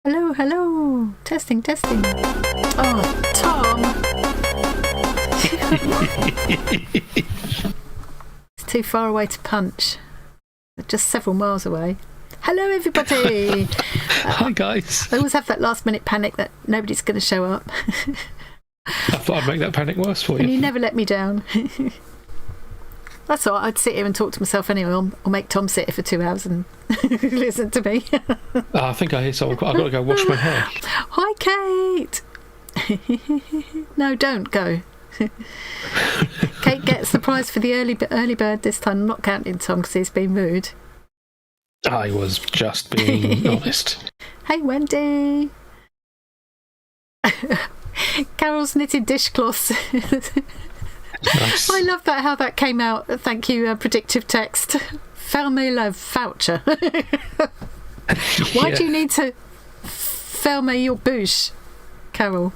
Hello, hello. Testing, testing. Oh, Tom. It's too far away to punch. Just several miles away. Hello, everybody. Hi, guys. I always have that last minute panic that nobody's going to show up. I thought I'd make that panic worse for you. And you never let me down. That's all right. I'd sit here and talk to myself anyway, or make Tom sit here for 2 hours and listen to me. I think I hear someone. I've got to go wash my hair. Hi, Kate. No, don't go. Kate gets the prize for the early bird this time. I'm not counting Tom because he's been rude. I was just being honest. Hey, Wendy. Carol's knitted dishcloths. Nice. I love that, how that came out. Thank you, predictive text. Fermez la voucher. Why do you need to fermer your bouche, Carol?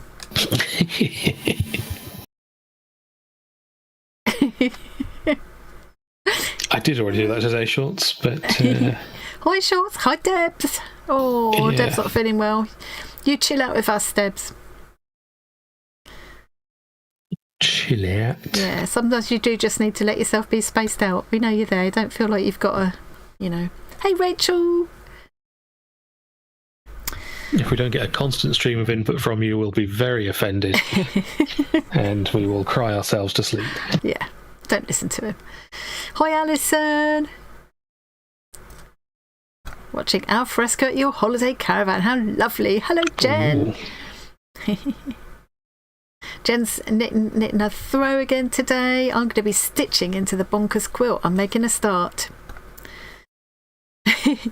I did already do that today, Shorts, but... Hi, Shorts. Hi, Debs. Oh, Yeah. Deb's not feeling well. You chill out with us, Debs. Chill out. Yeah, sometimes you do just need to let yourself be spaced out. We know you're there. Don't feel like you've got to, you know. Hey, Rachel. If we don't get a constant stream of input from you, we'll be very offended. And we will cry ourselves to sleep. Yeah, don't listen to him. Hi, Alison. Watching al fresco at your holiday caravan. How lovely. Hello, Jen. Jen's knitting a throw again today. I'm going to be stitching into the bonkers quilt. I'm making a start.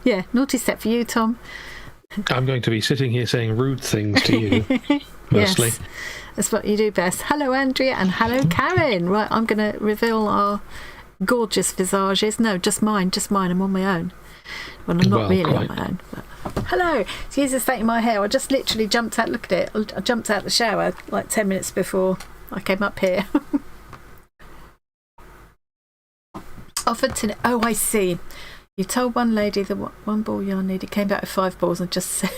Yeah, naughty step for you, Tom. I'm going to be sitting here saying rude things to you, mostly. Yes, that's what you do best. Hello, Andrea, and hello, Karen. Right, I'm going to reveal our gorgeous visages. No, just mine. I'm on my own. Well, I'm not really on my own. But... Hello. Excuse the state of my hair. I just literally jumped out. Look at it. I jumped out the shower like 10 minutes before I came up here. Offered to... Oh, I see. You told one lady that one ball yarn needed, came back with 5 balls and just said,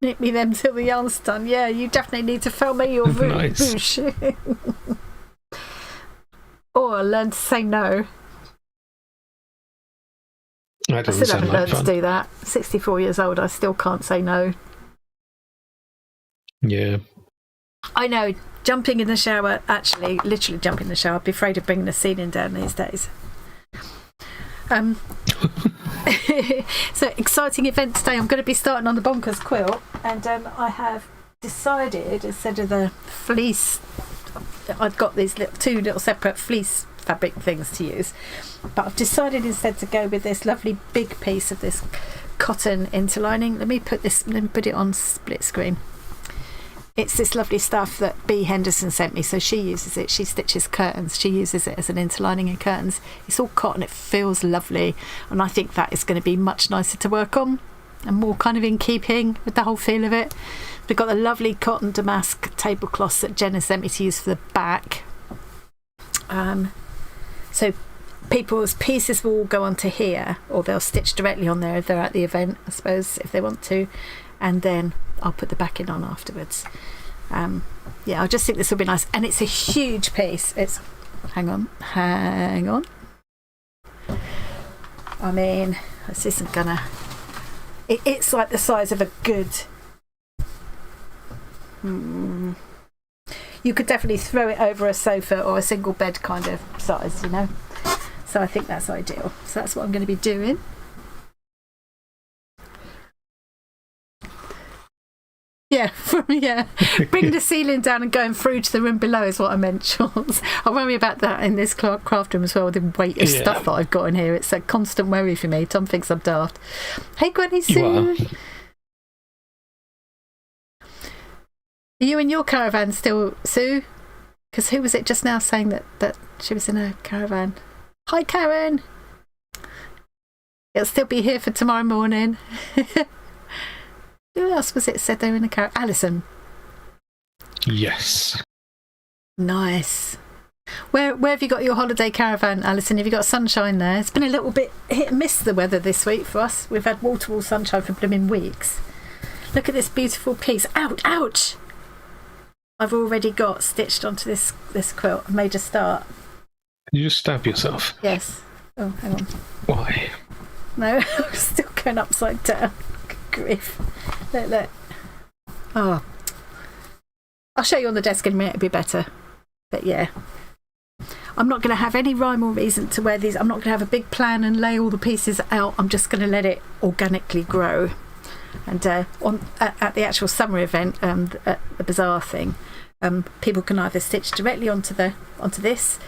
knit me them till the yarn's done. Yeah, you definitely need to film me your boosh. Or learn to say no. I still haven't learned to do that. 64 years old, I still can't say no. Yeah. I know, jumping in the shower, actually, literally jumping in the shower, I'd be afraid of bringing the ceiling down these days. So, exciting event today. I'm going to be starting on the bonkers quilt, and I have decided, instead of the fleece, I've got these two little separate fleece fabric things to use, but I've decided instead to go with this lovely big piece of this cotton interlining. Let me put it on split screen. It's this lovely stuff that B. Henderson sent me, so she uses it. She stitches curtains. She uses it as an interlining in curtains. It's all cotton. It feels lovely, and I think that is going to be much nicer to work on and more kind of in keeping with the whole feel of it. We've got the lovely cotton damask tablecloths that Jen has sent me to use for the back. So people's pieces will all go onto here, or they'll stitch directly on there if they're at the event, I suppose, if they want to, and then I'll put the backing on afterwards. Yeah, I just think this will be nice, and it's a huge piece. It's hang on. I mean, this isn't gonna. It's like the size of a good. You could definitely throw it over a sofa or a single bed kind of size, you know. So I think that's ideal. So that's what I'm going to be doing. Yeah, bring the ceiling down and going through to the room below is what I meant, Charles. I worry about that in this craft room as well, the weight of stuff that I've got in here. It's a constant worry for me. Tom thinks I'm daft. Hey, Granny Sue. Are you in your caravan still, Sue? Because who was it just now saying that she was in a caravan? Hi, Karen. It'll still be here for tomorrow morning. Who else was it said they were in a caravan? Alison. Yes. Nice. Where have you got your holiday caravan, Alison? Have you got sunshine there? It's been a little bit hit and miss, the weather this week for us. We've had wall-to-wall sunshine for blooming weeks. Look at this beautiful piece. Ouch, ouch! I've already got stitched onto this quilt. I made a start. Can you just stab yourself? Yes. Oh, hang on. Why? No, I'm still going upside down. Good grief. Look, look. Oh. I'll show you on the desk in a minute, it'll be better. But yeah. I'm not going to have any rhyme or reason to wear these. I'm not going to have a big plan and lay all the pieces out. I'm just going to let it organically grow. And at the actual summer event, at the Bazaar thing, people can either stitch directly onto this,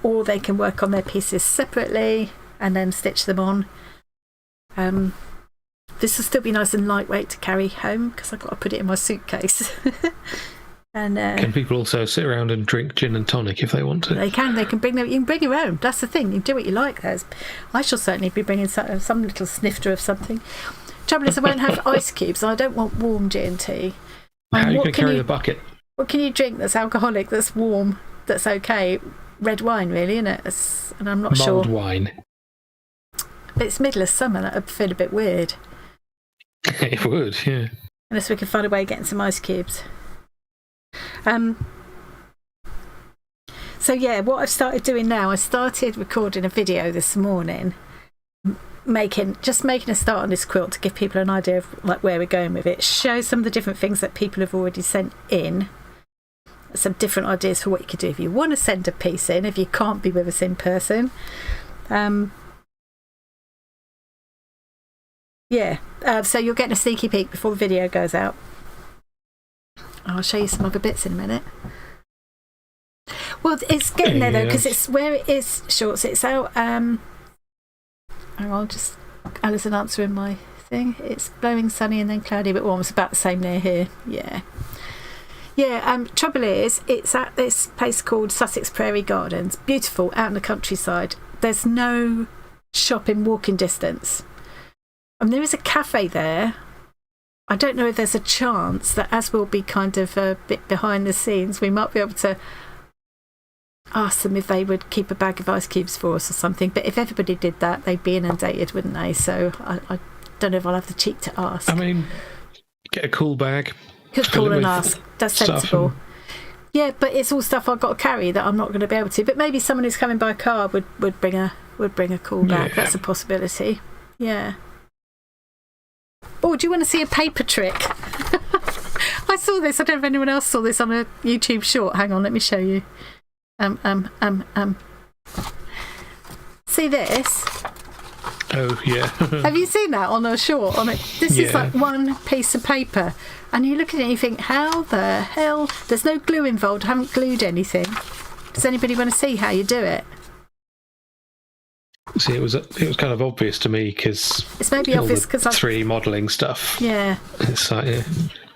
or they can work on their pieces separately and then stitch them on. This will still be nice and lightweight to carry home because I've got to put it in my suitcase. And can people also sit around and drink gin and tonic if they want to? They can. They can bring them. You can bring your own. That's the thing. You can do what you like. I shall certainly be bringing some little snifter of something. Trouble is, I won't have ice cubes. I don't want warm G&T. How are you going to carry the bucket? What can you drink that's alcoholic, that's warm, that's okay? Red wine, really, isn't it? And I'm not sure. Mulled wine. But it's middle of summer. That would feel a bit weird. It would, yeah. Unless we can find a way of getting some ice cubes. So yeah, what I've started doing now, I started recording a video this morning, making a start on this quilt to give people an idea of like where we're going with it, show some of the different things that people have already sent in, some different ideas for what you could do if you want to send a piece in, if you can't be with us in person. So you're getting a sneaky peek before the video goes out. I'll show you some other bits in a minute. Well, it's getting there though, because it's where it is shorts. It's out. Hang on, just Alison answering my thing. It's blowing sunny and then cloudy, but warm. It's about the same near here. Yeah. Trouble is, it's at this place called Sussex Prairie Gardens. Beautiful, out in the countryside. There's no shop in walking distance. And there is a cafe there. I don't know if there's a chance that, as we'll be kind of a bit behind the scenes, we might be able to ask them if they would keep a bag of ice cubes for us or something. But if everybody did that, they'd be inundated, wouldn't they? So I don't know if I'll have the cheek to ask. I mean, get a cool bag. Could call and ask. That's sensible. Yeah, but it's all stuff I've got to carry that I'm not going to be able to. But maybe someone who's coming by car would bring a cool bag. Yeah. That's a possibility. Yeah. Oh, do you want to see a paper trick? I saw this. I don't know if anyone else saw this on a YouTube short. Hang on, let me show you. See this? Oh, yeah. Have you seen that on a short? This is like one piece of paper. And you look at it and you think, how the hell? There's no glue involved. I haven't glued anything. Does anybody want to see how you do it? See, it was kind of obvious to me because it's maybe obvious because I've 3D modelling stuff. Yeah, it's like, yeah.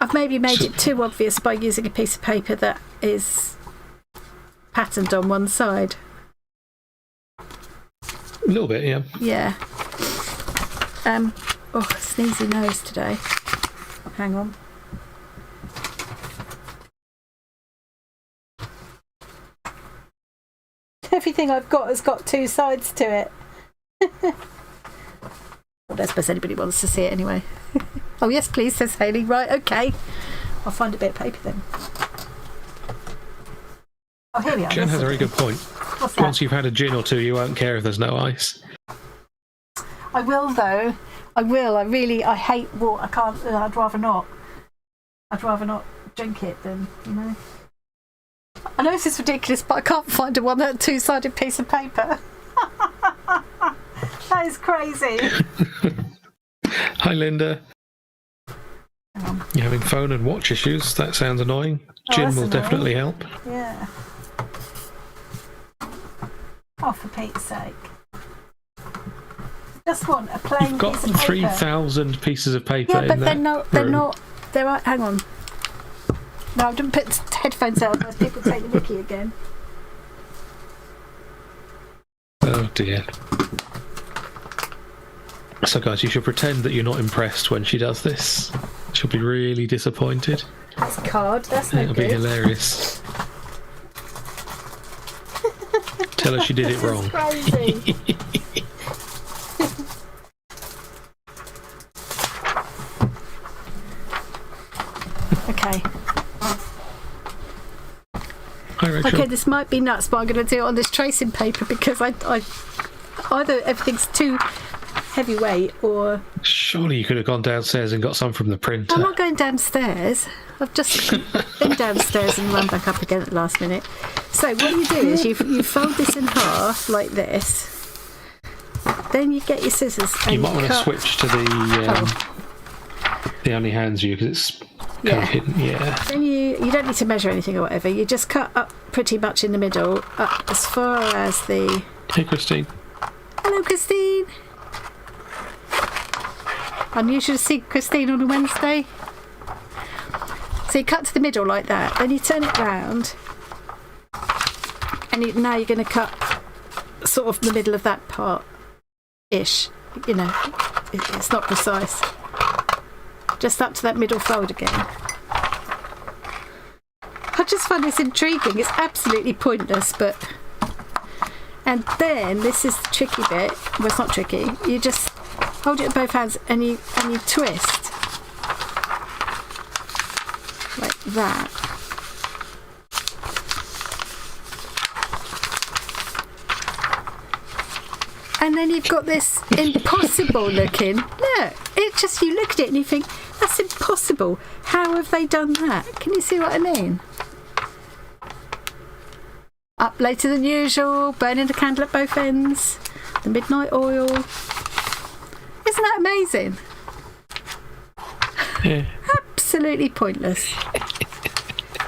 I've maybe made it too obvious by using a piece of paper that is patterned on one side. A little bit, yeah. Yeah. Sneezy nose today. Hang on. Everything I've got has got two sides to it. Well, I don't suppose anybody wants to see it anyway. Oh, yes, please, says Hayley. Right, okay. I'll find a bit of paper then. Oh, here we are. Jen has a very good point. What's that? Once you've had a gin or two, you won't care if there's no ice. I will, though. I will. I hate water. I can't. I'd rather not. I'd rather not drink it than, you know. I know this is ridiculous, but I can't find that two-sided piece of paper. That is crazy. Hi, Linda. You're having phone and watch issues? That sounds annoying. Gin will definitely help. Yeah. Oh, for Pete's sake. Just want a plain You've got piece of paper. 3,000 pieces of paper in but that they're room. not. They're right. Hang on. No, I didn't put headphones out unless people take the mickey again. Oh dear. So guys, you should pretend that you're not impressed when she does this. She'll be really disappointed. That's a card. That's no It'll good. be hilarious. Tell her she did it wrong. Crazy. Okay. Hi, Rachel. Okay, this might be nuts, but I'm going to do it on this tracing paper because I either everything's too heavyweight or... Surely you could have gone downstairs and got some from the printer. I'm not going downstairs. I've just been downstairs and run back up again at the last minute. So what you do is you fold this in half like this. Then you get your scissors and you might want to cut... switch to the only hands view because it's kind of hidden. Yeah. Then you don't need to measure anything or whatever. You just cut up pretty much in the middle, up as far as the... Hey, Christine. Hello, Christine. Unusual to see Christine on a Wednesday. So you cut to the middle like that. Then you turn it round, and now you're going to cut sort of the middle of that part-ish. You know, it's not precise. Just up to that middle fold again. I just find this intriguing. It's absolutely pointless, but... And then, this is the tricky bit. Well, it's not tricky. You just hold it with both hands and you twist. Like that. And then you've got this impossible looking... Look, it just... You look at it and you think, that's impossible. How have they done that? Can you see what I mean? Up later than usual, burning the candle at both ends, the midnight oil. Isn't that amazing? Yeah. Absolutely pointless.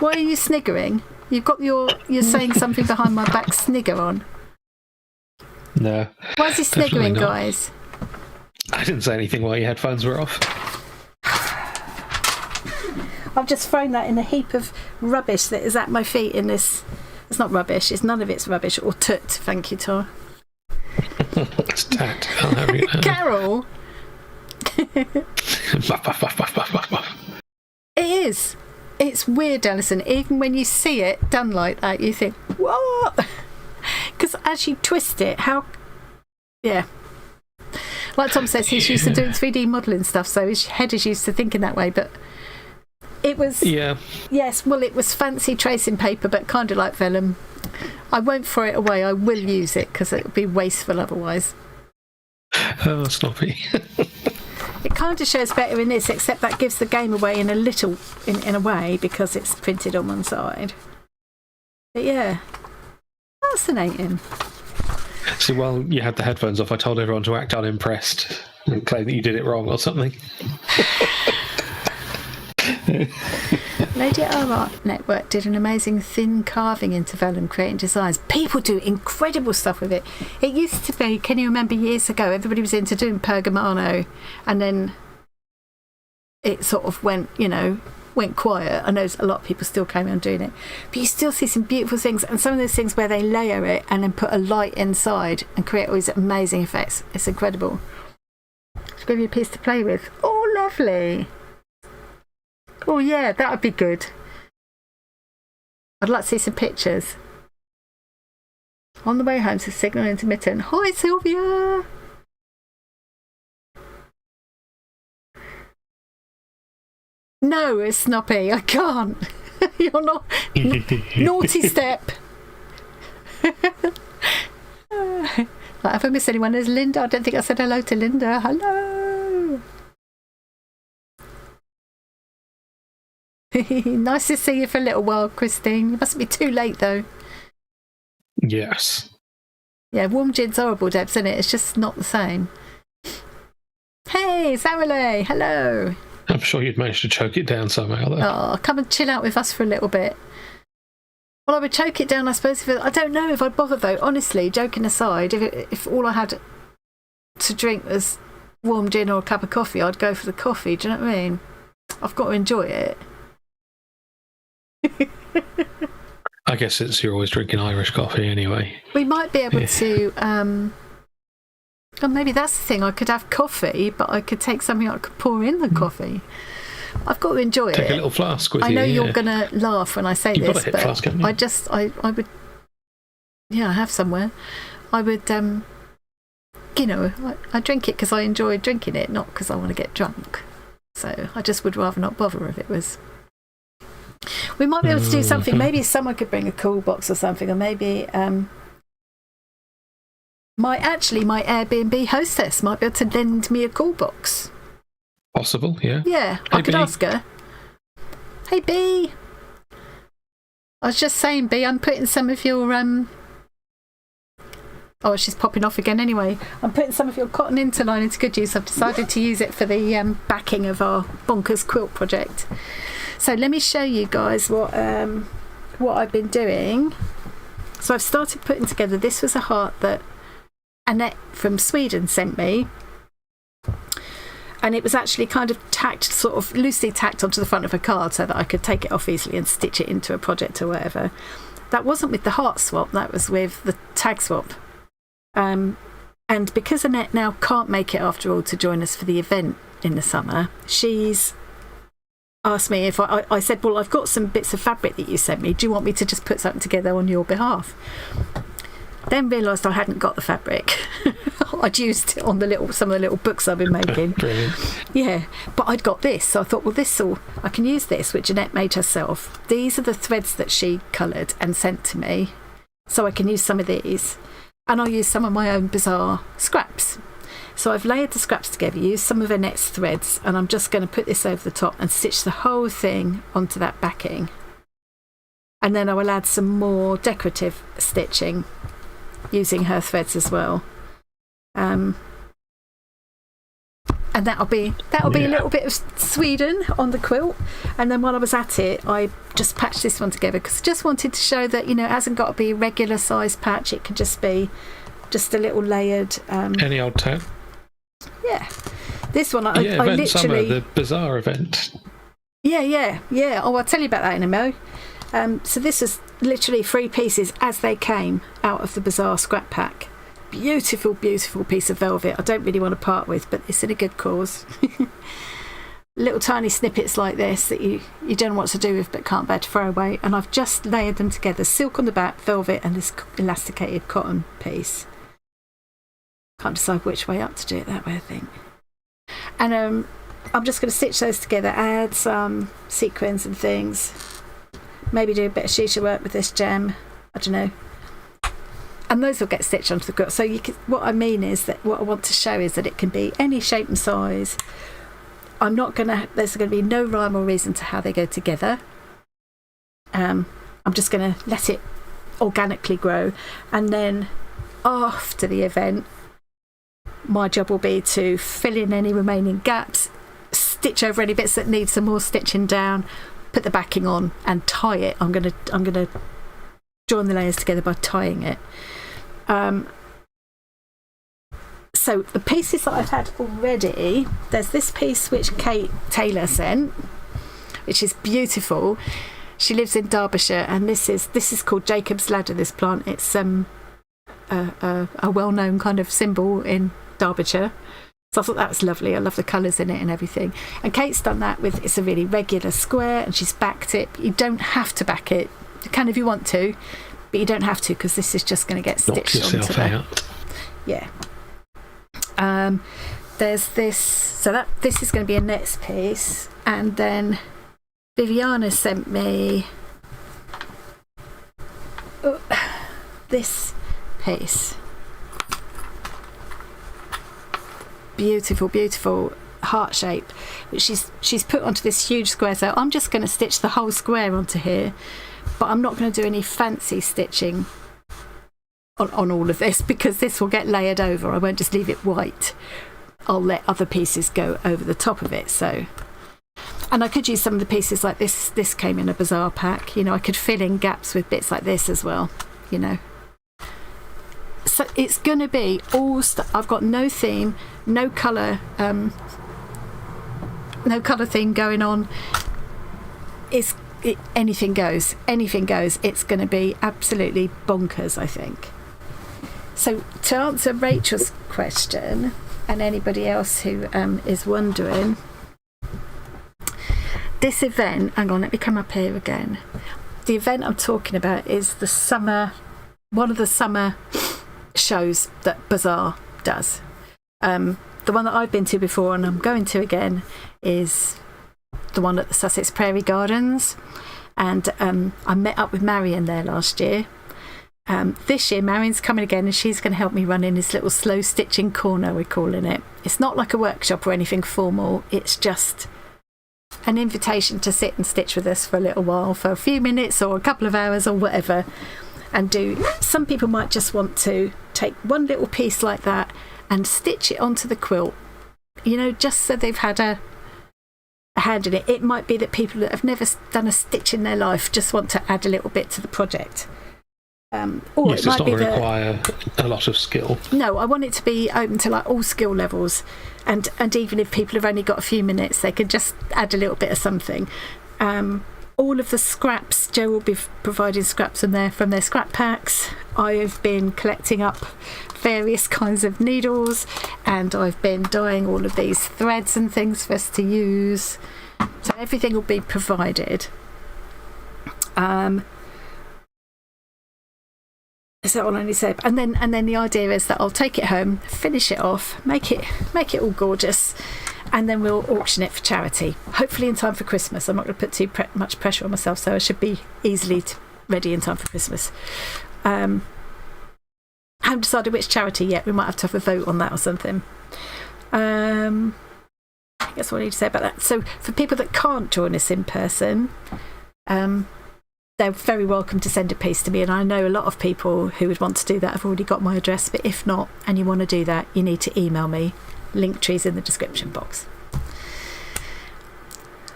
Why are you sniggering? You've got you're saying something behind my back snigger on. No. Why is he sniggering, guys? I didn't say anything while your headphones were off. I've just thrown that in a heap of rubbish that is at my feet in this... It's not rubbish. It's none of it's rubbish or toot. Thank you, Tor. It's tat. I'll have you. Carol. It is. It's weird, Alison. Even when you see it done like that, you think, what? Because as you twist it, how... Yeah. Like Tom says, he's used to doing 3D modelling stuff, so his head is used to thinking that way, but... It was... Yeah. Yes, well, it was fancy tracing paper, but kind of like vellum. I won't throw it away. I will use it, because it would be wasteful otherwise. Oh, snoppy. It kind of shows better in this, except that gives the game away in a way, because it's printed on one side. But yeah, fascinating. See, while you had the headphones off, I told everyone to act unimpressed and claim that you did it wrong or something. Lady Art Network did an amazing thin carving into vellum, creating designs. People do incredible stuff with it. It used to be, can you remember years ago, everybody was into doing pergamano, and then it sort of went quiet. I know a lot of people still came on doing it, but you still see some beautiful things, and some of those things where they layer it and then put a light inside and create all these amazing effects. It's incredible. Just give you a piece to play with. Oh, lovely. Oh yeah, that would be good. I'd like to see some pictures. On the way home to signal intermittent. Hi Sylvia! No, it's Snoppy. I can't. You're not... naughty step. Like, have I missed anyone? There's Linda. I don't think I said hello to Linda. Hello! Nice to see you for a little while, Christine. You mustn't be too late, though. Yes. Yeah, warm gin's horrible, Debs, isn't it? It's just not the same. Hey, Sarale, hello. I'm sure you'd manage to choke it down somehow, though. Oh, come and chill out with us for a little bit. Well, I would choke it down, I suppose. I don't know if I'd bother, though. Honestly, joking aside, if all I had to drink was warm gin or a cup of coffee, I'd go for the coffee. Do you know what I mean? I've got to enjoy it. I guess you're always drinking Irish coffee anyway. We might be able to... Well, maybe that's the thing. I could have coffee, but I could take something I could pour in the coffee. I've got to enjoy it. Take a little flask with you. I know you're going to laugh when I say You've this, got a hip but flask, haven't you? I would... Yeah, I have somewhere. I would, I drink it because I enjoy drinking it, not because I want to get drunk. So I just would rather not bother if it was We might be able to do something. Maybe someone could bring a cool box or something, or maybe my Airbnb hostess might be able to lend me a cool box. Possible, yeah. Yeah, Hey, I could Bee. ask her. Hey, Bee. I was just saying, Bee, I'm putting some of your Oh, she's popping off again anyway. I'm putting some of your cotton interline into good use. I've decided to use it for the backing of our bonkers quilt project. So let me show you guys what I've been doing. So I've started putting together, this was a heart that Annette from Sweden sent me. And it was actually kind of tacked, sort of loosely tacked onto the front of a card so that I could take it off easily and stitch it into a project or whatever. That wasn't with the heart swap, that was with the tag swap. And because Annette now can't make it after all to join us for the event in the summer, she's asked me if I said, well, I've got some bits of fabric that you sent me. Do you want me to just put something together on your behalf? Then realised I hadn't got the fabric. I'd used it on some of the little books I've been making. Brilliant. Yeah, but I'd got this, so I thought, well, I can use this, which Annette made herself. These are the threads that she coloured and sent to me, so I can use some of these. And I'll use some of my own Bazaar scraps. So I've layered the scraps together, used some of Annette's threads, and I'm just going to put this over the top and stitch the whole thing onto that backing. And then I will add some more decorative stitching using her threads as well. And that'll be a little bit of Sweden on the quilt. And then while I was at it, I just patched this one together because I just wanted to show that, it hasn't got to be a regular size patch. It can just be just a little layered. Any old tab? Yeah. This one, I literally. Summer, the Bazaar event. Yeah. Oh, I'll tell you about that in a mo. So this is literally 3 pieces as they came out of the Bazaar scrap pack. Beautiful, beautiful piece of velvet. I don't really want to part with, but it's in a good cause. Little tiny snippets like this that you don't know what to do with but can't bear to throw away. And I've just layered them together. Silk on the back, velvet, and this elasticated cotton piece. Can't decide which way up to do it that way, I think. And I'm just going to stitch those together, add some sequins and things. Maybe do a bit of shisha work with this gem. I don't know. And those will get stitched onto the quilt. So what I mean is that what I want to show is that it can be any shape and size. There's going to be no rhyme or reason to how they go together. I'm just going to let it organically grow. And then after the event, my job will be to fill in any remaining gaps, stitch over any bits that need some more stitching down, put the backing on and tie it. I'm going to join the layers together by tying it. So the pieces that I've had already, there's this piece which Kate Taylor sent, which is beautiful. She lives in Derbyshire, and this is called Jacob's Ladder, this plant. It's a well-known kind of symbol in Derbyshire. So I thought that was lovely. I love the colours in it and everything. And Kate's done that it's a really regular square, and she's backed it. You don't have to back it. You can if you want to, but you don't have to, because this is just going to get stitched onto there. Yeah. There's this. So this is going to be a next piece, and then Viviana sent me this piece. Beautiful, beautiful heart shape, which she's put onto this huge square. So I'm just going to stitch the whole square onto here, but I'm not going to do any fancy stitching on all of this, because this will get layered over. I won't just leave it white. I'll let other pieces go over the top of it. So, and I could use some of the pieces like this. This came in a Bazaar pack. I could fill in gaps with bits like this as well. So it's going to be all I've got no theme, no colour theme going on. Anything goes. It's going to be absolutely bonkers, I think. So to answer Rachel's question, and anybody else who is wondering, this event, hang on, let me come up here again. The event I'm talking about is one of the summer shows that Bazaar does. The one that I've been to before and I'm going to again is the one at the Sussex Prairie Gardens, And I met up with Marion there last year. This year, Marion's coming again, and she's going to help me run in this little slow stitching corner, we're calling it. It's not like a workshop or anything formal. It's just an invitation to sit and stitch with us for a little while, for a few minutes or a couple of hours or whatever, and do. Some people might just want to take one little piece like that and stitch it onto the quilt, you know, just so they've had a hand in it. It might be that people that have never done a stitch in their life just want to add a little bit to the project. Or yes, it might it's not be going to require a lot of skill. No, I want it to be open to like all skill levels, and even if people have only got a few minutes, they can just add a little bit of something. All of the scraps, Jo will be providing scraps from their scrap packs. I have been collecting up various kinds of needles, and I've been dyeing all of these threads and things for us to use. So everything will be provided. Is that all I need to say? And then the idea is that I'll take it home, finish it off, make it all gorgeous, and then we'll auction it for charity. Hopefully in time for Christmas. I'm not going to put too much pressure on myself, so I should be easily ready in time for Christmas. I haven't decided which charity yet. We might have to have a vote on that or something. I think that's what I need to say about that. So for people that can't join us in person, they're very welcome to send a piece to me, and I know a lot of people who would want to do that have already got my address, but if not and you want to do that, you need to email me. Linktree's in the description box.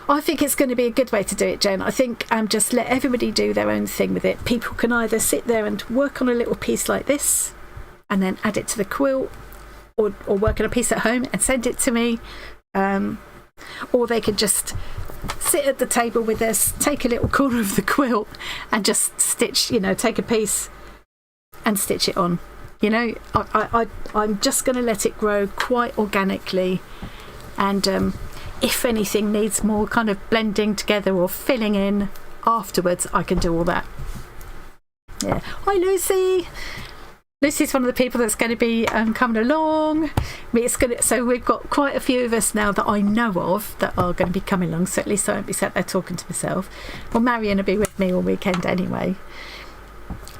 I think it's going to be a good way to do it, Jen. I think just let everybody do their own thing with it. People can either sit there and work on a little piece like this and then add it to the quilt, or work on a piece at home and send it to me, or they could just sit at the table with us, take a little corner of the quilt and just stitch, you know, take a piece and stitch it on. You know, I'm just going to let it grow quite organically, and if anything needs more kind of blending together or filling in afterwards, I can do all that. Yeah. Hi, Lucy. Lucy's one of the people that's going to be coming along. So we've got quite a few of us now that I know of that are going to be coming along, so at least I won't be sat there talking to myself. Well, Marion will be with me all weekend anyway.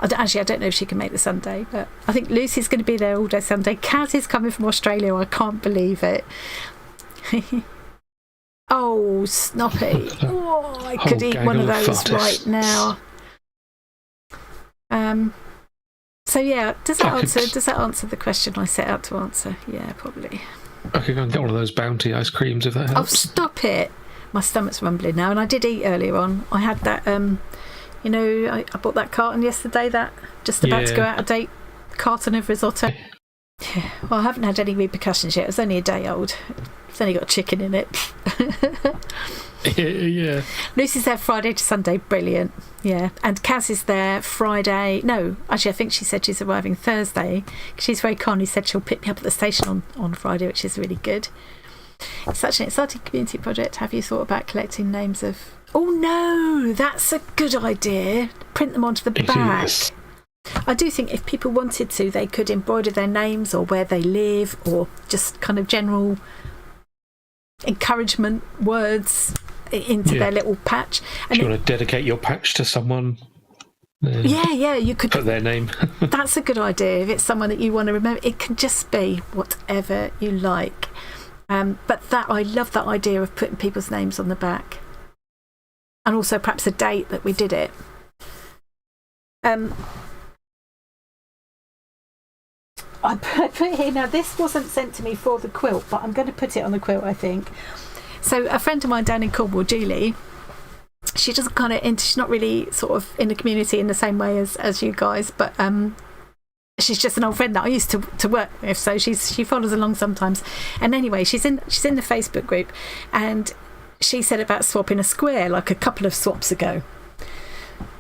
I don't know if she can make the Sunday, but I think Lucy's going to be there all day Sunday. Kaz is coming from Australia. I can't believe it. Oh, Snoppy. Oh, I could eat one of those right now. So yeah, does that answer the question I set out to answer? Yeah, probably. I could go and get one of those Bounty ice creams if that helps. Oh, stop it. My stomach's rumbling now, and I did eat earlier on. I had that you know, I bought that carton yesterday, that just about to go out of date carton of risotto. Yeah. Well, I haven't had any repercussions yet. It was only a day old. It's only got chicken in it. Yeah. Lucy's there Friday to Sunday. Brilliant. Yeah. And Kaz is there Friday. No, actually, I think she said she's arriving Thursday. She's very kindly said she'll pick me up at the station on Friday, which is really good. It's such an exciting community project. Have you thought about collecting names of... Oh no, that's a good idea. Print them onto the back. Is. I do think if people wanted to, they could embroider their names or where they live, or just kind of general encouragement words into their little patch. And if you want to dedicate your patch to someone, you could put their name. That's a good idea. If it's someone that you want to remember, it can just be whatever you like. But I love that idea of putting people's names on the back, and also perhaps a date that we did it. I put here, now this wasn't sent to me for the quilt, but I'm going to put it on the quilt, I think. So a friend of mine down in Cornwall, Julie, she doesn't she's not really sort of in the community in the same way as you guys, but she's just an old friend that I used to work with, so she follows along sometimes. And anyway, she's in the Facebook group, and she said about swapping a square like a couple of swaps ago,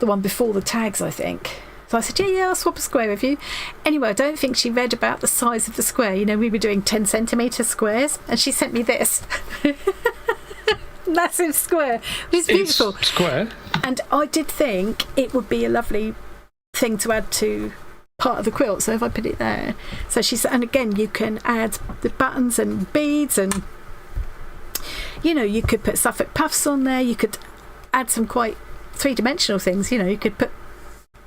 the one before the tags, I think. So I said, yeah, I'll swap a square with you. Anyway, I don't think she read about the size of the square. You know, we were doing 10 centimetre squares, and she sent me this. Massive square. It was beautiful. It's square. And I did think it would be a lovely thing to add to part of the quilt. So if I put it there. So she said, and again, you can add the buttons and beads, and, you know, you could put Suffolk puffs on there. You could add some quite three-dimensional things. You know, you could put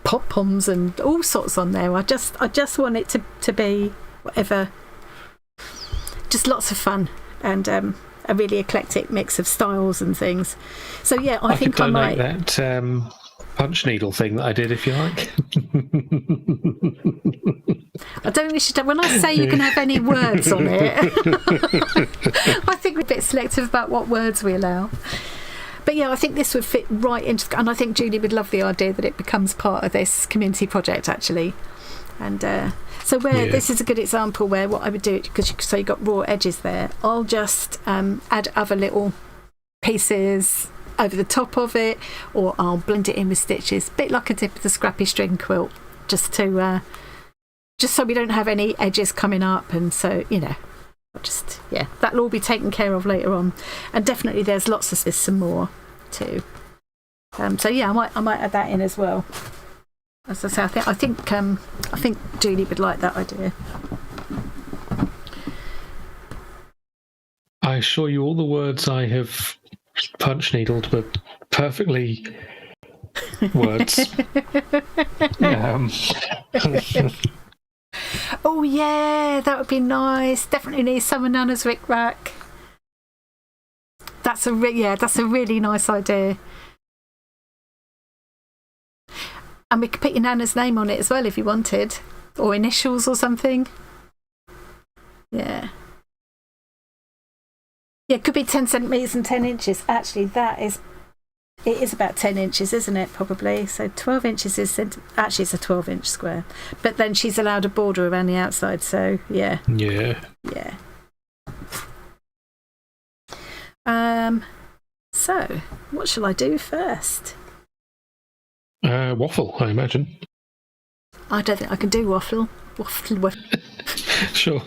pom-poms and all sorts on there. I just want it to be whatever, just lots of fun and a really eclectic mix of styles and things. So yeah, I think could I donate might that punch needle thing that I did, if you like. I don't think we should. When I say you can have any words on it, I think we're a bit selective about what words we allow. But yeah, I think this would fit right into, and I think Julie would love the idea that it becomes part of this community project actually. And so this is a good example where what I would do, because so you got raw edges there, I'll just add other little pieces over the top of it, or I'll blend it in with stitches, a bit like I did with the scrappy string quilt, just so we don't have any edges coming up. And so, you know, that'll all be taken care of later on. And definitely there's lots of this, some more too. So yeah, I might add that in as well. As I say, I think Julie would like that idea. I assure you, all the words I have punch needled were perfectly words. Oh yeah, that would be nice. Definitely need some of Nana's Rick Rack. That's a really nice idea. And we could put your Nana's name on it as well if you wanted, or initials or something. Yeah. Yeah, it could be 10 centimetres and 10 inches. Actually, it is about 10 inches, isn't it, probably? So 12 inches actually it's a 12-inch square. But then she's allowed a border around the outside, so yeah. Yeah. Yeah. So, what shall I do first? Waffle, I imagine. I don't think I can do waffle. Sure.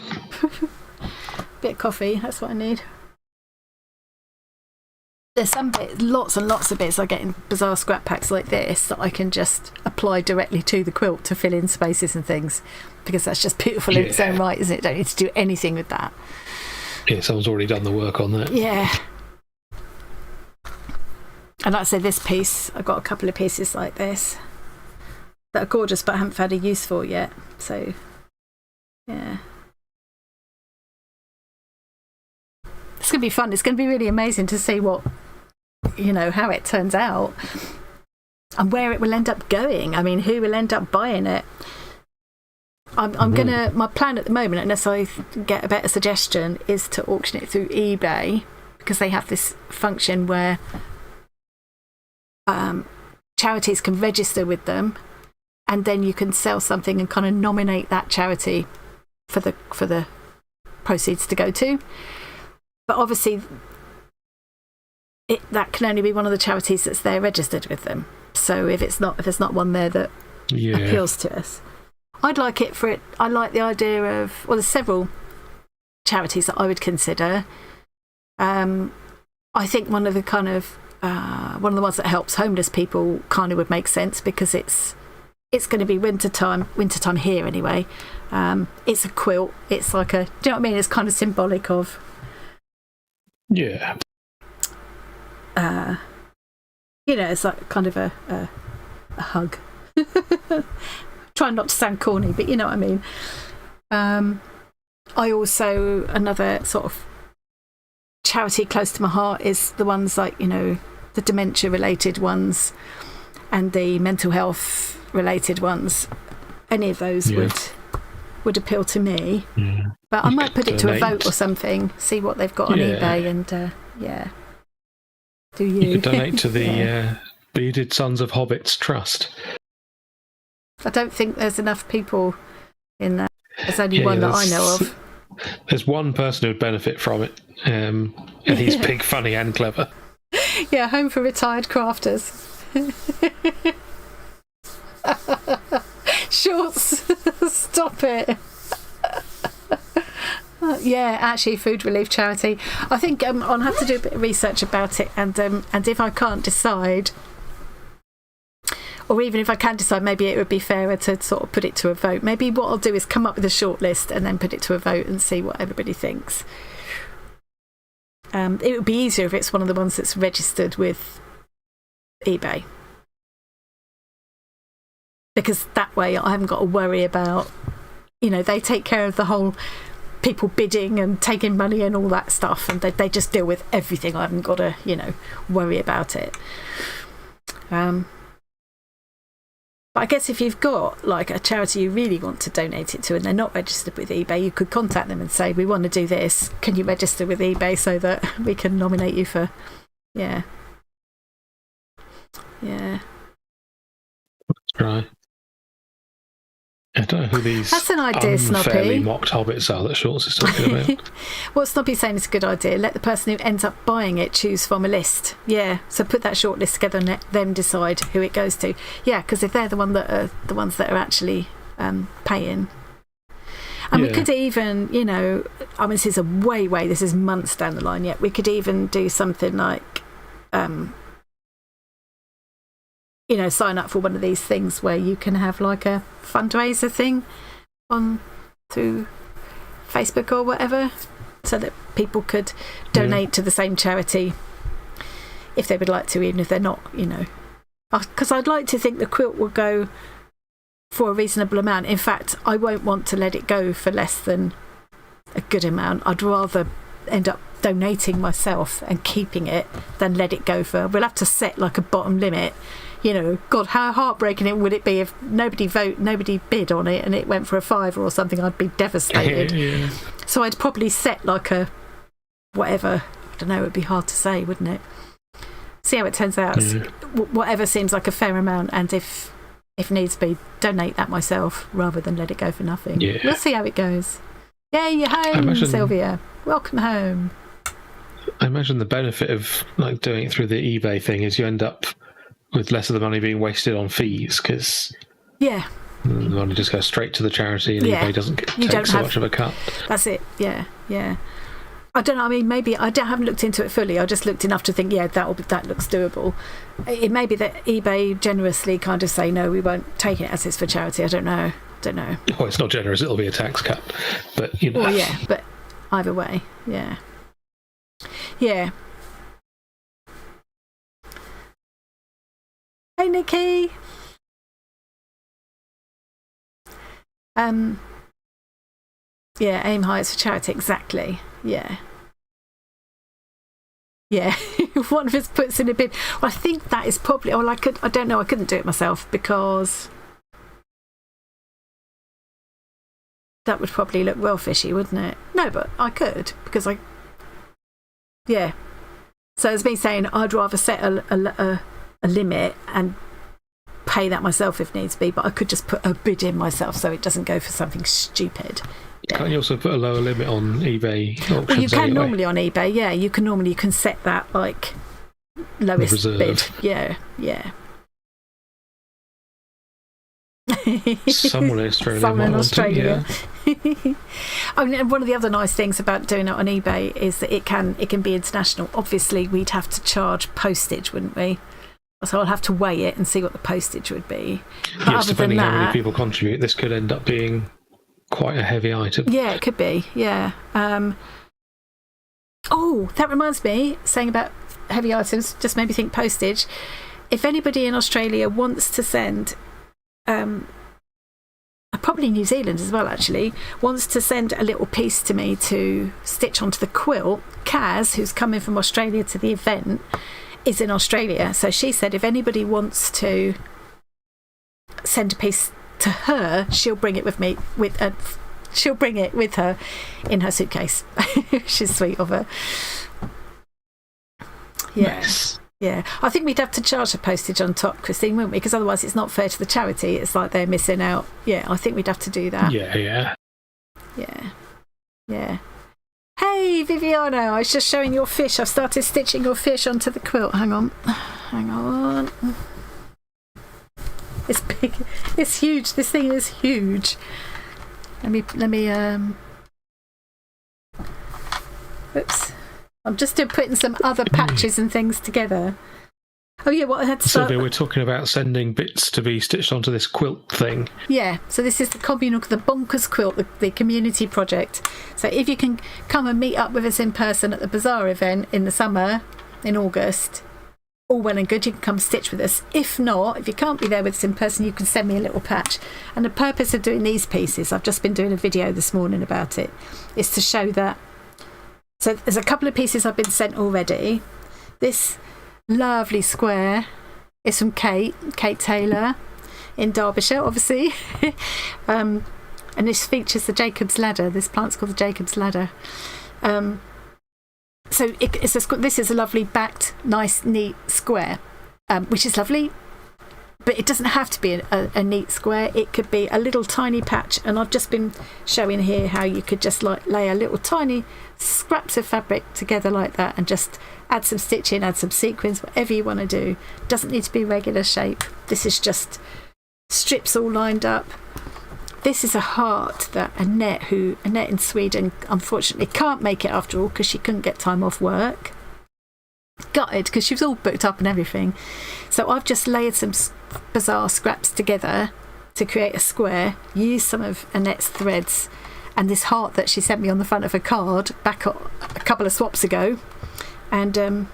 Bit of coffee, that's what I need. There's some bits, lots and lots of bits I get in Bazaar scrap packs like this that I can just apply directly to the quilt to fill in spaces and things, because that's just beautiful in its own right, isn't it? Don't need to do anything with that. Yeah, someone's already done the work on that. Yeah. And like I said, this piece, I've got a couple of pieces like this that are gorgeous but I haven't found a use for yet. So, yeah. It's going to be fun. It's going to be really amazing to see what, you know, how it turns out and where it will end up going. I mean, who will end up buying it? I'm going to, my plan at the moment, unless I get a better suggestion, is to auction it through eBay, because they have this function where charities can register with them, and then you can sell something and kind of nominate that charity for the proceeds to go to. But obviously, that can only be one of the charities that's there registered with them. So if there's not one there that appeals to us, I'd like it for it. I like the idea of, well, there's several charities that I would consider. I think one of the ones that helps homeless people kind of would make sense, because it's going to be wintertime here anyway. It's a quilt. It's like do you know what I mean? It's kind of symbolic of. Yeah. You know, it's like kind of a hug. Trying not to sound corny, but you know what I mean. I also, another sort of charity close to my heart is the ones like, you know, the dementia related ones and the mental health related ones. Any of those would appeal to me. Yeah. But I might put it to a vote or something, see what they've got on eBay, and do you? You could donate to the Bearded Sons of Hobbits Trust. I don't think there's enough people in that. There's only one that I know of. There's one person who'd benefit from it, and he's big, funny and clever. Yeah, Home for Retired Crafters. Shorts, stop it. Yeah, actually, food relief charity. I think I'll have to do a bit of research about it, and if I can't decide, or even if I can decide, maybe it would be fairer to sort of put it to a vote. Maybe what I'll do is come up with a short list and then put it to a vote and see what everybody thinks. It would be easier if it's one of the ones that's registered with eBay, because that way I haven't got to worry about, they take care of the whole people bidding and taking money and all that stuff, and they just deal with everything. I haven't got to, worry about it. But I guess if you've got like a charity you really want to donate it to and they're not registered with eBay, you could contact them and say, we want to do this. Can you register with eBay so that we can nominate you for... Yeah. Right. I don't know who these That's an idea, unfairly Snoppy. Mocked hobbits are that Shorts is talking about. What Snoppy's saying is a good idea. Let the person who ends up buying it choose from a list. Yeah, so put that short list together and let them decide who it goes to. Yeah, because if they're the ones that are actually paying. And we could even, this is this is months down the line yet. We could even do something like, sign up for one of these things where you can have like a fundraiser thing through Facebook or whatever, so that people could donate to the same charity if they would like to, even if they're not, because I'd like to think the quilt will go for a reasonable amount. In fact, I won't want to let it go for less than a good amount. I'd rather end up donating myself and keeping it than let it go for... We'll have to set like a bottom limit. God, how heartbreaking would it be if nobody bid on it and it went for a £5 or something? I'd be devastated. So I'd probably set like a whatever. I don't know, it'd be hard to say, wouldn't it? See how it turns out. Whatever seems like a fair amount, and if needs be, donate that myself rather than let it go for nothing. We'll see how it goes. Yeah, you're home, Sylvia. Welcome home. I imagine the benefit of like doing it through the eBay thing is you end up with less of the money being wasted on fees, because the money just goes straight to the charity and eBay doesn't take so much of a cut. That's it. Yeah. I don't know. I mean, maybe I haven't looked into it fully. I just looked enough to think, that looks doable. It may be that eBay generously kind of say, no, we won't take it as it's for charity. I don't know. Well, it's not generous. It'll be a tax cut, but Well, but either way, yeah. Hey, Nikki. Aim high, it's for charity, exactly. Yeah. One of us puts in a bid. Well, I think that is probably... I don't know, I couldn't do it myself because that would probably look well fishy, wouldn't it? No, but I could, because I... Yeah. So it's me saying I'd rather set a limit and pay that myself if needs be, but I could just put a bid in myself so it doesn't go for something stupid. Can't you also put a lower limit on eBay auctions? Well, you can normally on eBay, you can set that like lowest bid. Yeah. Someone in Australia. And one of the other nice things about doing it on eBay is that it can be international. Obviously, we'd have to charge postage, wouldn't we? So I'll have to weigh it and see what the postage would be. But yes, depending on how many people contribute, this could end up being quite a heavy item. Yeah, it could be. Yeah. That reminds me, saying about heavy items just made me think postage. If anybody in Australia wants to send, probably New Zealand as well actually, wants to send a little piece to me to stitch onto the quilt, Kaz, who's coming from Australia to the event, is in Australia. So she said if anybody wants to send a piece to her, she'll bring it with her in her suitcase. She's sweet of her. Nice. Yeah, I think we'd have to charge the postage on top, Christine, wouldn't we? Because otherwise it's not fair to the charity. It's like they're missing out. Yeah, I think we'd have to do that. Yeah. Hey, Viviana, I was just showing your fish. I've started stitching your fish onto the quilt. Hang on. It's big. It's huge. This thing is huge. Let me oops. I'm just putting some other patches and things together. Oh yeah, what I had to start... Sylvia, we're talking about sending bits to be stitched onto this quilt thing. Yeah, so this is the Bonkers Quilt, the community project. So if you can come and meet up with us in person at the Bazaar event in the summer, in August, all well and good, you can come stitch with us. If not, if you can't be there with us in person, you can send me a little patch. And the purpose of doing these pieces, I've just been doing a video this morning about it, is to show that. So there's a couple of pieces I've been sent already. This lovely square is from Kate Taylor in Derbyshire, obviously. And this features the Jacob's Ladder. This plant's called the Jacob's Ladder. So this is a lovely backed, nice, neat square, which is lovely. But it doesn't have to be a neat square. It could be a little tiny patch. And I've just been showing here how you could just like lay a little tiny scraps of fabric together like that and just add some stitching, add some sequins, whatever you want to do. Doesn't need to be regular shape. This is just strips all lined up. This is a heart that Annette in Sweden, unfortunately can't make it after all because she couldn't get time off work. Gutted because she was all booked up and everything. So I've just layered some Bazaar scraps together to create a square, used some of Annette's threads and this heart that she sent me on the front of her card back a couple of swaps ago. And I'm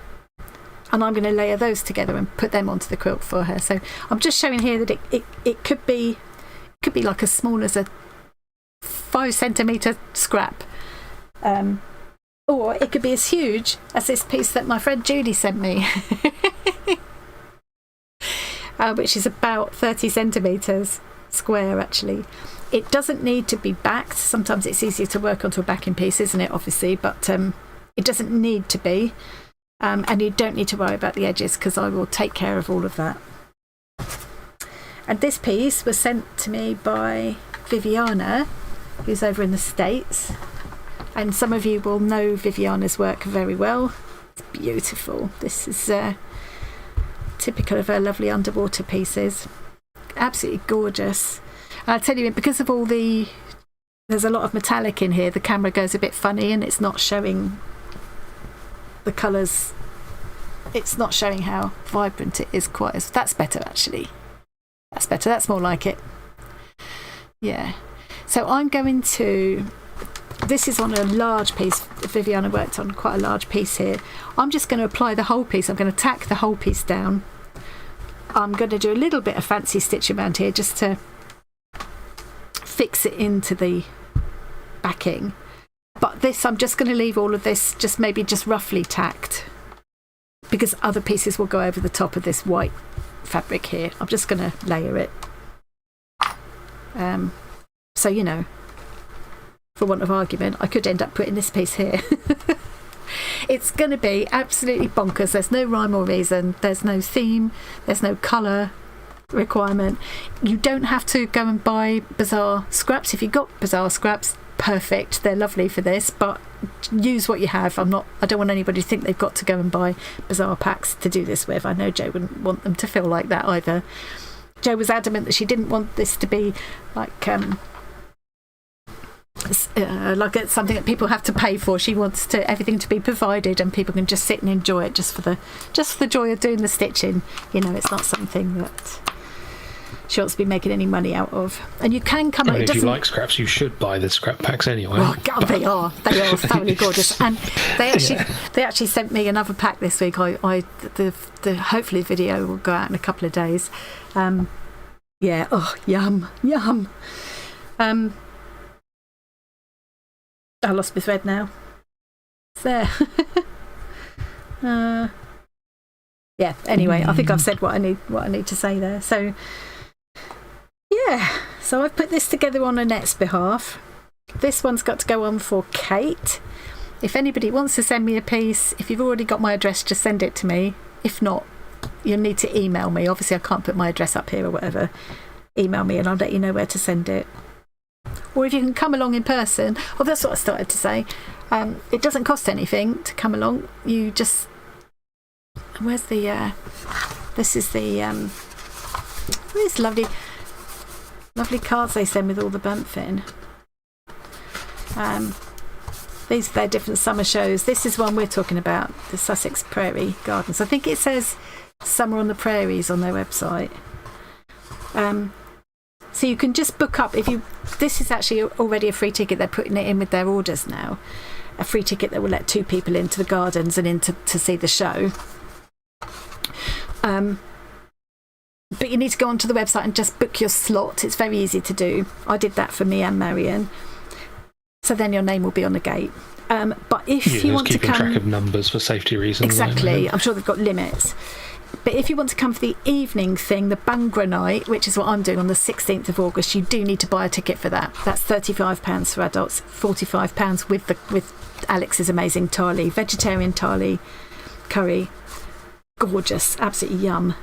going to layer those together and put them onto the quilt for her. So I'm just showing here that it could be like as small as a 5 centimetre scrap, or it could be as huge as this piece that my friend Judy sent me, which is about 30 centimetres square actually. It doesn't need to be backed. Sometimes it's easier to work onto a backing piece, isn't it, obviously, but it doesn't need to be, and you don't need to worry about the edges because I will take care of all of that. And this piece was sent to me by Viviana, who's over in the States. And some of you will know Viviana's work very well. It's beautiful. This is typical of her lovely underwater pieces. Absolutely gorgeous. And I'll tell you, because of there's a lot of metallic in here, the camera goes a bit funny and it's not showing the colours. It's not showing how vibrant it is quite as... That's better, actually. That's better. That's more like it. Yeah. So I'm going to... This is on a large piece. Viviana worked on quite a large piece here. I'm just going to apply the whole piece. I'm going to tack the whole piece down. I'm going to do a little bit of fancy stitch around here just to fix it into the backing. But this, I'm just going to leave all of this just roughly tacked because other pieces will go over the top of this white fabric here. I'm just going to layer it. So, you know, for want of argument, I could end up putting this piece here. It's going to be absolutely bonkers. There's no rhyme or reason. There's no theme. There's no colour requirement. You don't have to go and buy Bazaar scraps. If you've got Bazaar scraps, perfect. They're lovely for this, but use what you have. I don't want anybody to think they've got to go and buy Bazaar packs to do this with. I know Jo wouldn't want them to feel like that either. Jo was adamant that she didn't want this to be like it's something that people have to pay for. She wants everything to be provided and people can just sit and enjoy it just for the joy of doing the stitching. You know, it's not something that she wants to be making any money out of. And you can come... If you like scraps, you should buy the scrap packs anyway. Oh God, they are thoroughly gorgeous. And they actually sent me another pack this week. Hopefully the video will go out in a couple of days. Yeah, oh, yum. I lost my thread now. It's there. Yeah, anyway, I think I've said what I need to say there. So yeah, so I've put this together on Annette's behalf. This one's got to go on for Kate. If anybody wants to send me a piece, if you've already got my address, just send it to me. If not, you'll need to email me. Obviously I can't put my address up here or whatever. Email me and I'll let you know where to send it. Or if you can come along in person. Oh, that's what I started to say. It doesn't cost anything to come along. You just... Where's the... This is the... These lovely cards they send with all the bump in. They're different summer shows. This is one we're talking about, the Sussex Prairie Gardens. I think it says Summer on the Prairies on their website. So you can just book up. This is actually already a free ticket. They're putting it in with their orders now. A free ticket that will let 2 people into the gardens and in to see the show. But you need to go onto the website and just book your slot. It's very easy to do. I did that for me and Marion. So then your name will be on the gate. But if you want to come... keeping track of numbers for safety reasons. Exactly. I'm sure they've got limits. But if you want to come for the evening thing, the Bangra night, which is what I'm doing on the 16th of August, you do need to buy a ticket for that. That's £35 for adults, £45 with Alex's amazing thali, vegetarian thali curry. Gorgeous. Absolutely yum.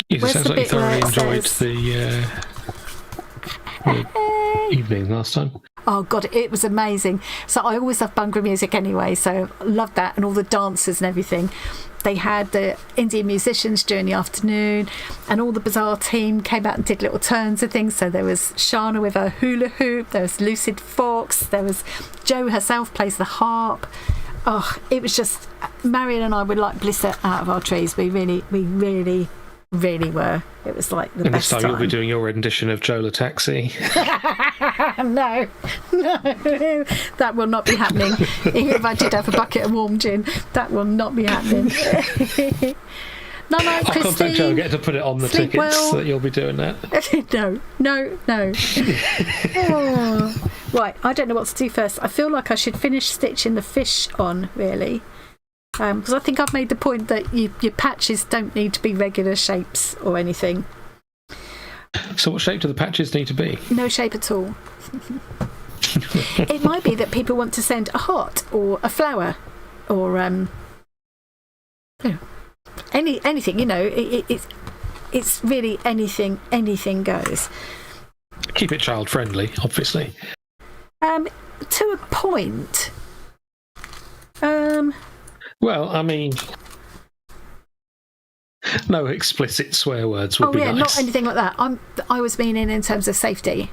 Yes, it sounds like you thoroughly enjoyed the evening last time. Oh God, it was amazing. So I always love Bangra music anyway, so I loved that, and all the dancers and everything. They had the Indian musicians during the afternoon, and all the Bazaar team came out and did little turns and things. So there was Shana with her hula hoop, there was Lucid Fox, there was Jo herself plays the harp. Oh, it was just, Marion and I were like blister out of our trees. We really were. It was like the best time. And this time you'll be doing your rendition of Joe the Taxi. No, that will not be happening. Even if I did have a bucket of warm gin, that will not be happening. No, I'll contact Joe and get to put it on the tickets that you'll be doing that. No. Oh. Right, I don't know what to do first. I feel like I should finish stitching the fish on, really. Because I think I've made the point that your patches don't need to be regular shapes or anything. So what shape do the patches need to be? No shape at all. It might be that people want to send a heart or a flower or anything, it's really anything goes. Keep it child friendly, obviously. To a point. Well, I mean, no explicit swear words would be nice. Not anything like that. I was meaning in terms of safety.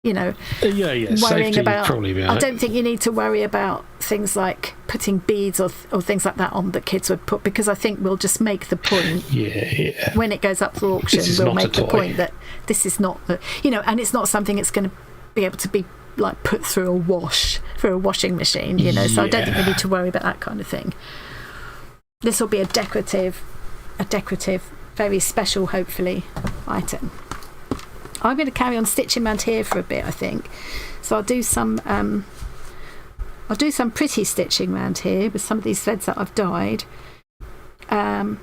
Yeah, worrying safety about. Would probably be I don't think you need to worry about things like putting beads or things like that on that kids would put, because I think we'll just make the point. Yeah. When it goes up for auction, we'll make the point that this is not, and it's not something that's going to be able to be like put through a washing machine, so I don't think we need to worry about that kind of thing. This will be a decorative, very special, hopefully, item. I'm going to carry on stitching around here for a bit, I think. So I'll do some pretty stitching around here with some of these threads that I've dyed, and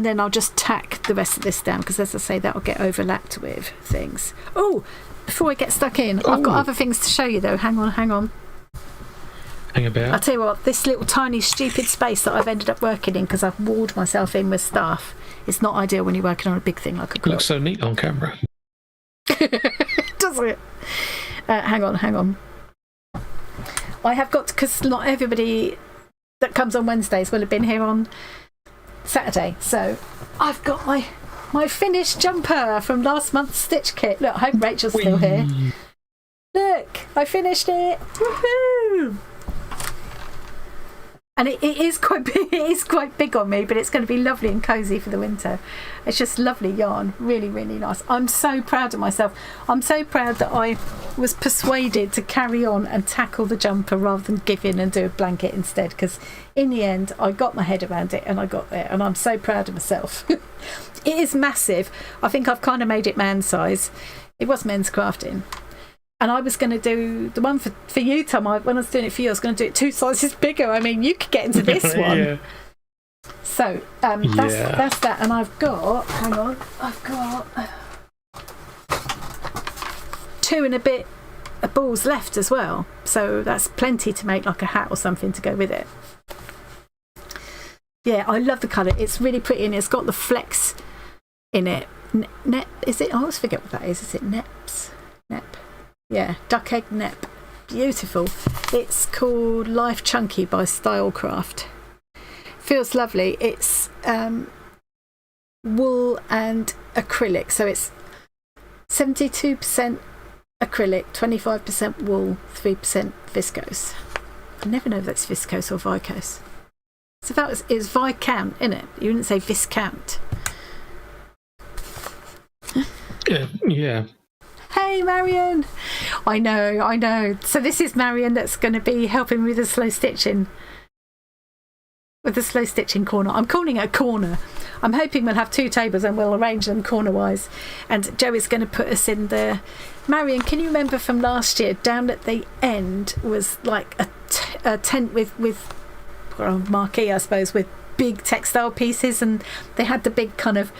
then I'll just tack the rest of this down, because as I say, that'll get overlapped with things. Oh, before I get stuck in, I've got other things to show you though. Hang on. Hang about. I'll tell you what, this little tiny stupid space that I've ended up working in, because I've walled myself in with stuff, it's not ideal when you're working on a big thing like a quilt. Looks so neat on camera. Does it? Hang on. I have got, because not everybody that comes on Wednesdays will have been here on Saturday, so I've got my finished jumper from last month's stitch kit. Look, I hope Rachel's still here. Look, I finished it. Woohoo! And it is quite big. It is quite big on me, but it's going to be lovely and cozy for the winter. It's just lovely yarn, really, really nice. I'm so proud of myself. I'm so proud that I was persuaded to carry on and tackle the jumper rather than give in and do a blanket instead. Because in the end, I got my head around it and I got there, and I'm so proud of myself. It is massive. I think I've kind of made it man size. It was men's crafting. And I was going to do the one for you, Tom. When I was doing it for you, I was going to do it 2 sizes bigger. I mean, you could get into this one. Yeah. So that's that. And I've got 2 and a bit of balls left as well. So that's plenty to make like a hat or something to go with it. Yeah, I love the colour. It's really pretty, and it's got the flex in it. Nep, is it? I always forget what that is. Is it Neps? Nep. Yeah, duck egg nep. Beautiful. It's called Life Chunky by Stylecraft. Feels lovely. It's wool and acrylic, so it's 72% acrylic, 25% wool, 3% viscose. I never know if that's viscose or vicose. So that was, it's Viscount, isn't it? You wouldn't say Viscount. Yeah. Hey, Marion! I know. So this is Marion that's going to be helping me with the slow stitching. with the slow stitching corner. I'm calling it a corner. I'm hoping we'll have 2 tables and we'll arrange them corner-wise. And Joey's going to put us in the... Marion, can you remember from last year, down at the end was like a tent with well, marquee, I suppose, with big textile pieces, and they had the big kind of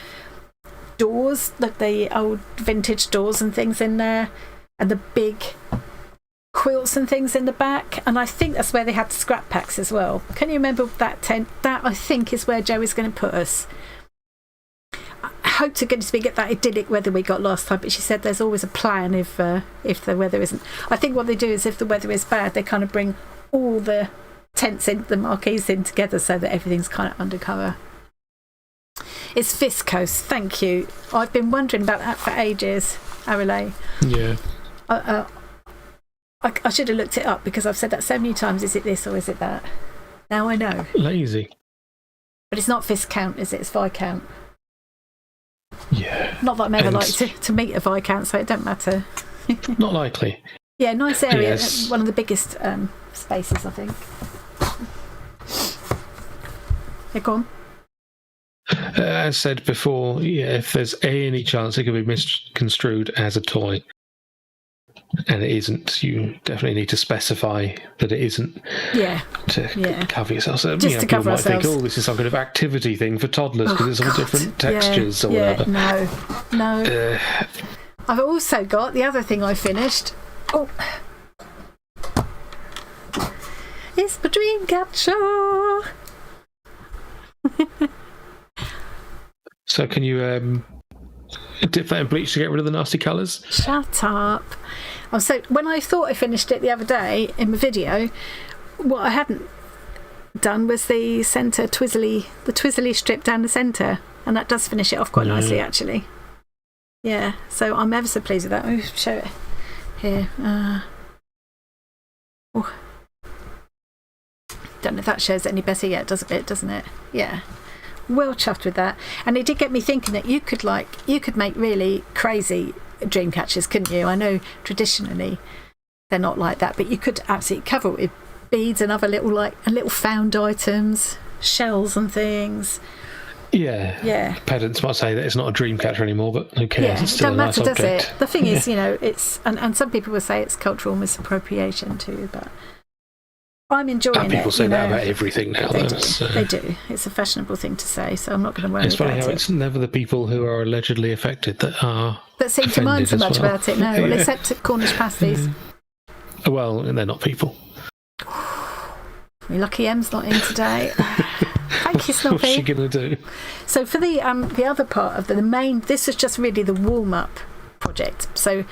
doors, like the old vintage doors and things in there, and the big quilts and things in the back, and I think that's where they had the scrap packs as well. Can you remember that tent? That, I think, is where Joey's going to put us. I hope to goodness we get that idyllic weather we got last time, but she said there's always a plan if the weather isn't. I think what they do is if the weather is bad, they kind of bring all the tents in, the marquees in together, so that everything's kind of undercover. It's viscose, thank you. I've been wondering about that for ages, Arale. Yeah. I should have looked it up because I've said that so many times. Is it this or is it that? Now I know. Lazy. But it's not Viscount, is it? It's Viscount. Yeah. Not that I'm ever like to meet a Viscount, so it don't matter. Not likely. Yeah, nice area. Yes. One of the biggest spaces, I think. Yeah, go on. As said before, yeah, if there's any chance it could be misconstrued as a toy, and it isn't, you definitely need to specify that it isn't. Yeah. To cover yourself. So, just to cover people might ourselves. think, this is some kind of activity thing for toddlers because it's all different textures or whatever. No. I've also got the other thing I finished. Oh. It's my dream catcher. So can you dip that in bleach to get rid of the nasty colours? Shut up. So when I thought I finished it the other day in my video, what I hadn't done was the centre twizzly strip down the centre, and that does finish it off quite nicely actually. Yeah, so I'm ever so pleased with that. I'll show it here. Don't know if that shows it any better yet. Does a bit, doesn't it? Yeah. Well chuffed with that. And it did get me thinking that you could make really crazy dream catchers, couldn't you? I know traditionally they're not like that, but you could absolutely cover it with beads and other little found items, shells and things. Yeah. Pedants might say that it's not a dream catcher anymore, but who cares? Yeah, it's still it doesn't matter, nice object. does it? The thing is, it's and some people will say it's cultural misappropriation too, but I'm enjoying it. People say that about everything now. They do. It's a fashionable thing to say, so I'm not going to worry about it. It's funny how it's never the people who are allegedly affected that seem to mind so much about it now. Well, except at Cornish pasties. Well, they're not people. We're lucky Em's not in today. Thank you, Snoppy. What's she going to do? So for the other part of the main, this was just really the warm-up project. So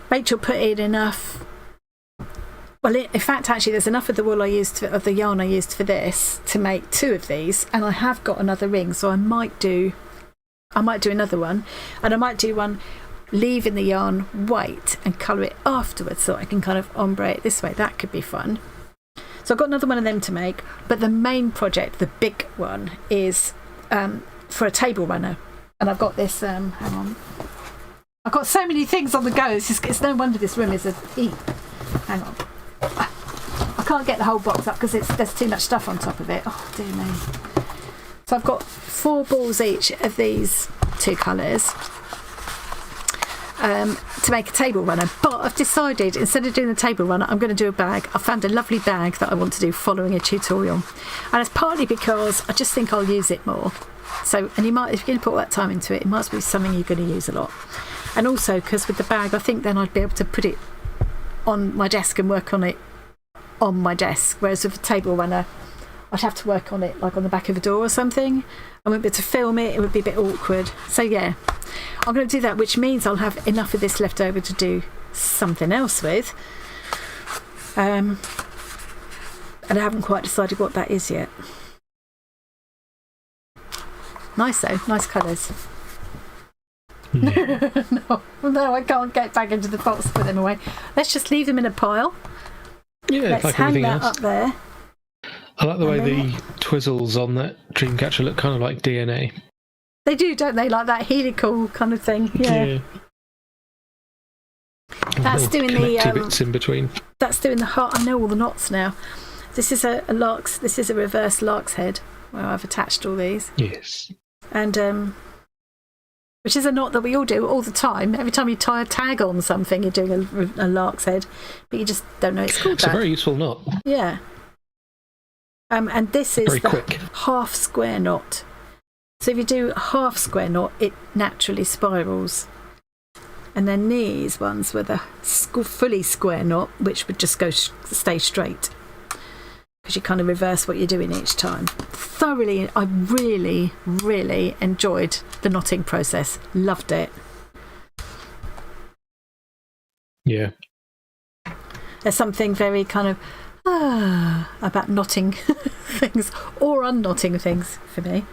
Rachel put in enough. Well, in fact, actually, there's enough of the wool of the yarn I used for this to make 2 of these, and I have got another ring, so I might do another one, and I might do one leaving the yarn white and colour it afterwards, so I can kind of ombre it this way. That could be fun. So I've got another one of them to make, but the main project, the big one, is for a table runner, and I've got this. Hang on, I've got so many things on the go. It's no wonder this room is a heap. Hang on. I can't get the whole box up because there's too much stuff on top of it. Oh dear me. So I've got 4 balls each of these 2 colours to make a table runner, but I've decided instead of doing the table runner I'm going to do a bag. I found a lovely bag that I want to do following a tutorial, and it's partly because I just think I'll use it more. So, and if you're going to put all that time into it, it must be something you're going to use a lot, and also because with the bag I think then I'd be able to put it on my desk and work on it on my desk, whereas with a table runner I'd have to work on it like on the back of a door or something. I wouldn't be able to film it, it would be a bit awkward. So yeah, I'm going to do that, which means I'll have enough of this left over to do something else with, and I haven't quite decided what that is yet. Nice though, nice colours. Yeah. No, I can't get back into the box to put them away. Let's just leave them in a pile. Yeah, let's like hang everything that else. up there. I like the way the twizzles on that Dreamcatcher look kind of like DNA. They do, don't they? Like that helical kind of thing. Yeah. That's doing the bits in between. That's doing the heart. I know all the knots now. This is a lark's. This is a reverse lark's head where I've attached all these. Yes. And which is a knot that we all do all the time. Every time you tie a tag on something, you're doing a lark's head, but you just don't know it's called It's a very useful knot. Yeah. And this is very the quick. half square knot. So if you do a half square knot, it naturally spirals. And then these ones were the fully square knot, which would just stay straight. Because you kind of reverse what you're doing each time. Thoroughly, I really, really enjoyed the knotting process. Loved it. Yeah. There's something very kind of about knotting things or unknotting things for me.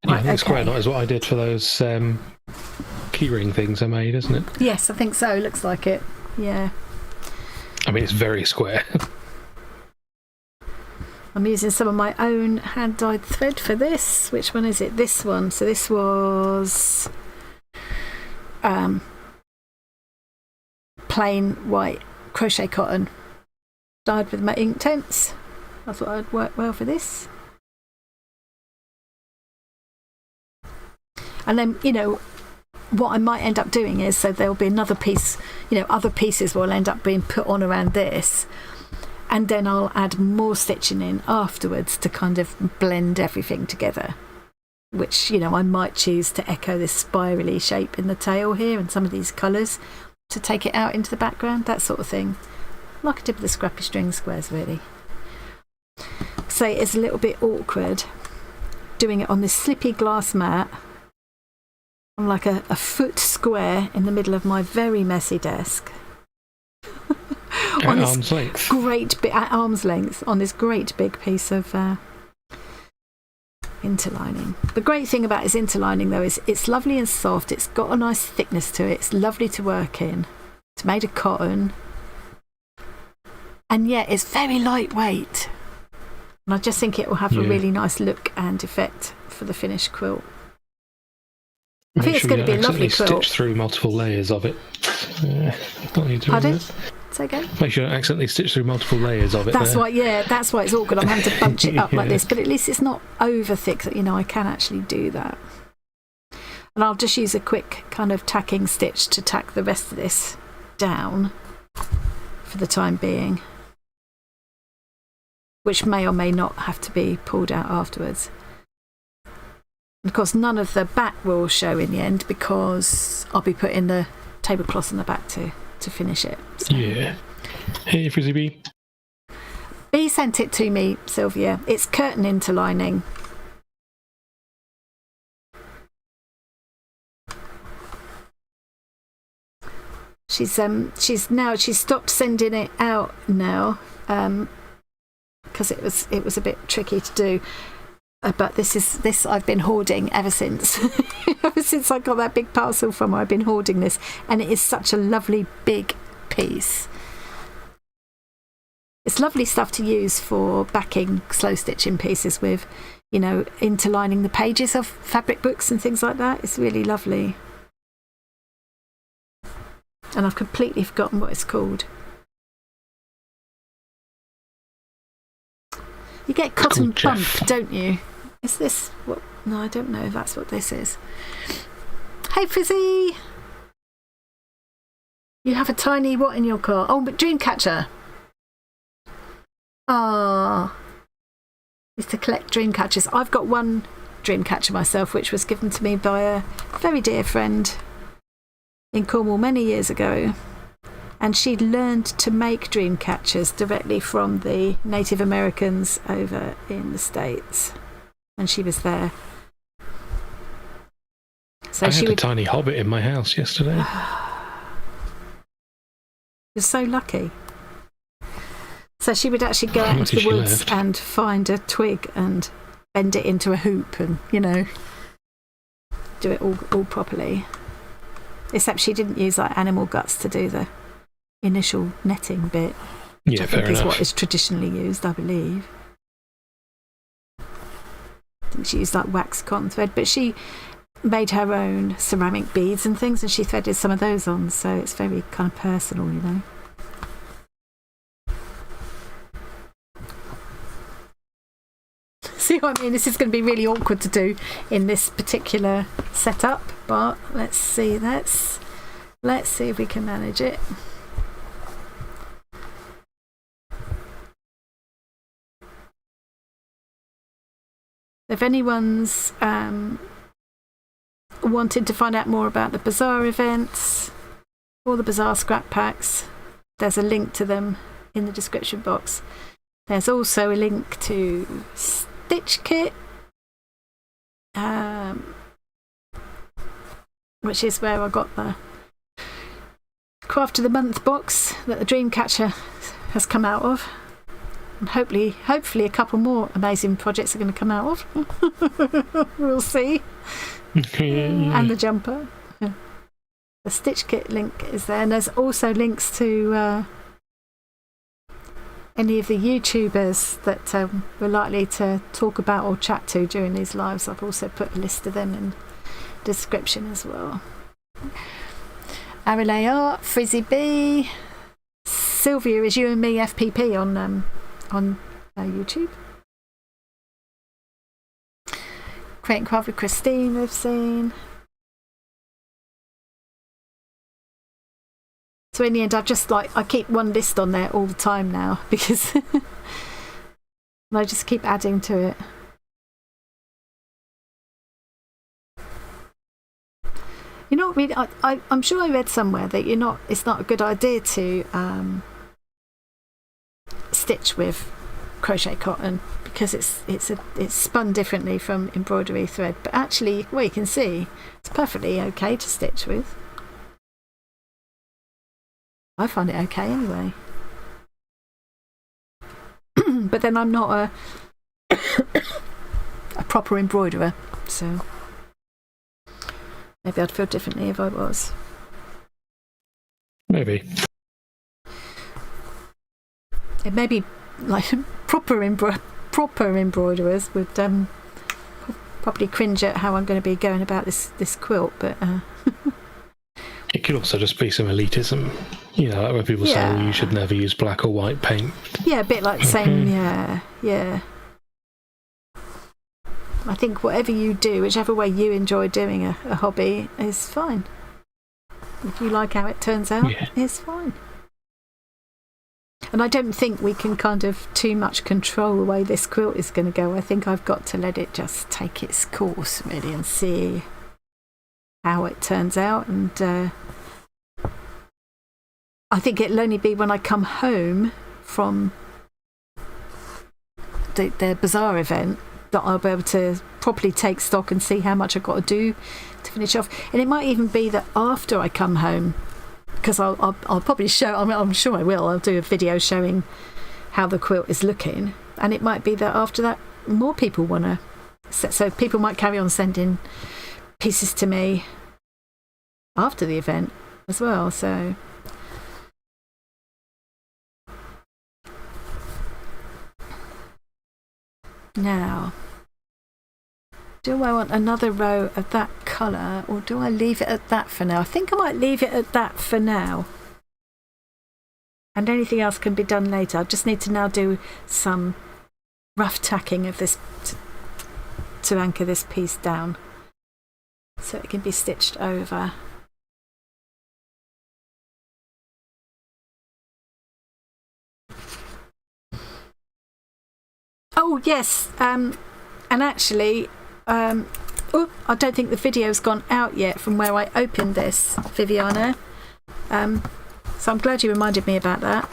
Yeah, I think square knot is what I did for those keyring things I made, isn't it? Yes, I think so. Looks like it. Yeah. I mean, it's very square. I'm using some of my own hand-dyed thread for this. Which one is it? This one. So this was plain white crochet cotton dyed with my ink tints. I thought I'd work well for this. And then, you know, what I might end up doing is, so there'll be another piece, you know, other pieces will end up being put on around this. And then I'll add more stitching in afterwards to kind of blend everything together, which, you know, I might choose to echo this spirally shape in the tail here and some of these colours to take it out into the background, that sort of thing. Like I did with the scrappy string squares, really. So it's a little bit awkward doing it on this slippy glass mat. I'm like a foot square in the middle of my very messy desk. At arm's length. At arm's length on this great big piece of interlining. The great thing about this interlining, though, is it's lovely and soft. It's got a nice thickness to it. It's lovely to work in. It's made of cotton. And yet it's very lightweight. And I just think it will have a really nice look and effect for the finished quilt. I think it's going to be a lovely quilt. Stitch through multiple layers of it. Pardon? Say again? Make sure you don't accidentally stitch through multiple layers of it. That's why it's awkward. I'm having to bunch it up like this, but at least it's not over thick that, you know, I can actually do that. And I'll just use a quick kind of tacking stitch to tack the rest of this down for the time being, which may or may not have to be pulled out afterwards. And of course, none of the back will show in the end because I'll be putting the tablecloth on the back to finish it. So. Yeah. Hey, FrizzyBee. Bee sent it to me, Sylvia. It's curtain interlining. She's stopped sending it out now because it was a bit tricky to do. But this I've been hoarding ever since. Ever since I got that big parcel from her, I've been hoarding this, and it is such a lovely big piece. It's lovely stuff to use for backing slow stitching pieces with, you know, interlining the pages of fabric books and things like that. It's really lovely. And I've completely forgotten what it's called. You get cotton bump, don't you? Is this what? No, I don't know if that's what this is. Hey, Frizzy! You have a tiny what in your car? Oh, but Dreamcatcher. Ah. It's to collect Dreamcatchers. I've got one Dreamcatcher myself, which was given to me by a very dear friend in Cornwall many years ago. And she learned to make dream catchers directly from the Native Americans over in the States. And she was there. So I had a tiny hobbit in my house yesterday. You're so lucky. So she would actually go out into the woods and find a twig and bend it into a hoop and, you know, do it all properly. Except she didn't use like animal guts to do the initial netting bit, which I think is what is traditionally used, I believe. I think she used like wax cotton thread, but she made her own ceramic beads and things, and she threaded some of those on, so it's very kind of personal, you know. See what I mean? This is going to be really awkward to do in this particular setup, but let's see. Let's see if we can manage it. If anyone's wanted to find out more about the Bazaar events or the Bazaar scrap packs, there's a link to them in the description box. There's also a link to Stitch Kit, which is where I got the Craft of the Month box that the Dreamcatcher has come out of. And hopefully a couple more amazing projects are going to come out of. We'll see. And the jumper. The Stitch Kit link is there, and there's also links to any of the YouTubers that we're likely to talk about or chat to during these lives. I've also put a list of them in the description as well. Arelay Art, FrizzyBee, Sylvia is youmefpp on YouTube. Create and Craft with Christine we've seen. So in the end, I keep one list on there all the time now because I just keep adding to it. You know, really, I'm sure I read somewhere that it's not a good idea to stitch with crochet cotton because it's spun differently from embroidery thread. But actually, well, you can see it's perfectly okay to stitch with. I find it okay anyway. But then I'm not a proper embroiderer, so maybe I'd feel differently if I was. Maybe. It may be like proper embroiderers would probably cringe at how I'm going to be going about this quilt, but it could also just be some elitism, you know, like when people say, well, you should never use black or white paint. Yeah, a bit like the same, yeah. I think whatever you do, whichever way you enjoy doing a hobby is fine. If you like how it turns out, it's fine. And I don't think we can kind of too much control the way this quilt is going to go. I think I've got to let it just take its course, really, and see how it turns out. And I think it'll only be when I come home from the Bazaar event that I'll be able to properly take stock and see how much I've got to do to finish off. And it might even be that after I come home, because I'll probably show, I'm sure I will, I'll do a video showing how the quilt is looking. And it might be that after that more people want to, so people might carry on sending pieces to me after the event as well. So now, do I want another row of that colour or do I leave it at that for now? I think I might leave it at that for now. And anything else can be done later. I just need to now do some rough tacking of this to anchor this piece down so it can be stitched over. Oh yes, and actually, I don't think the video's gone out yet from where I opened this, Viviana. So I'm glad you reminded me about that.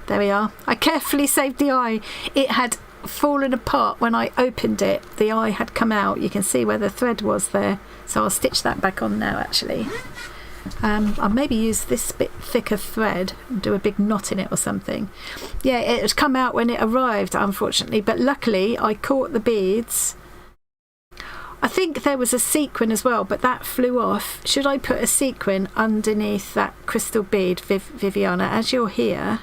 There we are. I carefully saved the eye. It had fallen apart when I opened it. The eye had come out. You can see where the thread was there. So I'll stitch that back on now, actually. I'll maybe use this bit thicker thread and do a big knot in it or something. Yeah, it had come out when it arrived, unfortunately, but luckily I caught the beads. I think there was a sequin as well, but that flew off. Should I put a sequin underneath that crystal bead, Viviana? As you're here,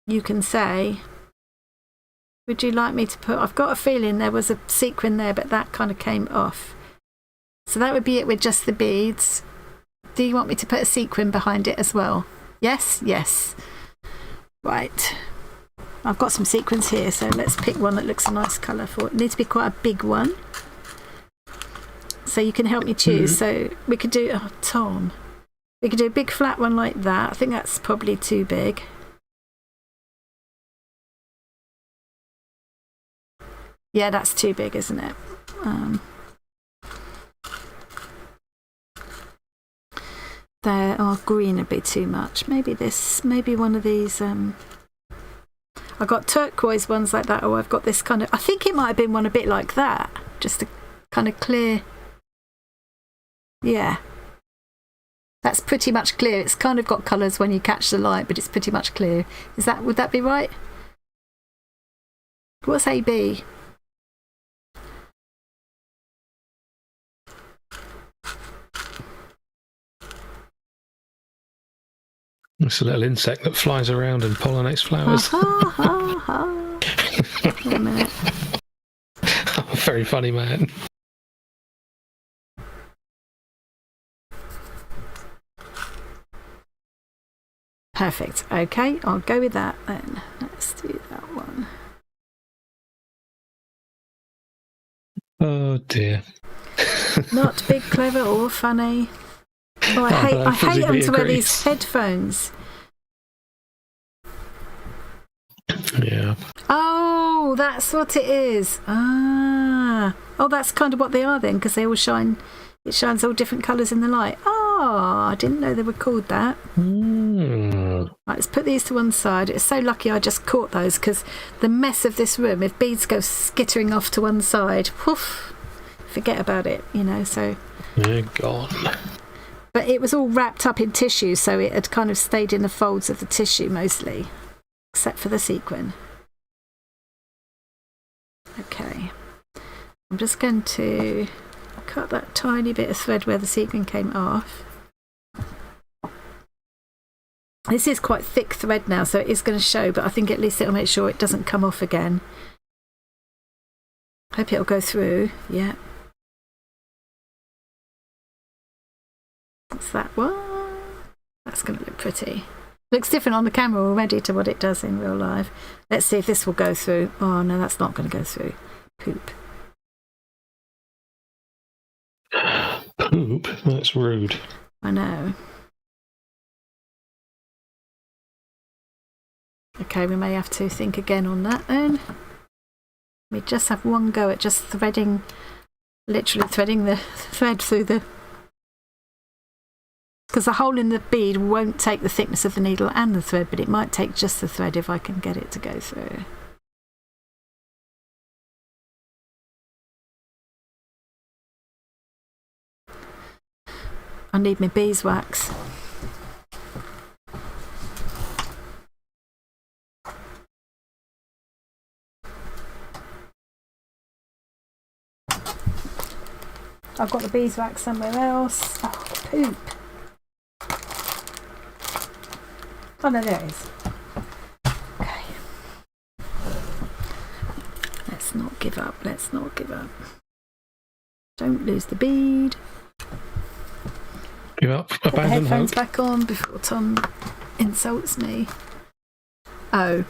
you can say, would you like me to put, I've got a feeling there was a sequin there, but that kind of came off. So that would be it with just the beads. Do you want me to put a sequin behind it as well? Yes? Yes. Right. I've got some sequins here, so let's pick one that looks a nice colour for it. It needs to be quite a big one. So you can help me choose. So we could do... Oh, Tom. We could do a big flat one like that. I think that's probably too big. Yeah, that's too big, isn't it? There, oh, green would be too much. Maybe this, maybe one of these. I've got turquoise ones like that, or I've got this kind of. I think it might have been one a bit like that, just a kind of clear. Yeah, that's pretty much clear. It's kind of got colours when you catch the light, but it's pretty much clear. Would that be right? What's AB? It's a little insect that flies around and pollinates flowers. Wait a minute. Oh, very funny, man. Perfect. Okay, I'll go with that then. Let's do that one. Oh dear. Not big, clever, or funny. Oh, I hate them to wear these headphones. Yeah. Oh, that's what it is. Ah. Oh, that's kind of what they are then, because they all shine. It shines all different colours in the light. Oh, I didn't know they were called that. Right, let's put these to one side. It's so lucky I just caught those, because the mess of this room, if beads go skittering off to one side, woof, forget about it, you know, so... They're gone. But it was all wrapped up in tissue, so it had kind of stayed in the folds of the tissue mostly, except for the sequin. Okay. I'm just going to cut that tiny bit of thread where the sequin came off. This is quite thick thread now, so it is going to show, but I think at least it'll make sure it doesn't come off again. Hope it'll go through. Yeah. What's that one? That's going to look pretty. Looks different on the camera already to what it does in real life. Let's see if this will go through. Oh no, that's not going to go through. Poop. Poop? That's rude. I know. Okay, we may have to think again on that then. We just have one go at just threading, literally threading the thread through the... Because the hole in the bead won't take the thickness of the needle and the thread, but it might take just the thread if I can get it to go through. I need my beeswax. I've got the beeswax somewhere else. Oh, poop. Oh no, there it is. Okay. Let's not give up. Let's not give up. Don't lose the bead. Give up. Put the headphones back on before Tom insults me. Oh.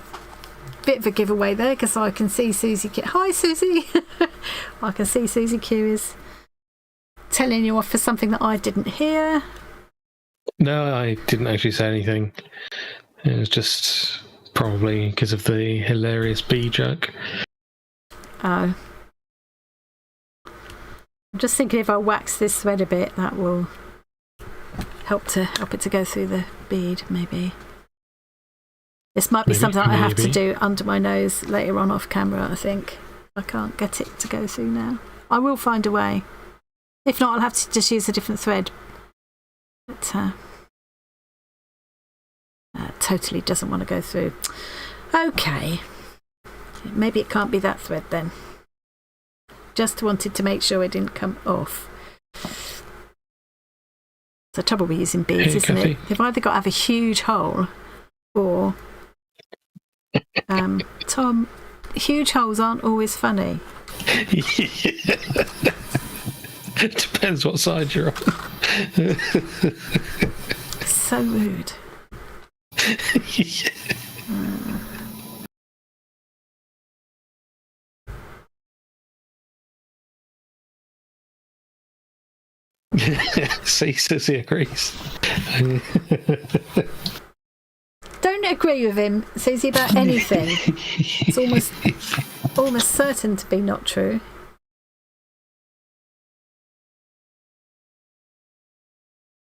Bit of a giveaway there, because I can see Susie. Hi, Susie. I can see Susie Q is telling you off for something that I didn't hear. No, I didn't actually say anything. It was just probably because of the hilarious bee joke. Oh. I'm just thinking if I wax this thread a bit, that will help it to go through the bead, maybe. This might be something I have to do under my nose later on off camera, I think. I can't get it to go through now. I will find a way. If not, I'll have to just use a different thread. But totally doesn't want to go through. Okay. Maybe it can't be that thread then. Just wanted to make sure it didn't come off. It's the trouble with using beads, isn't it? They've either got to have a huge hole or... Tom, huge holes aren't always funny. Depends what side you're on. So rude. Yeah. See, Susie agrees. Don't agree with him, Susie, about anything. It's almost certain to be not true.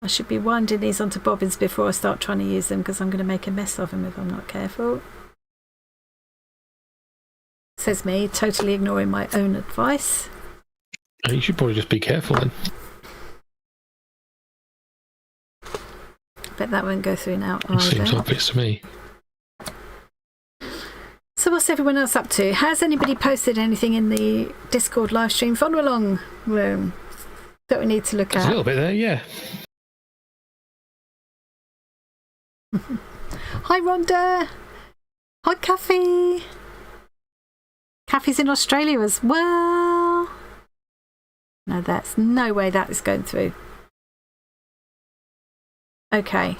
I should be winding these onto bobbins before I start trying to use them, because I'm going to make a mess of them if I'm not careful. Says me, totally ignoring my own advice. You should probably just be careful then. Bet that won't go through now either. Seems obvious to me. So what's everyone else up to? Has anybody posted anything in the Discord live stream follow along room that we need to look There's at? a little bit there, yeah. Hi Rhonda. Hi Kathy. Kathy's in Australia as well. No, that's no way that is going through. Okay.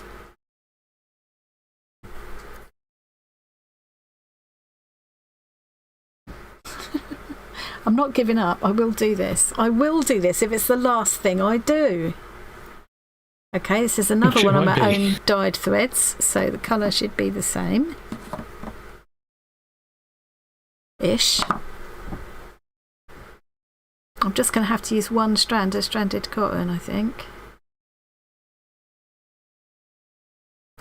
I'm not giving up. I will do this. I will do this if it's the last thing I do. Okay, this is another one of my own dyed threads, so the colour should be the same. Ish. I'm just going to have to use one strand of stranded cotton, I think.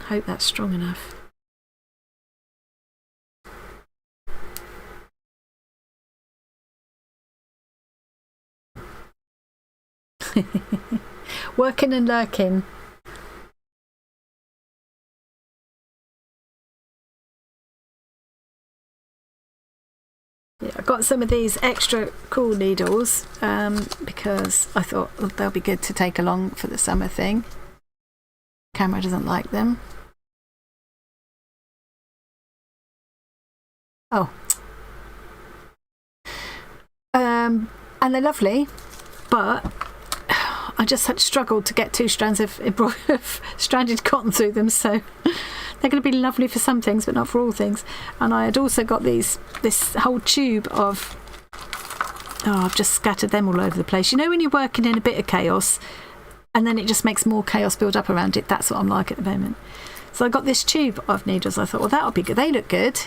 Hope that's strong enough. Working and lurking. Yeah, I got some of these extra cool needles because I thought they'll be good to take along for the summer thing. Camera doesn't like them. Oh. And they're lovely, but I just had struggled to get 2 strands of stranded cotton through them, so they're going to be lovely for some things but not for all things. And I had also got this whole tube of, I've just scattered them all over the place. You know when you're working in a bit of chaos and then it just makes more chaos build up around it? That's what I'm like at the moment. So I got this tube of needles. I thought, well, that'll be good. They look good,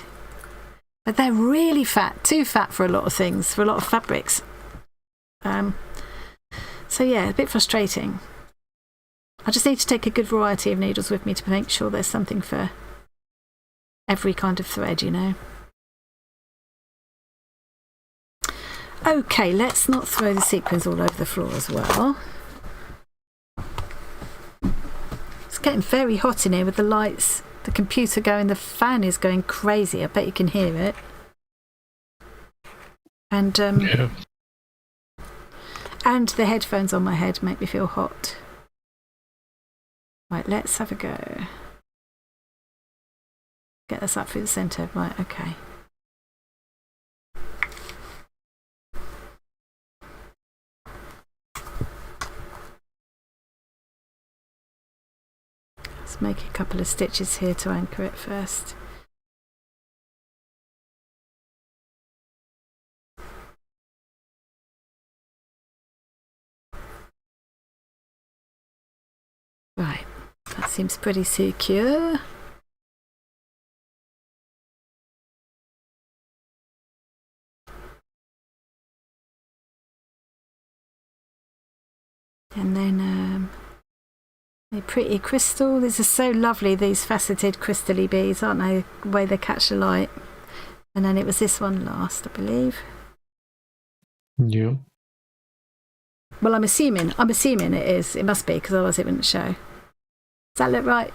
but they're really fat, too fat for a lot of things, for a lot of fabrics. So yeah, a bit frustrating. I just need to take a good variety of needles with me to make sure there's something for every kind of thread, you know. Okay, let's not throw the sequins all over the floor as well. It's getting very hot in here with the lights, the computer going, the fan is going crazy. I bet you can hear it. And yeah. And the headphones on my head make me feel hot. Right, let's have a go. Get this up through the centre. Right, okay. Let's make a couple of stitches here to anchor it first. Right, that seems pretty secure. And then a pretty crystal. These are so lovely, these faceted crystally beads, aren't they? The way they catch the light. And then it was this one last, I believe. Yeah. Well, I'm assuming it is. It must be, because otherwise it wouldn't show. Does that look right?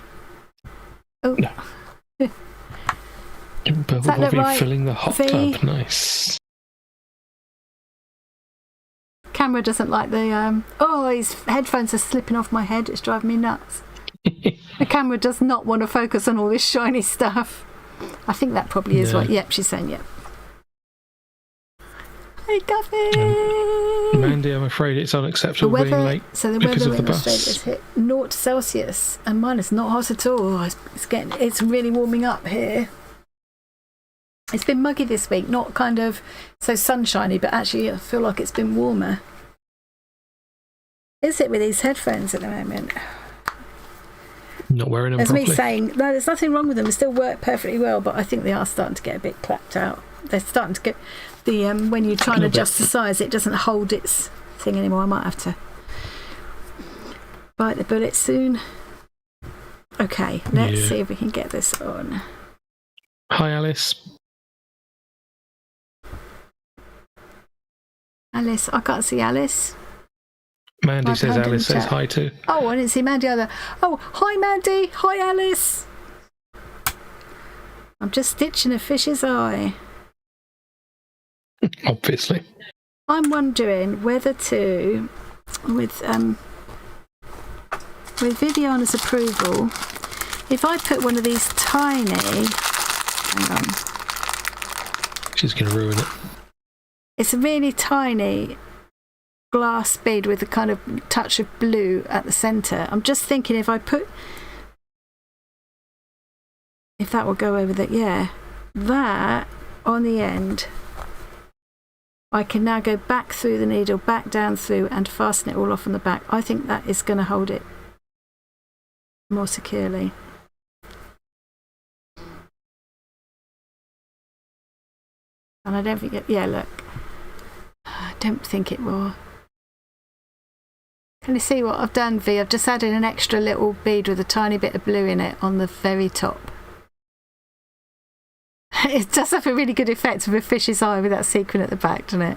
Oh. No. Does that look right? Filling the hot tub. Nice. Camera doesn't like the... his headphones are slipping off my head. It's driving me nuts. The camera does not want to focus on all this shiny stuff. I think that probably is right. Yep, she's saying yep. Hey, Kathy! Mandy, I'm afraid it's unacceptable being late so the because weather of the in Australia bus. is hit 0 Celsius, and mine is not hot at all. It's really warming up here. It's been muggy this week, not kind of so sunshiny, but actually I feel like it's been warmer. Is it with these headphones at the moment? Not wearing them There's properly. me saying, no, there's nothing wrong with them. They still work perfectly well, but I think they are starting to get a bit clapped out. They're starting to get the when you try and adjust the size, it doesn't hold its thing anymore. I might have to bite the bullet soon. Okay, let's see if we can get this on. Hi, Alice. Alice, I can't see Alice. Mandy says Alice says hi too. Oh, I didn't see Mandy either. Oh, hi Mandy. Hi Alice. I'm just stitching a fish's eye. Obviously. I'm wondering whether to, with Viviana's approval, if I put one of these tiny, hang on. She's going to ruin it. It's a really tiny glass bead with a kind of touch of blue at the centre. I'm just thinking if that will go over that on the end. I can now go back through the needle, back down through, and fasten it all off on the back. I think that is going to hold it more securely. And I don't think look. I don't think it will. Can you see what I've done, V? I've just added an extra little bead with a tiny bit of blue in it on the very top. It does have a really good effect of a fish's eye with that sequin at the back, doesn't it?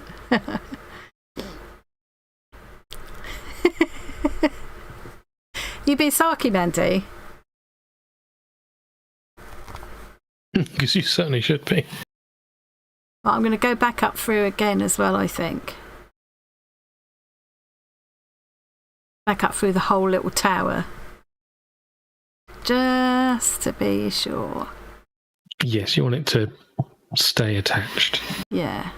You being sarky, Mandy? Because you certainly should be. Well, I'm going to go back up through again as well, I think. Back up through the whole little tower. Just to be sure. Yes, you want it to stay attached. Yeah.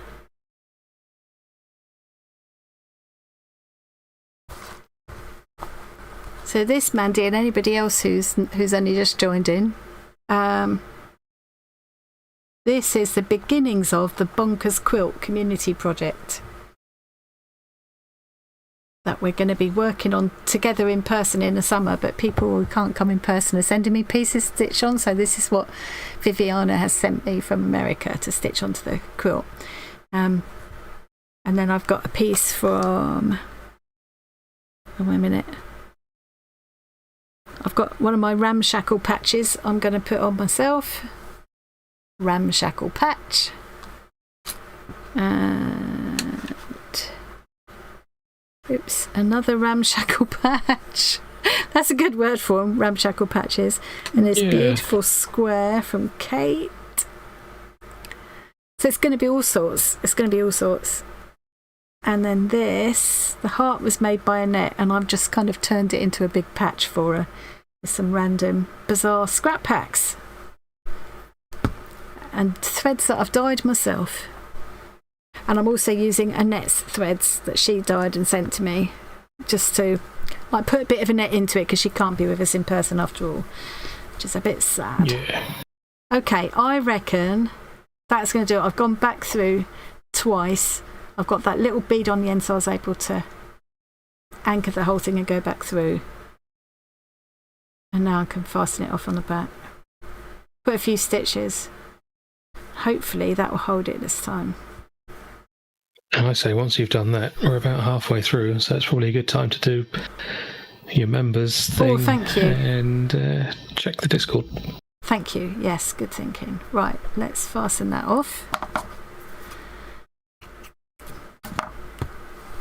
So this, Mandy, and anybody else who's only just joined in, this is the beginnings of the Bonkers Quilt community project that we're going to be working on together in person in the summer, but people who can't come in person are sending me pieces to stitch on. So this is what Viviana has sent me from America to stitch onto the quilt. And then I've got a piece from... Oh, wait a minute. I've got one of my ramshackle patches I'm going to put on myself. Ramshackle patch. And... oops, another ramshackle patch. That's a good word for them, ramshackle patches. And this beautiful square from Kate. So it's going to be all sorts. It's going to be all sorts. And then this, the heart was made by Annette, and I've just kind of turned it into a big patch for her with some random Bazaar scrap packs and threads that I've dyed myself. And I'm also using Annette's threads that she dyed and sent to me, just to like put a bit of Annette into it because she can't be with us in person after all, which is a bit sad. Yeah. Okay, I reckon that's going to do it. I've gone back through twice. I've got that little bead on the end, so I was able to anchor the whole thing and go back through. And now I can fasten it off on the back. Put a few stitches. Hopefully that will hold it this time. And I say once you've done that, we're about halfway through, so it's probably a good time to do your members thing. Oh, thank you. And check the Discord. Thank you. Yes, good thinking. Right, let's fasten that off.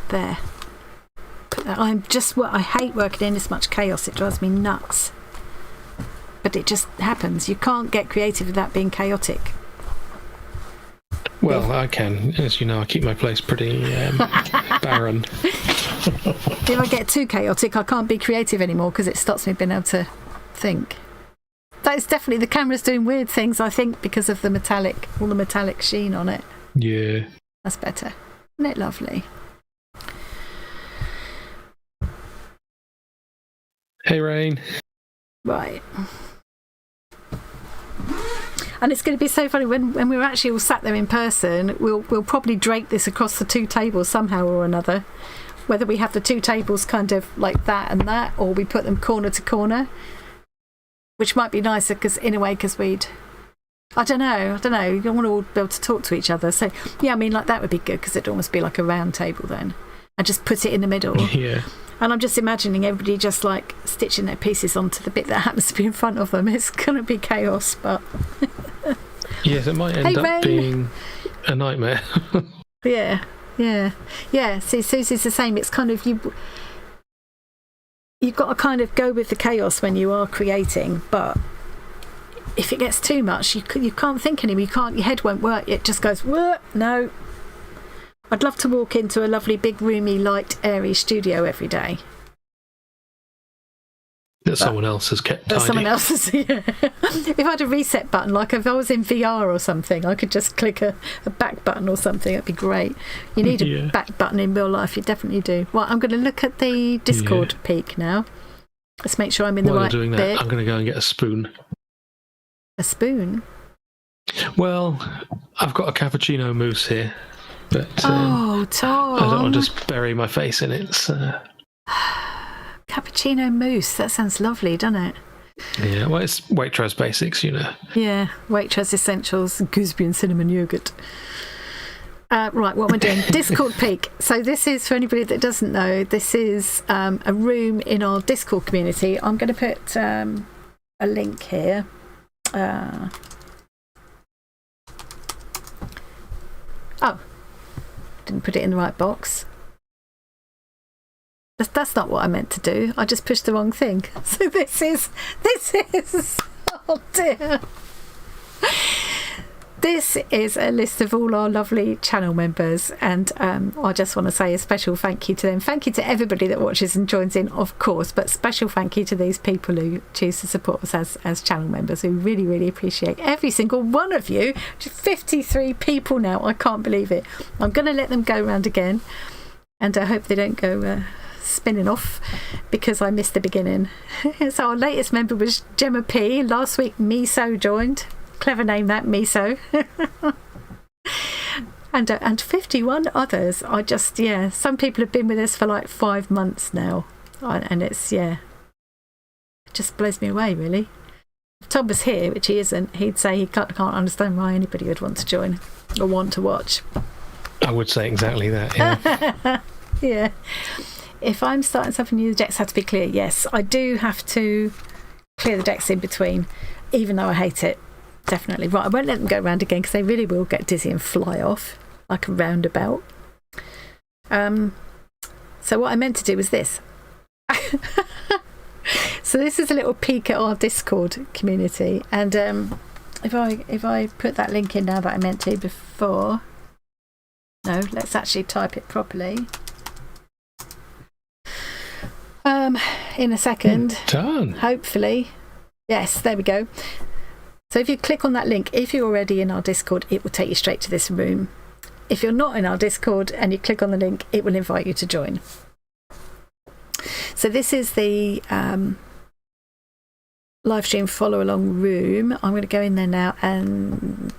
There. Put that. I hate working in this much chaos. It drives me nuts. But it just happens. You can't get creative without being chaotic. Well, I can. As you know, I keep my place pretty barren. If I get too chaotic, I can't be creative anymore because it stops me being able to think. That is definitely, the camera's doing weird things, I think, because of all the metallic sheen on it. Yeah. That's better. Isn't it lovely? Hey, Rain. Right. And it's going to be so funny when we're actually all sat there in person. We'll probably drape this across the two tables somehow or another. Whether we have the two tables kind of like that and that, or we put them corner to corner, which might be nicer because we'd. I don't know. You don't want to all be able to talk to each other. So yeah, I mean, like that would be good because it'd almost be like a round table then, and just put it in the middle. Yeah. And I'm just imagining everybody just like stitching their pieces onto the bit that happens to be in front of them. It's going to be chaos, but. Yes, it might end up being a nightmare. Yeah. See, Susie's the same. It's kind of you've got to kind of go with the chaos when you are creating, but if it gets too much, you can't think anymore. Your head won't work. It just goes, no. I'd love to walk into a lovely, big, roomy, light, airy studio every day. That someone else has kept tidy. Someone else's, yeah. If I had a reset button, like if I was in VR or something, I could just click a back button or something. That'd be great. You need a back button in real life. You definitely do. Well, I'm going to look at the Discord peak now. Let's make sure I'm in the right doing that, bit. I'm going to go and get a spoon. A spoon? Well, I've got a cappuccino mousse here, but Tom! I don't want to just bury my face in it. So. Cappuccino mousse, that sounds lovely, doesn't it? Yeah, well, it's Waitrose basics, you know. Yeah, Waitrose essentials, gooseberry and cinnamon yoghurt. Right, what we're doing, Discord peak. So this is, for anybody that doesn't know, this is a room in our Discord community. I'm going to put a link here. Didn't put it in the right box. That's not what I meant to do. I just pushed the wrong thing. So this is oh dear. This is a list of all our lovely channel members, and I just want to say a special thank you to them. Thank you to everybody that watches and joins in, of course, but special thank you to these people who choose to support us as channel members. We really, really appreciate every single one of you. Just 53 people now. I can't believe it. I'm going to let them go round again, and I hope they don't go spinning off because I missed the beginning. So our latest member was Gemma P. Last week Miso joined. Clever name, that, Miso. and 51 others. Some people have been with us for like 5 months now, and it's it just blows me away, really. If Tom was here, which he isn't, he'd say he can't understand why anybody would want to join or want to watch. I would say exactly that, yeah. Yeah. If I'm starting something new, the decks have to be clear. Yes, I do have to clear the decks in between, even though I hate it. Definitely. Right, I won't let them go round again because they really will get dizzy and fly off like a roundabout. So what I meant to do was this. So this is a little peek at our Discord community, and if I put that link in now that I meant to before. No, let's actually type it properly. In a second. Done. Hopefully. Yes, there we go. So if you click on that link, if you're already in our Discord, it will take you straight to this room. If you're not in our Discord and you click on the link, it will invite you to join. So this is the live stream follow along room. I'm going to go in there now and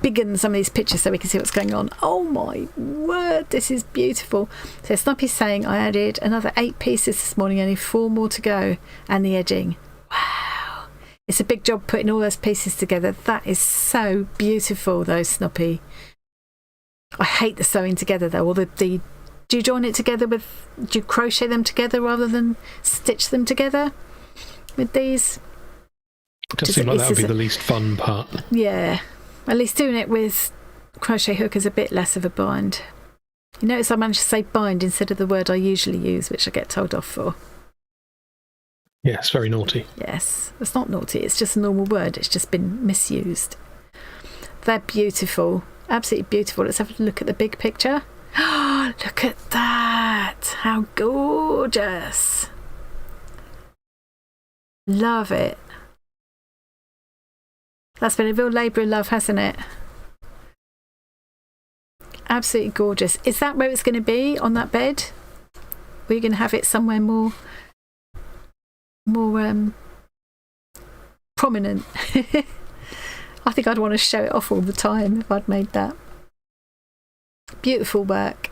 biggen some of these pictures so we can see what's going on. Oh my word, this is beautiful. So Snuppy's saying I added another 8 pieces this morning, only 4 more to go, and the edging. Wow, it's a big job putting all those pieces together. That is so beautiful though, Snuppy. I hate the sewing together though, or the do you join it together do you crochet them together rather than stitch them together with these? It does seem like that would be the least fun part. Yeah, at least doing it with crochet hook is a bit less of a bind. You notice I managed to say bind instead of the word I usually use, which I get told off for. Yes, very naughty. Yes, it's not naughty, it's just a normal word, it's just been misused. They're beautiful, absolutely beautiful. Let's have a look at the big picture. Oh, look at that, how gorgeous. Love it. That's been a real labour of love, hasn't it? Absolutely gorgeous. Is that where it's going to be, on that bed? Or are you going to have it somewhere more more prominent. I think I'd want to show it off all the time if I'd made that. Beautiful work.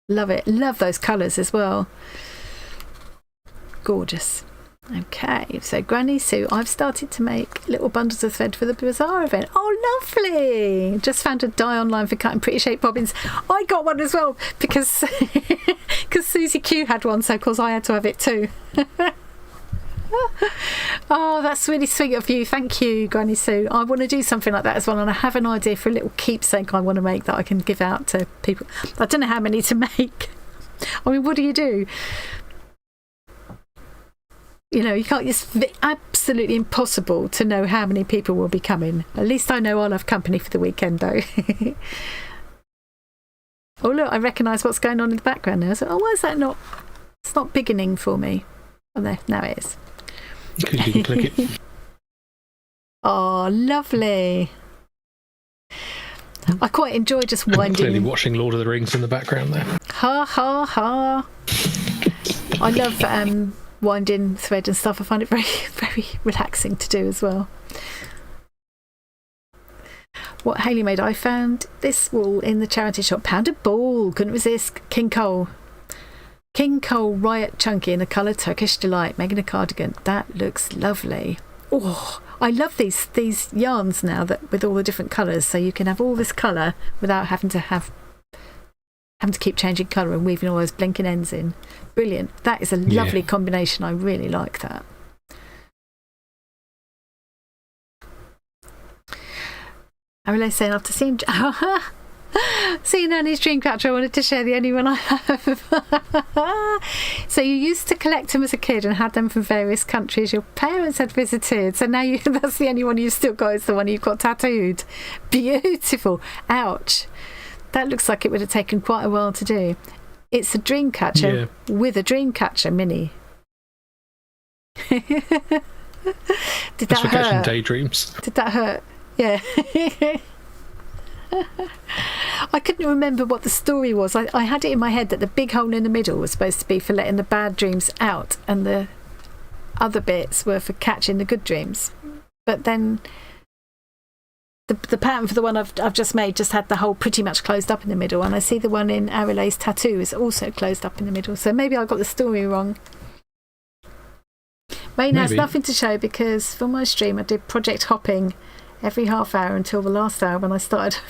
Love it. Love those colours as well. Gorgeous. Okay, so Granny Sue, I've started to make little bundles of thread for the Bazaar event. Oh, lovely! Just found a die online for cutting pretty shaped bobbins. I got one as well because because Susie Q had one, so of course I had to have it too. Oh, that's really sweet of you. Thank you, Granny Sue. I want to do something like that as well, and I have an idea for a little keepsake I want to make that I can give out to people. I don't know how many to make. I mean, what do you do? You know, you can't. It's absolutely impossible to know how many people will be coming. At least I know I'll have company for the weekend, though. Oh, look, I recognise what's going on in the background now. So, oh, why is that not? It's not beginning for me. Oh, there, now it is. Because you can click it. Oh, lovely. I quite enjoy just winding. Clearly watching Lord of the Rings in the background there. Ha ha ha. I love winding thread and stuff. I find it very, very relaxing to do as well. What Hayley made, I found this wool in the charity shop. Pounded ball, couldn't resist. King Cole Riot Chunky in the colour Turkish Delight, making a cardigan. That looks lovely. Oh, I love these yarns now that with all the different colours, so you can have all this colour without having to keep changing colour and weaving all those blinking ends in. Brilliant. That is a lovely combination. I really like that. Ariel's saying after seeing Annie's dream catcher, I wanted to share the only one I have. So you used to collect them as a kid and had them from various countries your parents had visited. So now that's the only one you've still got. It's the one you've got tattooed. Beautiful. Ouch. That looks like it would have taken quite a while to do. It's a dream catcher with a dream catcher mini. Did that hurt? Catching daydreams. Did that hurt? Yeah. I couldn't remember what the story was. I had it in my head that the big hole in the middle was supposed to be for letting the bad dreams out and the other bits were for catching the good dreams. But then the pattern for the one I've just made just had the hole pretty much closed up in the middle, and I see the one in Ariel's tattoo is also closed up in the middle, so maybe I got the story wrong. Wayne has nothing to show because for my stream I did project hopping every half hour until the last hour when I started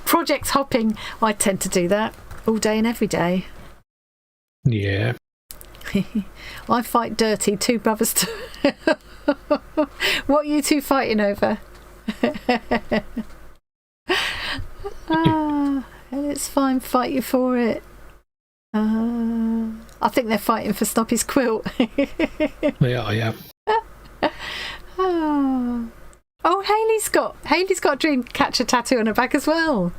project hopping. I tend to do that all day and every day. Yeah. I fight dirty, two brothers What are you two fighting over? It's fine, fight you for it. I think they're fighting for Snoppy's quilt. They are, yeah. Oh, Hayley's got a dream catcher tattoo on her back as well.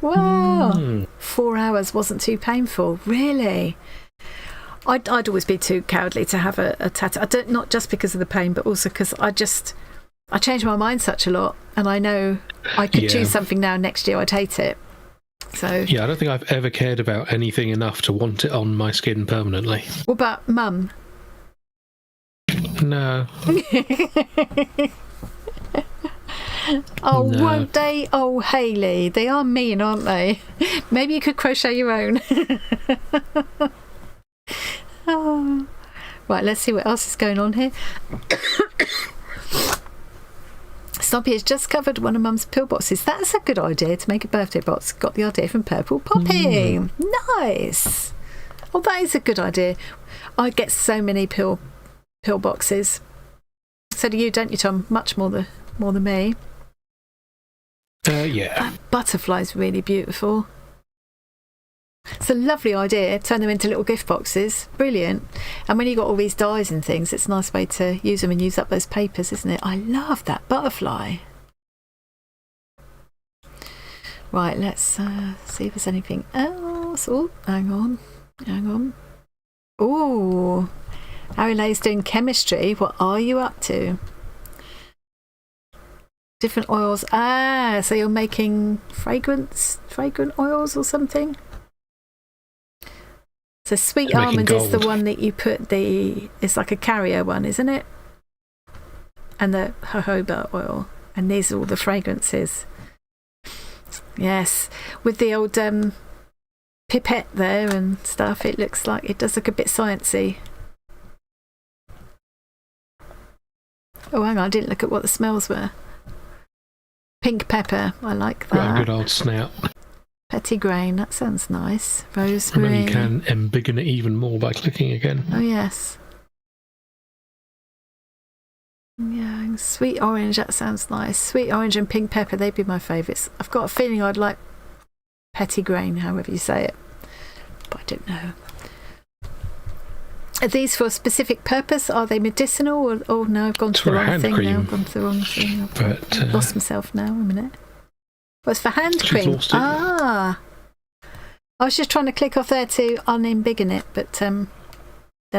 Wow. 4 hours wasn't too painful, really. I'd always be too cowardly to have a tattoo. Not just because of the pain, but also because I change my mind such a lot, and I know I could choose something now. Next year I'd hate it. So yeah, I don't think I've ever cared about anything enough to want it on my skin permanently. What about Mum? No. Oh, no. Won't they? Oh, Hayley, they are mean, aren't they? Maybe you could crochet your own. Oh. Right, let's see what else is going on here. Snoppy has just covered one of Mum's pill boxes. That's a good idea to make a birthday box. Got the idea from Purple Poppy. Nice. Oh, that is a good idea. I get so many pill boxes. So do you, don't you, Tom? Much more than me. Yeah. That butterfly's really beautiful. It's a lovely idea. Turn them into little gift boxes. Brilliant. And when you've got all these dies and things, it's a nice way to use them and use up those papers, isn't it? I love that butterfly. Right, let's see if there's anything else. Oh, hang on. Oh, Ariel's doing chemistry. What are you up to? Different oils. So you're making fragrant oils or something? So Sweet Almond is the one that you put it's like a carrier one, isn't it? And the jojoba oil. And these are all the fragrances. Yes. With the old pipette there and stuff, it does look a bit sciencey. Oh, hang on, I didn't look at what the smells were. Pink pepper, I like that. Got a good old snout. Petitgrain, that sounds nice. Rosemary. And then you can embiggen it even more by clicking again. Oh, yes. Yeah, sweet orange, that sounds nice. Sweet orange and pink pepper, they'd be my favourites. I've got a feeling I'd like petitgrain, however you say it. But I don't know. Are these for a specific purpose? Are they medicinal? Or no, I've gone to the wrong thing now. I've gone to the wrong thing. I've lost myself now. A minute. Well, it's for hand cream. Ah. I was just trying to click off there to unembiggen it, but then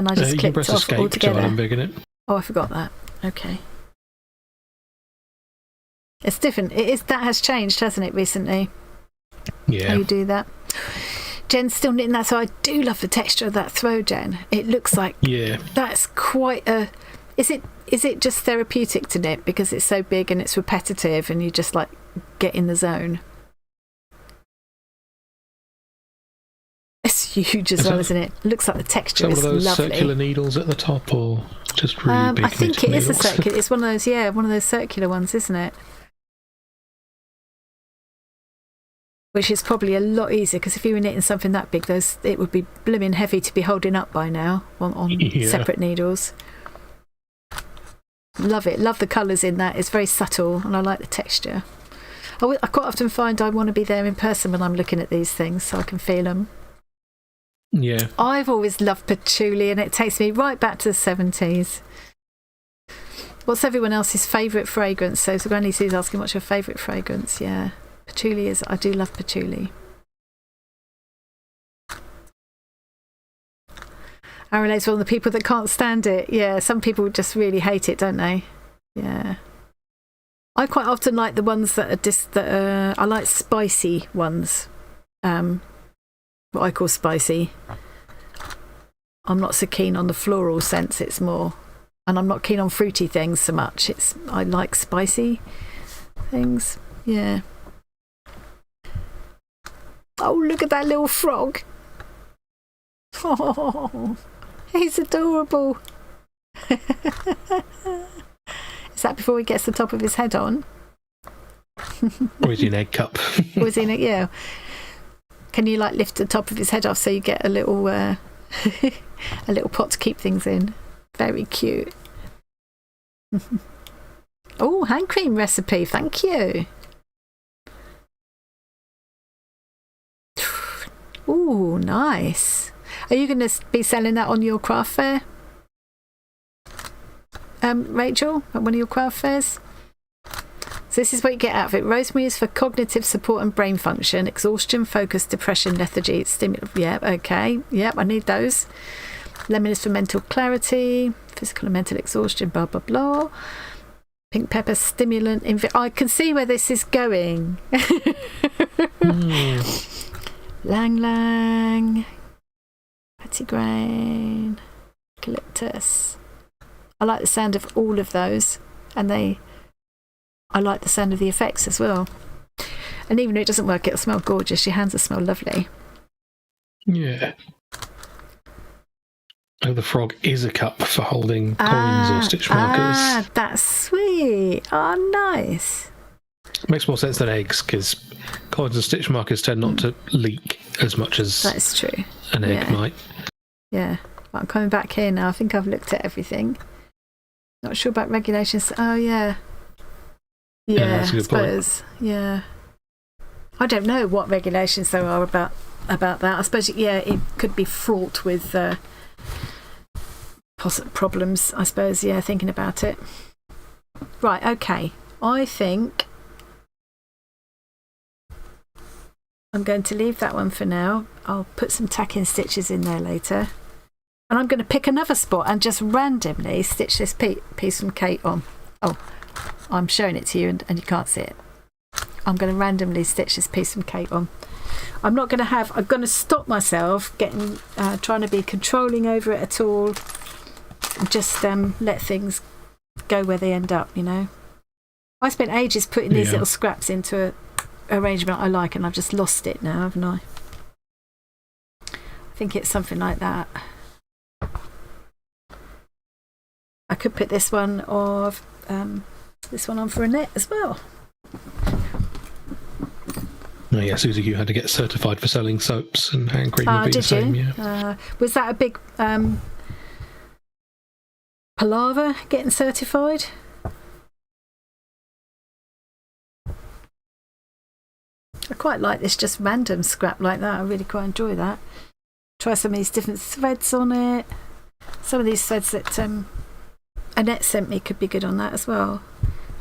I just clicked off escape altogether. To unembiggen it. Oh, I forgot that. Okay. It's different. That has changed, hasn't it, recently? Yeah. How you do that. Jen's still knitting that, so I do love the texture of that throw, Jen. It looks like that's quite a... Is it just therapeutic to knit because it's so big and it's repetitive and you just like get in the zone? It's huge as well, isn't it? It looks like the texture is lovely. One of those circular needles at the top, or just really big? I think it is a circular. It's one of those circular ones, isn't it? Which is probably a lot easier because if you were knitting something that big, it would be blooming heavy to be holding up by now on separate needles. Love it. Love the colours in that. It's very subtle and I like the texture. I quite often find I want to be there in person when I'm looking at these things so I can feel them. Yeah. I've always loved patchouli and it takes me right back to the 70s. What's everyone else's favourite fragrance? So Granny Sue's asking what's your favourite fragrance? Yeah. Patchouli is... I do love patchouli. Arale's one of the people that can't stand it. Yeah, some people just really hate it, don't they? Yeah. I quite often like the ones that are I like spicy ones. What I call spicy. I'm not so keen on the floral scents, it's more... And I'm not keen on fruity things so much. I like spicy things. Yeah. Oh, look at that little frog. Oh, he's adorable. Is that before he gets the top of his head on? Or is he an egg cup? Or is he yeah. Can you like lift the top of his head off so you get a little a little pot to keep things in? Very cute. Oh, hand cream recipe. Thank you. Ooh, nice. Are you going to be selling that on your craft fair? Rachel, at one of your craft fairs? So this is what you get out of it. Rosemary is for cognitive support and brain function, exhaustion, focus, depression, lethargy, stimulant. Yeah, okay. Yep, I need those. Lemon is for mental clarity, physical and mental exhaustion, blah, blah, blah. Pink pepper, stimulant. I can see where this is going. Lang Lang, Petitgrain, Eucalyptus. I like the sound of all of those, and I like the sound of the effects as well. And even if it doesn't work, it'll smell gorgeous. Your hands will smell lovely. Yeah. Oh, the frog is a cup for holding coins or stitch markers. Ah, that's sweet. Oh, nice. Makes more sense than eggs because coins and stitch markers tend not to leak as much as that's true. An egg might. Yeah. Well, I'm coming back here now. I think I've looked at everything. Not sure about regulations. Oh, yeah. Yeah, that's a good I suppose. Point. Yeah. I don't know what regulations there are about that. I suppose, it could be fraught with problems, I suppose, thinking about it. Right, okay. I think I'm going to leave that one for now. I'll put some tack-in stitches in there later. And I'm going to pick another spot and just randomly stitch this piece from Kate on. Oh, I'm showing it to you and you can't see it. I'm going to randomly stitch this piece from Kate on. I'm not going to have. I'm going to stop myself trying to be controlling over it at all. Just let things go where they end up. I spent ages putting these little scraps into a arrangement I like, and I've just lost it now, haven't I? I think it's something like that. I could put this one on for Annette as well. Oh yeah, Susie, you had to get certified for selling soaps, and hand cream would be the same. Yeah. Was that a big palaver getting certified? I quite like this just random scrap like that. I really quite enjoy that. Try some of these different threads on it. Some of these threads that Annette sent me could be good on that as well.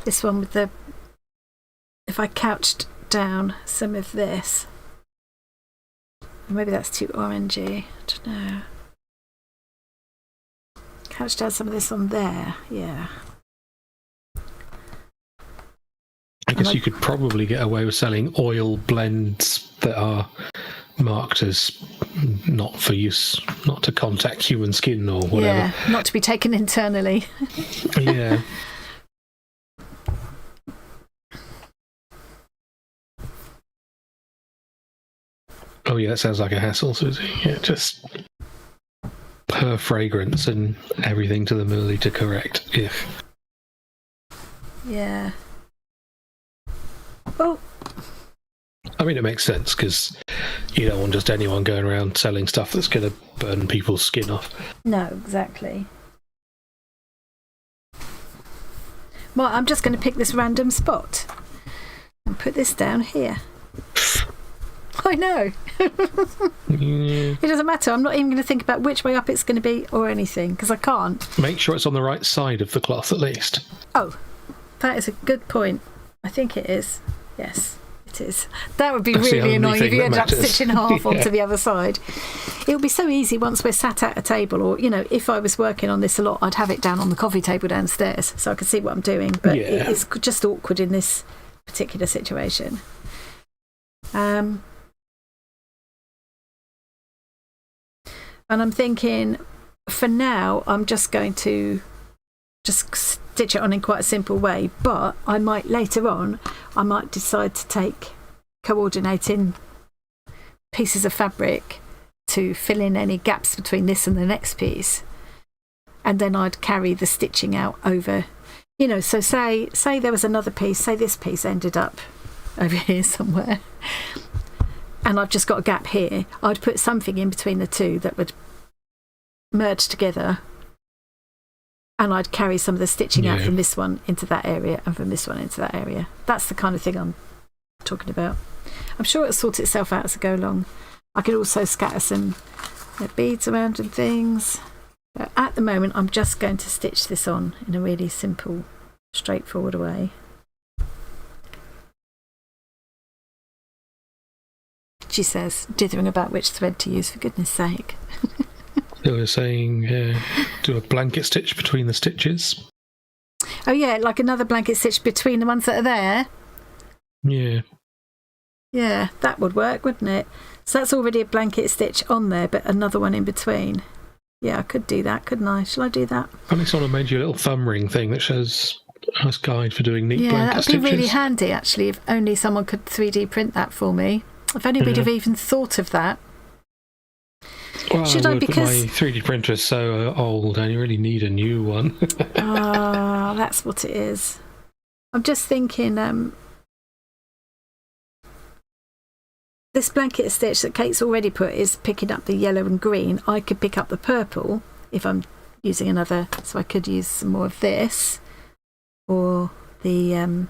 This one with if I couched down some of this, maybe that's too orangey, I don't know. Couch down some of this on there, yeah. I guess you could probably get away with selling oil blends that are marked as not for use, not to contact human skin or whatever. Yeah, not to be taken internally. Yeah. Oh yeah, that sounds like a hassle, Susie. Yeah, just per fragrance and everything to the milliliter correct. If. Yeah. Well, I mean, it makes sense because you don't want just anyone going around selling stuff that's going to burn people's skin off. No, exactly. Well, I'm just going to pick this random spot and put this down here. I know. It doesn't matter. I'm not even going to think about which way up it's going to be or anything because I can't. Make sure it's on the right side of the cloth at least. Oh, that is a good point. I think it is. Yes, it is. That would be really annoying if you ended up stitching half onto the other side. It would be so easy once we're sat at a table, or if I was working on this a lot, I'd have it down on the coffee table downstairs so I could see what I'm doing. But it's just awkward in this particular situation. And I'm thinking, for now, I'm just going to just stitch it on in quite a simple way, but I might later on, I might decide to coordinating pieces of fabric to fill in any gaps between this and the next piece, and then I'd carry the stitching out over, so say there was another piece, say this piece ended up over here somewhere, and I've just got a gap here, I'd put something in between the two that would merge together, and I'd carry some of the stitching out from this one into that area and from this one into that area. That's the kind of thing I'm talking about. I'm sure it'll sort itself out as I go along. I could also scatter some beads around and things. But at the moment, I'm just going to stitch this on in a really simple, straightforward way. She says, dithering about which thread to use, for goodness sake. They were saying do a blanket stitch between the stitches. Oh yeah, like another blanket stitch between the ones that are there. Yeah. Yeah, that would work, wouldn't it? So that's already a blanket stitch on there, but another one in between. Yeah, I could do that, couldn't I? Shall I do that? I think someone made you a little thumb ring thing that shows a nice guide for doing neat blanket stitches. Yeah, that'd be really handy, actually, if only someone could 3D print that for me. If anybody have even thought of that. Well, my 3D printer is so old, I really need a new one. That's what it is. I'm just thinking, this blanket stitch that Kate's already put is picking up the yellow and green. I could pick up the purple if I'm using another, so I could use some more of this, or the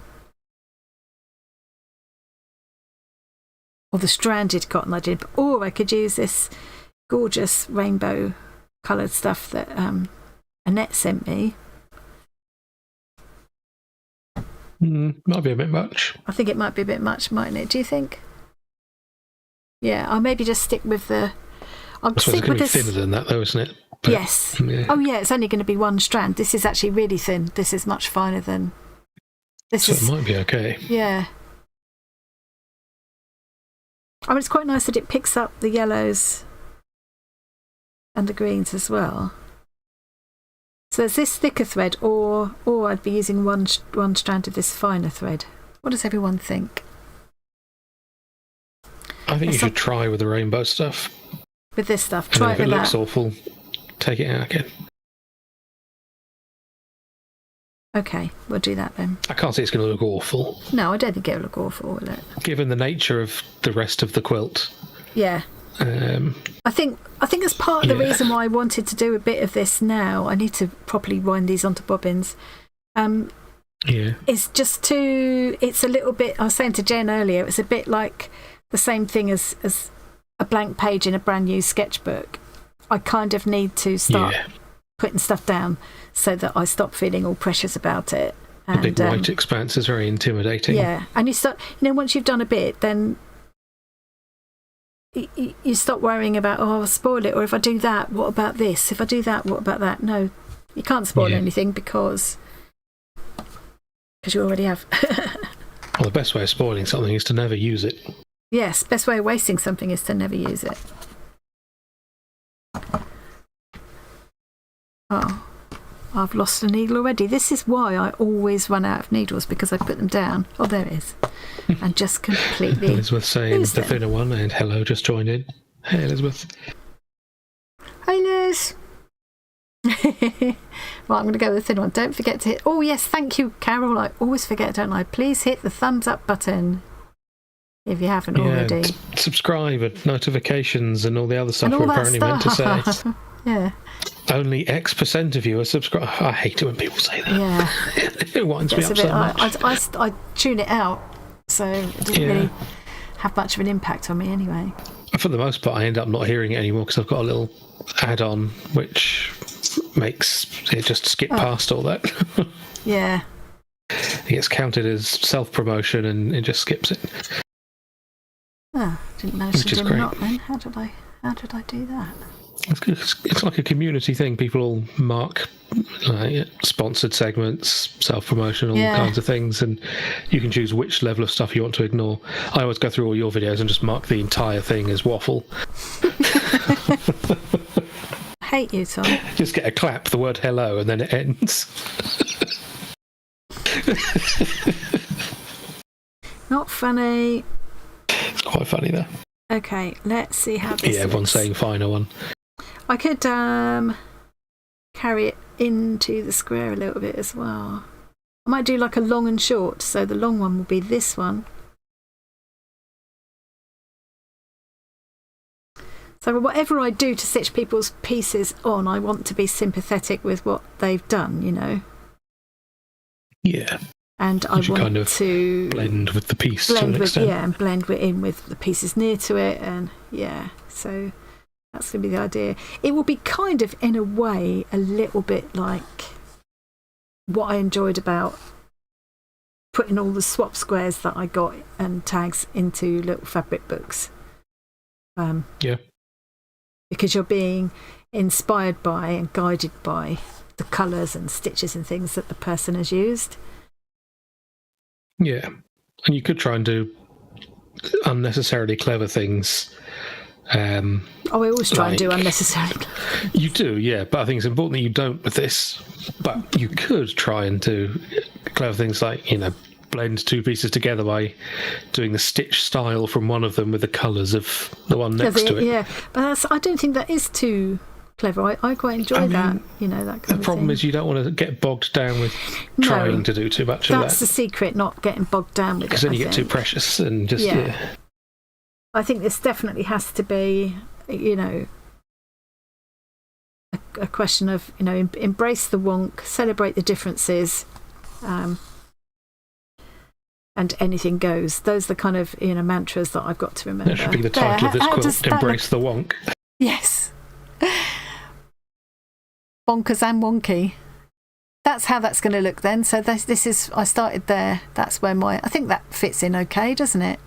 stranded cotton I did, or I could use this gorgeous rainbow coloured stuff that Annette sent me. Might be a bit much. I think it might be a bit much, mightn't it? Do you think? Yeah, I'll maybe just stick with the... I suppose it's going to be thinner than that though, isn't it? But, yes. Yeah. Oh yeah, it's only going to be one strand. This is actually really thin. This is much finer than... It might be okay. Yeah. I mean, it's quite nice that it picks up the yellows and the greens as well. So there's this thicker thread, or I'd be using one strand of this finer thread. What does everyone think? I think you should try with the rainbow stuff. With this stuff, And try if it with looks that. awful, take it out again. Okay, we'll do that then. I can't see it's going to look awful. No, I don't think it'll look awful, will it? Given the nature of the rest of the quilt. Yeah. I think as part of the reason why I wanted to do a bit of this now, I need to properly wind these onto bobbins. It's just it's a little bit, I was saying to Jen earlier, it's a bit like the same thing as a blank page in a brand new sketchbook. I kind of need to start putting stuff down so that I stop feeling all precious about it. And, the big white expanse is very intimidating. Yeah, and you start, once you've done a bit, then you stop worrying about, I'll spoil it, or if I do that, what about this? If I do that, what about that? No, you can't spoil anything because you already have. Well, the best way of spoiling something is to never use it. Yes, best way of wasting something is to never use it. Oh, I've lost a needle already. This is why I always run out of needles, because I put them down. Oh, there it is. And just completely... Elizabeth saying the thinner one, and hello, just joined in. Hey, Elizabeth. Hey, Liz. Right, I'm going to go with the thin one. Don't forget to hit... Oh, yes, thank you, Carol. I always forget, don't I? Please hit the thumbs up button if you haven't already. Subscribe and notifications and all the other stuff we're apparently meant to say. Yeah. Only X% of you are subscribed. I hate it when people say that. Yeah. It winds me up so much. I tune it out, so it doesn't really have much of an impact on me anyway. For the most part, I end up not hearing it anymore because I've got a little add-on which makes it just skip past all that. Yeah. It gets counted as self-promotion and it just skips it. Oh, didn't notice Which is it great. not then. How did I do that? It's like a community thing. People all mark sponsored segments, self-promotion, all kinds of things, and you can choose which level of stuff you want to ignore. I always go through all your videos and just mark the entire thing as waffle. I hate you, Tom. Just get a clap, the word hello, and then it ends. Not funny. It's quite funny though. Okay, let's see how this everyone's saying finer one. I could carry it into the square a little bit as well. I might do like a long and short, so the long one will be this one. So whatever I do to stitch people's pieces on, I want to be sympathetic with what they've done, Yeah. And I want kind of to blend with the piece to an extent. Yeah, and blend in with the pieces near to it, and so that's going to be the idea. It will be kind of, in a way, a little bit like what I enjoyed about putting all the swap squares that I got and tags into little fabric books. Because you're being inspired by and guided by the colours and stitches and things that the person has used. Yeah, and you could try and do unnecessarily clever things. I always try and do unnecessarily. You do, yeah, but I think it's important that you don't with this. But you could try and do clever things like, blend two pieces together by doing the stitch style from one of them with the colours of the one next to it. Yeah, but I don't think that is too clever. I quite enjoy that, that kind of thing. The problem is you don't want to get bogged down with trying to do too much of that. That's the secret, not getting bogged down with it. Because then you get too precious and just, I think this definitely has to be, a question of, embrace the wonk, celebrate the differences, and anything goes. Those are the kind of, mantras that I've got to remember. That should be the title of this quilt, Embrace the Wonk. Yes. Bonkers and wonky. That's how that's going to look then. So this is, I started there. That's where I think that fits in okay, doesn't it?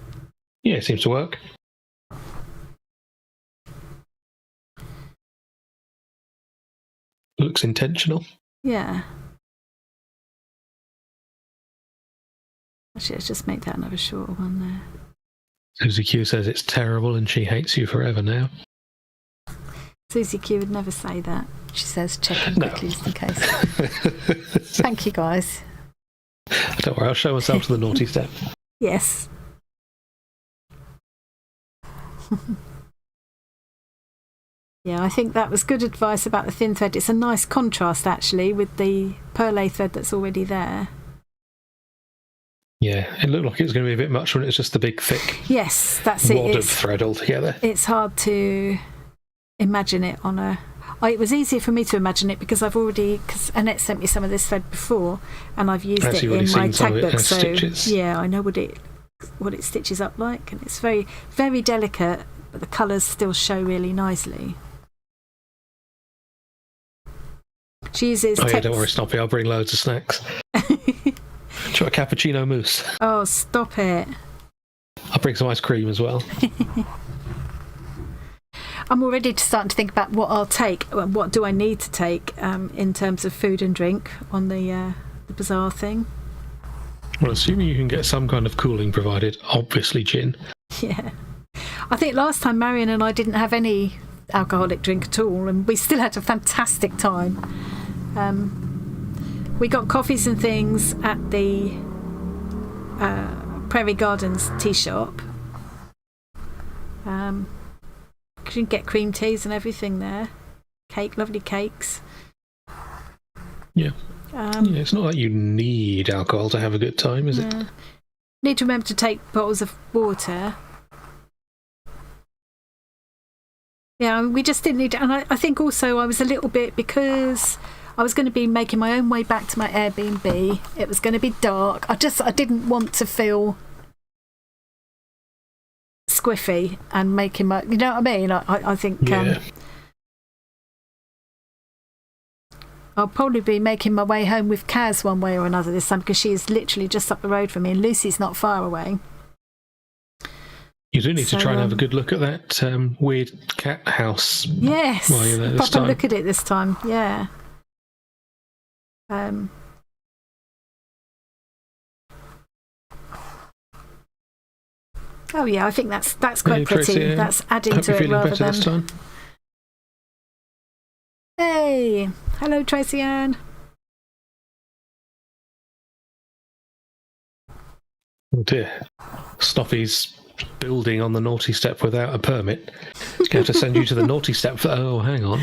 Yeah, it seems to work. Looks intentional. Yeah. Actually, let's just make that another shorter one there. Susie Q says it's terrible and she hates you forever now. Susie Q would never say that. She says checking quickly just in case. Thank you, guys. Don't worry, I'll show myself to the naughty step. Yes. Yeah, I think that was good advice about the thin thread. It's a nice contrast, actually, with the perlé thread that's already there. Yeah, it looked like it was going to be a bit much when it's just the big, thick wad of thread altogether. It's hard to imagine it on a... it was easier for me to imagine it because because Annette sent me some of this thread before and I've used it in my tag book. So stitches. Yeah, I know what it stitches up like, and it's very, very delicate, but the colours still show really nicely. She uses... Oh yeah, don't worry, Snoppy, I'll bring loads of snacks. Try a cappuccino mousse. Oh, stop it. I'll bring some ice cream as well. I'm already starting to think about what I'll take. What do I need to take in terms of food and drink on the Bazaar thing? Well, assuming you can get some kind of cooling provided, obviously gin. Yeah. I think last time Marion and I didn't have any alcoholic drink at all, and we still had a fantastic time. We got coffees and things at the Prairie Gardens tea shop. You can get cream teas and everything there. Lovely cakes. Yeah. It's not like you need alcohol to have a good time, is it? Need to remember to take bottles of water. Yeah, we just didn't need... And I think also I was a little bit... Because I was going to be making my own way back to my Airbnb. It was going to be dark. I didn't want to feel squiffy and making my... You know what I mean? I think... Yeah. I'll probably be making my way home with Kaz one way or another this time because she is literally just up the road from me and Lucy's not far away. You do need to try and have a good look at that weird cat house. Yes, while you're there this proper time. look at it this time. Yeah. Oh yeah, I think that's quite pretty. Tracy, that's adding hope to you're it feeling rather better than. this time. Hey, hello Tracy Ann. Oh dear, Snoffy's building on the naughty step without a permit. He's going to have to send you to the naughty step for... Oh, hang on.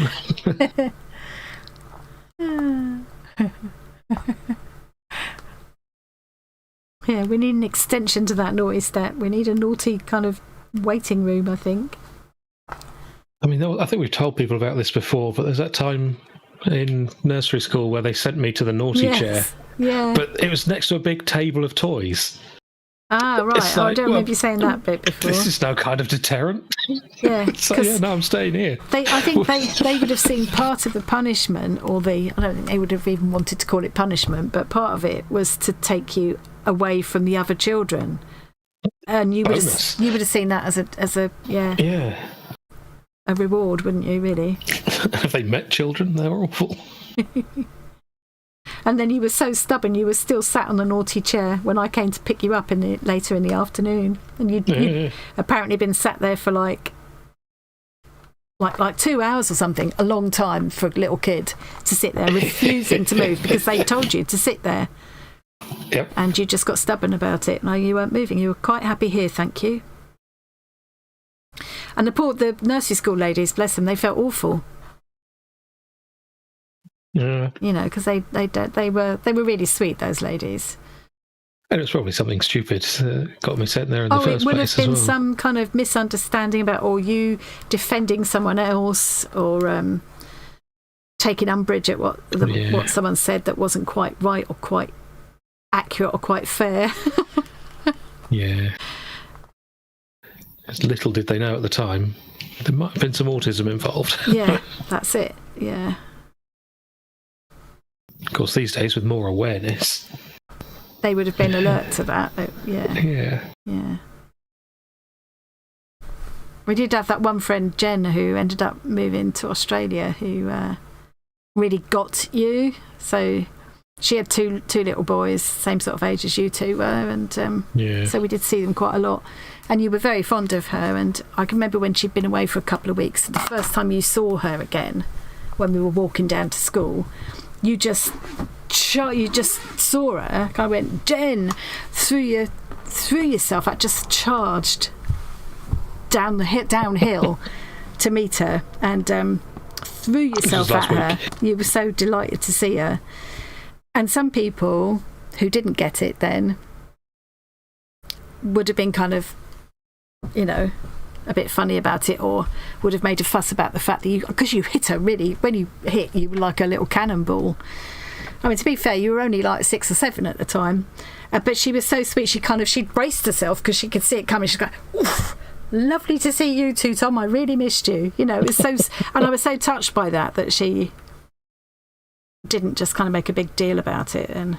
Yeah, we need an extension to that naughty step. We need a naughty kind of waiting room, I think. I mean, I think we've told people about this before, but there's that time in nursery school where they sent me to the naughty chair. Yeah. But it was next to a big table of toys. Ah, right. Like, I don't remember you saying that bit before. This is no kind of deterrent. Yeah. So, yeah, no, I'm staying here. I think they would have seen part of the punishment, or I don't think they would have even wanted to call it punishment, but part of it was to take you away from the other children. And you would have seen that as a a reward, wouldn't you, really? Have they met children? They're awful. And then you were so stubborn, you were still sat on the naughty chair when I came to pick you up later in the afternoon. And you'd apparently been sat there for like 2 hours or something, a long time for a little kid to sit there refusing to move because they told you to sit there. Yep. And you just got stubborn about it. No, you weren't moving. You were quite happy here, thank you. And the nursery school ladies, bless them, they felt awful. Yeah. You know, because they were really sweet, those ladies. And it was probably something stupid got me sent there in the first place. It would have been as well. some kind of misunderstanding about, or you defending someone else, or taking umbrage at what someone said that wasn't quite right, or quite accurate, or quite fair. Yeah. As little did they know at the time, there might have been some autism involved. Yeah, that's it. Yeah. Of course, these days with more awareness, they would have been alert to that. Yeah. We did have that one friend, Jen, who ended up moving to Australia, who really got you. So she had two little boys, same sort of age as you two were, and so we did see them quite a lot. And you were very fond of her, and I can remember when she'd been away for a couple of weeks, the first time you saw her again, when we were walking down to school, you just saw her. I went, Jen, threw yourself out, just charged downhill to meet her, and threw yourself at her. You were so delighted to see her. And some people who didn't get it then would have been kind of, you know, a bit funny about it, or would have made a fuss about the fact that because you hit her really, when you hit, you were like a little cannonball. I mean, to be fair, you were only like 6 or 7 at the time, but she was so sweet. She'd braced herself because she could see it coming. She's going, oof, lovely to see you too, Tom. I really missed you. You know, it was so, and I was so touched by that she didn't just kind of make a big deal about it. And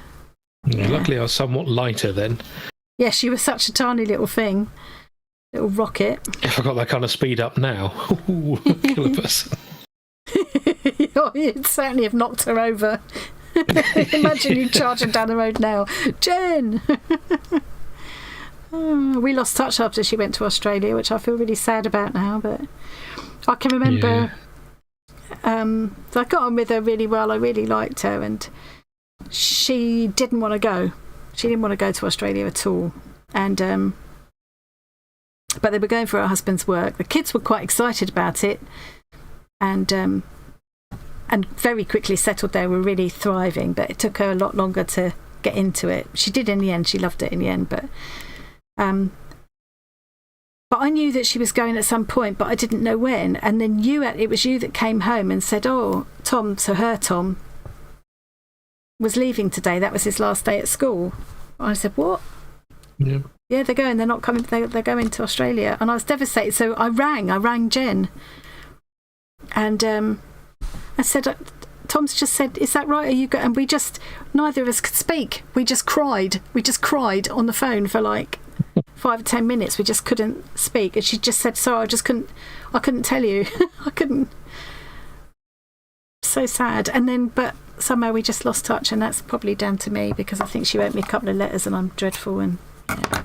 luckily, I was somewhat lighter then. Yeah, she was such a tiny little thing. Little rocket. If I got that kind of speed up now, kill a person. You'd certainly have knocked her over. Imagine you charging down the road now. Jen! We lost touch after she went to Australia, which I feel really sad about now, but I can remember I got on with her really well. I really liked her, and she didn't want to go. She didn't want to go to Australia at all. And but they were going for her husband's work. The kids were quite excited about it, and very quickly settled there, were really thriving, but it took her a lot longer to get into it. She did in the end. She loved it in the end, but I knew that she was going at some point, but I didn't know when. And then it was you that came home and said, oh, Tom was leaving today. That was his last day at school. I said, what? Yeah, they're going. They're not coming. They're going to Australia. And I was devastated. So I rang Jen, and I said, Tom's just said, is that right? Are you going? And we just, neither of us could speak. We just cried. We just cried on the phone for like 5 or 10 minutes. We just couldn't speak. And she just said, sorry, I couldn't tell you. I couldn't. So sad. And then, but somehow we just lost touch, and that's probably down to me, because I think she wrote me a couple of letters and I'm dreadful. And yeah.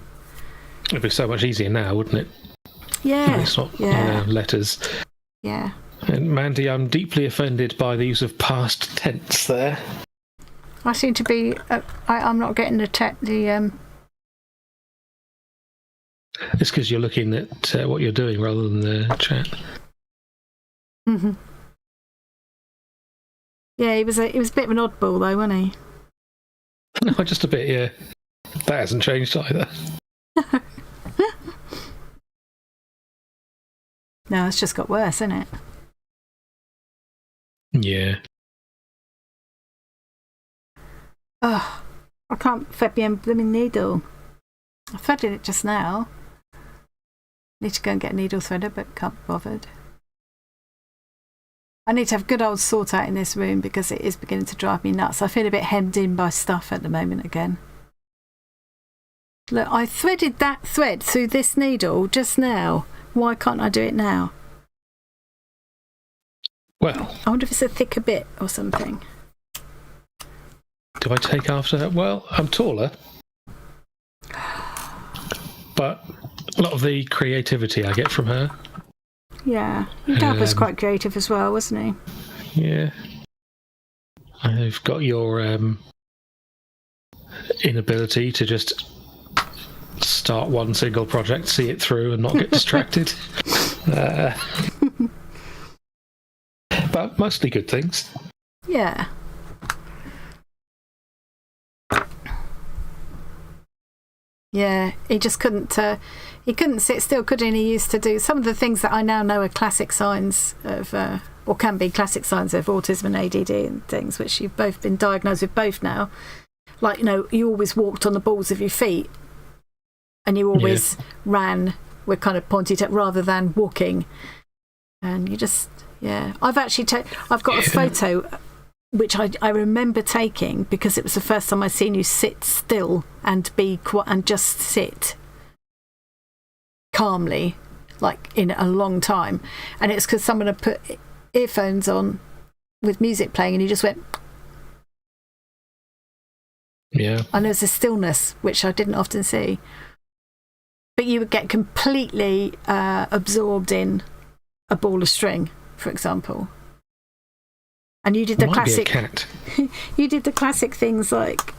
It'd be so much easier now, wouldn't it? Yeah. It's not letters. Yeah. And Mandy, I'm deeply offended by the use of past tense there. I seem to be. I'm not getting the. It's because you're looking at what you're doing rather than the chat. Mm-hmm. Yeah, he was a bit of an oddball, though, wasn't he? No, just a bit. Yeah, that hasn't changed either. No, it's just got worse, isn't it? Yeah. Oh, I can't thread my blooming needle. I threaded it just now. Need to go and get a needle threader, but can't be bothered. I need to have a good old sort out in this room, because it is beginning to drive me nuts. I feel a bit hemmed in by stuff at the moment again. Look, I threaded that thread through this needle just now. Why can't I do it now? Well, I wonder if it's a thicker bit or something. Do I take after her? Well, I'm taller. But a lot of the creativity I get from her. Yeah. Your dad was quite creative as well, wasn't he? Yeah. I've got your inability to just start one single project, see it through and not get distracted. But mostly good things. Yeah. Yeah, he just couldn't sit still, could he? And he used to do some of the things that I now know are classic signs of, or can be classic signs of autism and ADD and things, which you've both been diagnosed with both now. Like, you know, you always walked on the balls of your feet, and you always ran with kind of pointed at rather than walking. And you just, I've actually I've got a photo which I remember taking, because it was the first time I'd seen you sit still and and just sit calmly, like in a long time. And it's because someone had put earphones on with music playing, and you just went Yeah. And there's a stillness, which I didn't often see. But you would get completely absorbed in a ball of string, for example. And you did the classic. Be a cat. You did the classic things like,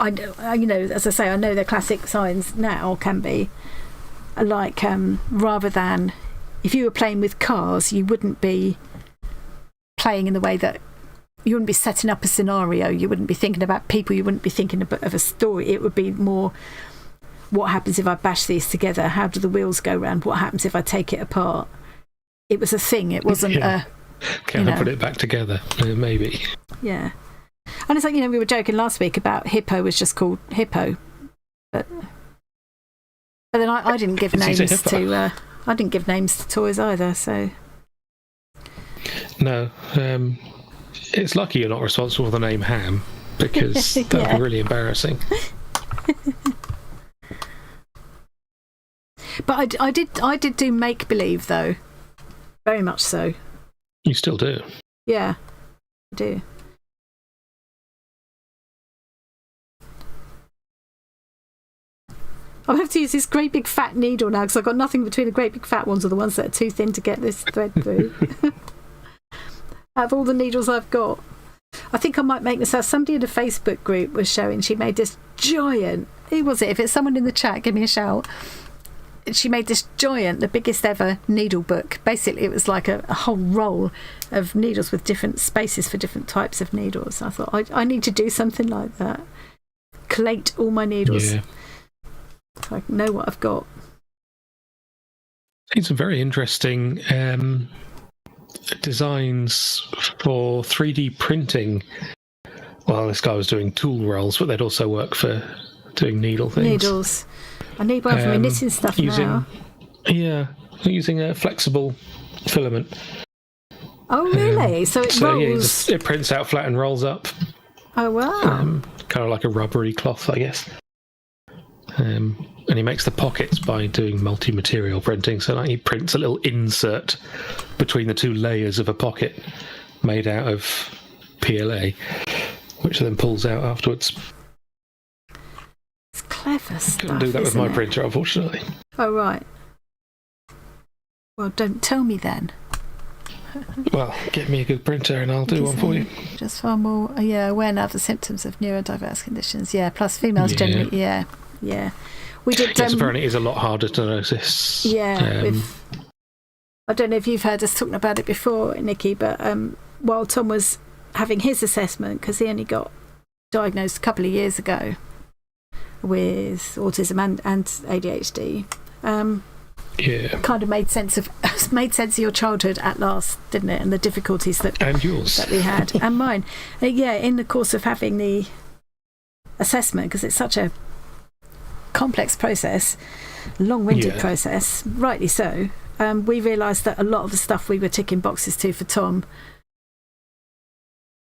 I know, as I say, I know the classic signs now can be like, rather than if you were playing with cars, you wouldn't be playing in the way that you wouldn't be setting up a scenario. You wouldn't be thinking about people. You wouldn't be thinking of a story. It would be more, what happens if I bash these together? How do the wheels go round? What happens if I take it apart? It was a thing. It wasn't a... Can I put it back together? Maybe. Yeah. And it's like, we were joking last week about Hippo was just called Hippo. But then I didn't give names to... I didn't give names to toys either, so... No. It's lucky you're not responsible for the name Ham, because that would be really embarrassing. But I did do make-believe, though. Very much so. You still do? Yeah, I do. I'll have to use this great big fat needle now, because I've got nothing between the great big fat ones or the ones that are too thin to get this thread through. Out of all the needles I've got, I think I might make this out. Somebody in a Facebook group was showing, she made this giant, who was it? If it's someone in the chat, give me a shout. She made this giant, the biggest ever needle book. Basically, it was like a whole roll of needles with different spaces for different types of needles. I thought, I need to do something like that. Collate all my needles. Yeah. So I know what I've got. Seen some very interesting designs for 3D printing. Well, this guy was doing tool rolls, but they'd also work for doing needle things. Needles. I need one for my knitting stuff now. Yeah, using a flexible filament. Oh, really? So it rolls... Yeah, it prints out flat and rolls up. Oh, wow. Kind of like a rubbery cloth, I guess. And he makes the pockets by doing multi-material printing. So he prints a little insert between the two layers of a pocket made out of PLA, which then pulls out afterwards. It's clever stuff. Couldn't do that with my printer, unfortunately. Oh, right. Well, don't tell me then. Well, get me a good printer and I'll do one for you. Just far more, aware now of the symptoms of neurodiverse conditions. Yeah, plus females generally, yeah. We did. Yes, apparently it is a lot harder to notice. Yeah, I don't know if you've heard us talking about it before, Nikki, but while Tom was having his assessment, because he only got diagnosed a couple of years ago with autism and ADHD, kind of made sense of your childhood at last, didn't it? And the difficulties that we had and mine. In the course of having the assessment, because it's such a complex process, long-winded process, rightly so, we realised that a lot of the stuff we were ticking boxes to for Tom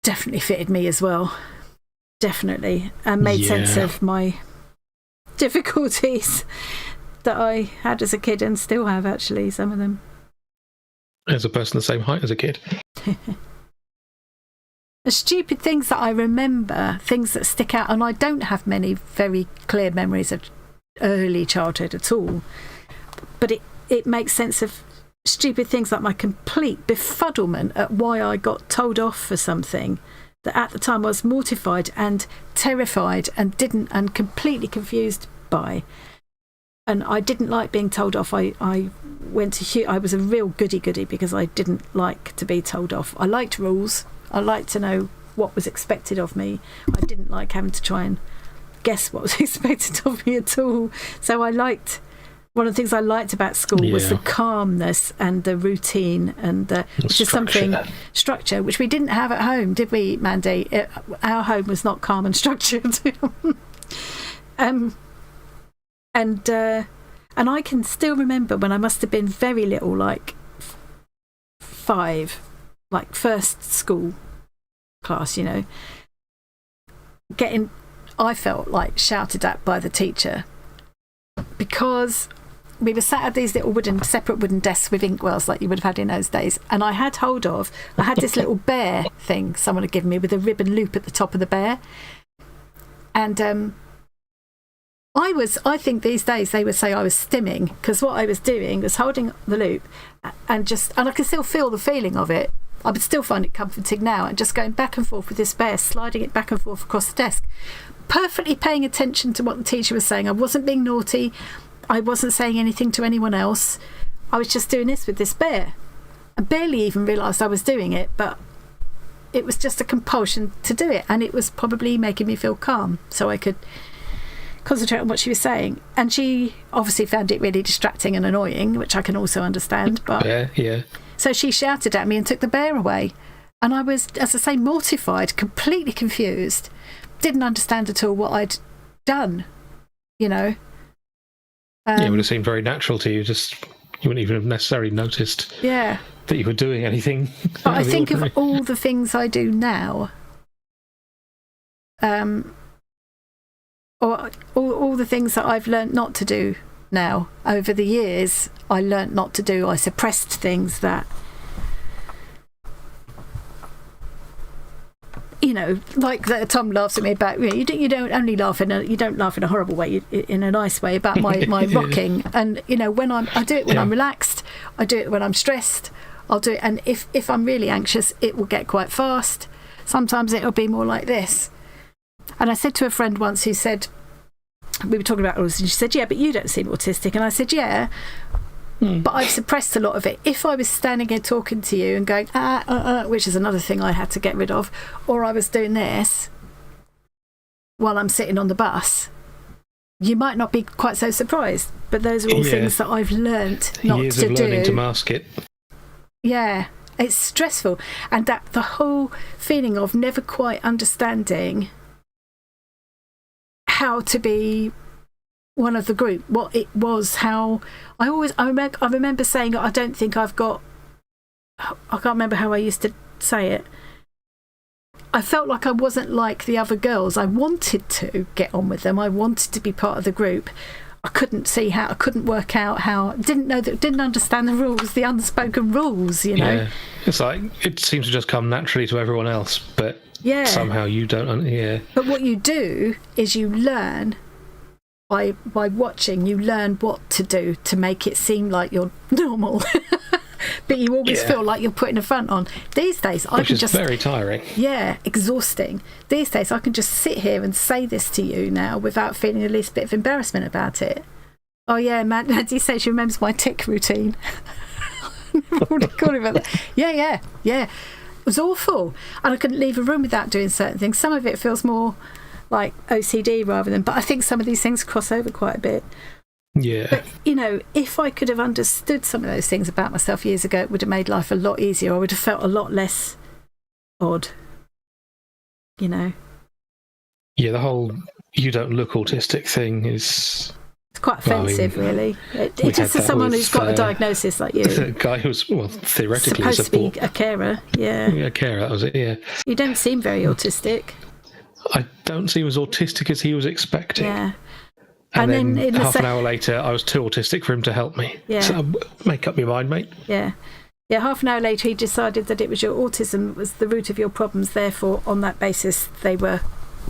definitely fitted me as well, definitely, and made sense of my difficulties that I had as a kid and still have, actually, some of them. As a person the same height as a kid. The stupid things that I remember, things that stick out, and I don't have many very clear memories of early childhood at all, but it makes sense of stupid things like my complete befuddlement at why I got told off for something that at the time I was mortified and terrified and completely confused by. And I didn't like being told off. I was a real goody-goody because I didn't like to be told off. I liked rules. I liked to know what was expected of me. I didn't like having to try and guess what was expected of me at all. So one of the things I liked about school was the calmness and the routine and the structure, which we didn't have at home, did we, Mandy? Our home was not calm and structured. And I can still remember when I must have been very little, like 5, like first school class, I felt like shouted at by the teacher because we were sat at these little separate wooden desks with inkwells like you would have had in those days, and I had this little bear thing someone had given me with a ribbon loop at the top of the bear, And I think these days they would say I was stimming, because what I was doing was holding the loop and I could still feel the feeling of it. I would still find it comforting now, and just going back and forth with this bear, sliding it back and forth across the desk, perfectly paying attention to what the teacher was saying. I wasn't being naughty. I wasn't saying anything to anyone else. I was just doing this with this bear. I barely even realised I was doing it, but it was just a compulsion to do it, and it was probably making me feel calm so I could concentrate on what she was saying. And she obviously found it really distracting and annoying, which I can also understand. But yeah. So she shouted at me and took the bear away, and I was, as I say, mortified, completely confused, didn't understand at all what I'd done, you know. It would have seemed very natural to you. Just you wouldn't even have necessarily noticed that you were doing anything. But I think of all the things I do now, or all the things that I've learnt not to do now. Over the years, I learnt not to do. I suppressed things that, you know, like that Tom laughs at me about. You know, you don't only laugh you don't laugh in a horrible way, in a nice way about my rocking. And you know, when I do it when I'm relaxed, I do it when I'm stressed. I'll do it, and if I'm really anxious, it will get quite fast. Sometimes it'll be more like this. And I said to a friend once who said, we were talking about autism, and she said, yeah, but you don't seem autistic. And I said, yeah, but I've suppressed a lot of it. If I was standing here talking to you and going, which is another thing I had to get rid of, or I was doing this while I'm sitting on the bus, you might not be quite so surprised. But those are all things that I've learnt not Years to of do. learning to mask it. Yeah, it's stressful. And that the whole feeling of never quite understanding how to be one of the group, what it was, how I remember saying, I don't think I've got, I can't remember how I used to say it. I felt like I wasn't like the other girls. I wanted to get on with them. I wanted to be part of the group. I couldn't see how, I couldn't work out how, didn't understand the rules, the unspoken rules, you know. Yeah, it's like, it seems to just come naturally to everyone else, but somehow you don't, But what you do is you learn by watching, you learn what to do to make it seem like you're normal. But you always feel like you're putting a front on. These days, I can just... Which is very tiring. Yeah, exhausting. These days, I can just sit here and say this to you now without feeling the least bit of embarrassment about it. Oh, yeah, Maddie says she remembers my tick routine. I never would have called about that. Yeah. It was awful. And I couldn't leave a room without doing certain things. Some of it feels more like OCD rather than... But I think some of these things cross over quite a bit. Yeah. But, you know, if I could have understood some of those things about myself years ago, it would have made life a lot easier. I would have felt a lot less odd, you know. Yeah, the whole you don't look autistic thing is... It's quite offensive, really. It just is someone who's got a diagnosis like you. The guy who's, theoretically supposed to be a carer, Yeah, a carer, that was it, yeah. You don't seem very autistic. I don't seem as autistic as he was expecting. Yeah. And then half an hour later, I was too autistic for him to help me. Yeah. So make up your mind, mate. Yeah. Yeah, half an hour later, he decided that it was your autism was the root of your problems. Therefore, on that basis, they were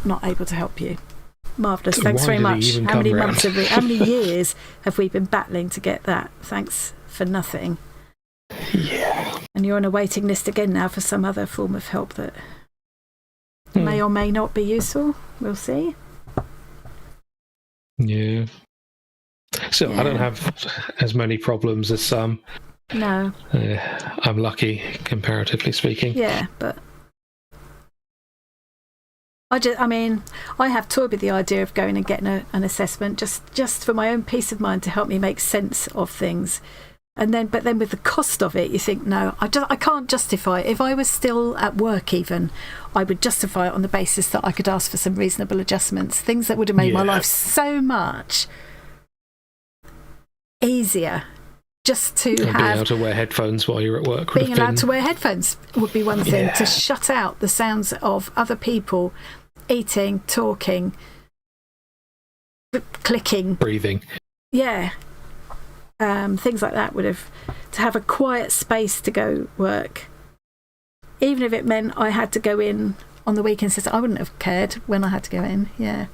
not able to help you. Marvellous. So thanks very much. How many years have we been battling to get that? Thanks for nothing. Yeah. And you're on a waiting list again now for some other form of help that may or may not be useful. We'll see. Yeah. So I don't have as many problems as some. No. I'm lucky, comparatively speaking. Yeah, but I have toyed with the idea of going and getting an assessment just for my own peace of mind to help me make sense of things. But then with the cost of it, you think, no, I can't justify it. If I was still at work even, I would justify it on the basis that I could ask for some reasonable adjustments, things that would have made my life so much easier. Just to being able to wear headphones while you're at work. Being allowed to wear headphones would be one thing. To shut out the sounds of other people eating, talking, clicking, breathing. Yeah. Things like that would have, to have a quiet space to go work, even if it meant I had to go in on the weekends. I wouldn't have cared when I had to go in. Yeah.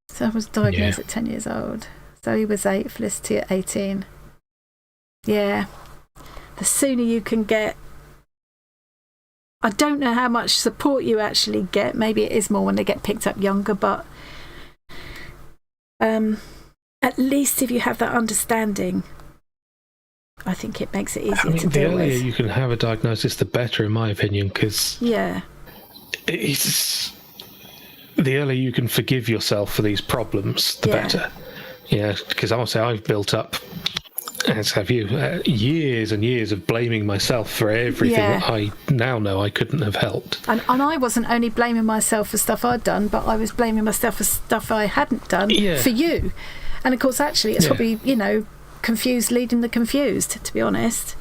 So I was diagnosed at 10 years old. So he was 8, Felicity at 18. Yeah. The sooner you can get... I don't know how much support you actually get. Maybe it is more when they get picked up younger, but at least if you have that understanding, I think it makes it easier to deal with. The earlier you can have a diagnosis, the better, in my opinion, because it's the earlier you can forgive yourself for these problems, the better. Yeah, because honestly, I've built up, as have you, years and years of blaming myself for everything that I now know I couldn't have helped. And I wasn't only blaming myself for stuff I'd done, but I was blaming myself for stuff I hadn't done for you. And of course, actually, it's probably, confused leading the confused, to be honest.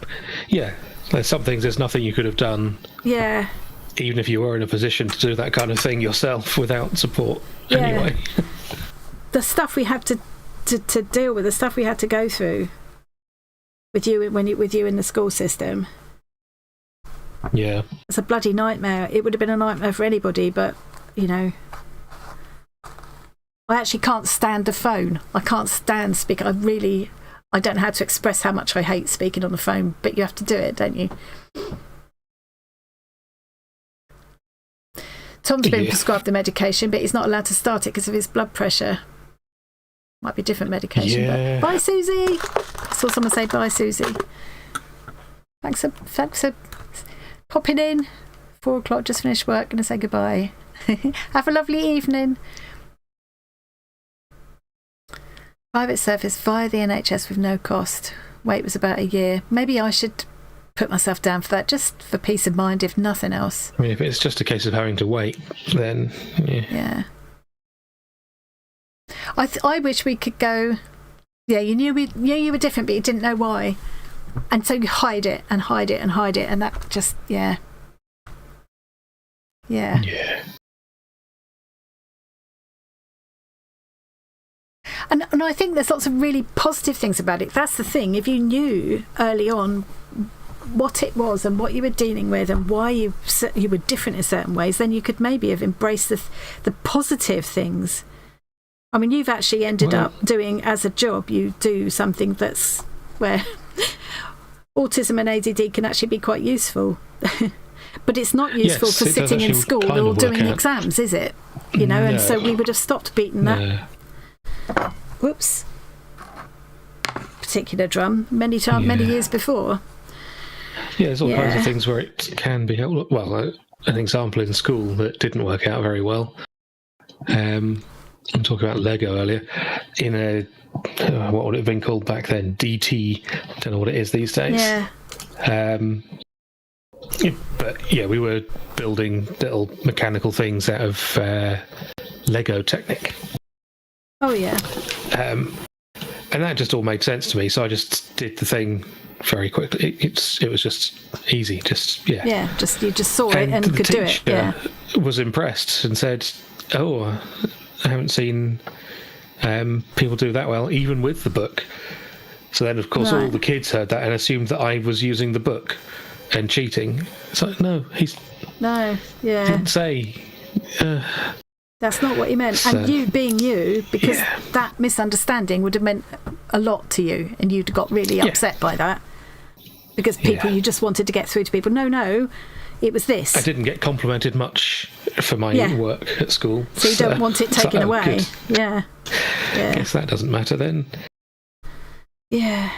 Yeah. There's some things, there's nothing you could have done. Yeah. Even if you were in a position to do that kind of thing yourself without support anyway. The stuff we had to deal with, the stuff we had to go through with you in the school system. Yeah. It's a bloody nightmare. It would have been a nightmare for anybody, but, I actually can't stand the phone. I can't stand speaking. I don't know how to express how much I hate speaking on the phone, but you have to do it, don't you? Tom's been prescribed the medication, but he's not allowed to start it because of his blood pressure. Might be different medication. But bye, Susie. I saw someone say bye, Susie. Thanks for popping in. 4 o'clock, just finished work. Gonna say goodbye. Have a lovely evening. Private service via the NHS with no cost. Wait was about a year. Maybe I should put myself down for that, just for peace of mind, if nothing else. I mean, if it's just a case of having to wait, then yeah. I wish we could go. Yeah, you knew you were different, but you didn't know why, and so you hide it and hide it and hide it, and that just yeah. And I think there's lots of really positive things about it. That's the thing. If you knew early on what it was and what you were dealing with and why you were different in certain ways, then you could maybe have embraced the positive things. I mean, you've actually ended up doing, as a job, you do something that's where autism and ADD can actually be quite useful. But it's not useful for sitting in school or doing exams, is it? And so we would have stopped beating that. Whoops. Particular drum many years before. Yeah, there's all kinds of things where it can be helpful. Well, an example in school that didn't work out very well. I'm talking about Lego earlier. In a what would it have been called back then? DT. Don't know what it is these days. Yeah. But we were building little mechanical things out of Lego Technic. Oh yeah. And that just all made sense to me, so I just did the thing very quickly. It was just easy, Yeah, you just saw it and could do it. Yeah. Was impressed and said, "Oh, I haven't seen people do that well, even with the book." So then, of course, all the kids heard that and assumed that I was using the book and cheating. It's like, no, didn't say. That's not what he meant. So, and you being you, because that misunderstanding would have meant a lot to you, and you'd got really upset by that. Because you just wanted to get through to people. No, it was this. I didn't get complimented much for my work at school. So you don't want it taken away. Good. Yeah. I guess that doesn't matter then. Yeah.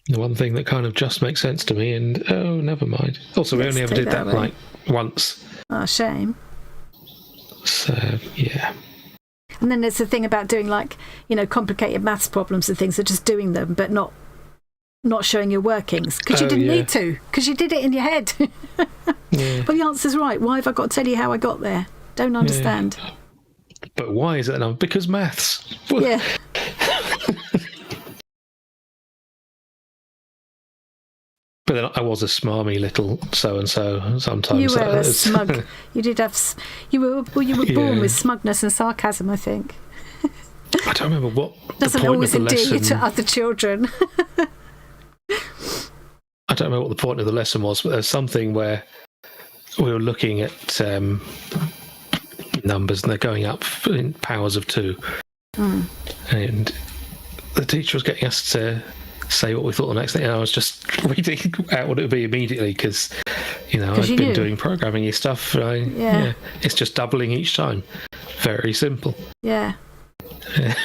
The one thing that kind of just makes sense to me, and never mind. Also, we only ever did that like once. Oh, shame. So, yeah. And then there's the thing about doing complicated maths problems and things, so just doing them, but not showing your workings, because you didn't need to, because you did it in your head. But the answer's right. Why have I got to tell you how I got there? Don't understand. Yeah. But why is that? Because maths. Yeah. But then I was a smarmy little so-and-so sometimes. You were a smug. You did have... You were born with smugness and sarcasm, I think. I don't remember what doesn't the point always of the endear lesson... you to other children. I don't remember what the point of the lesson was, but there's something where we were looking at numbers, and they're going up in powers of 2. And the teacher was getting us to say what we thought the next thing, and I was just reading out what it would be immediately, because I've been doing programming stuff. It's just doubling each time. Very simple. Yeah. And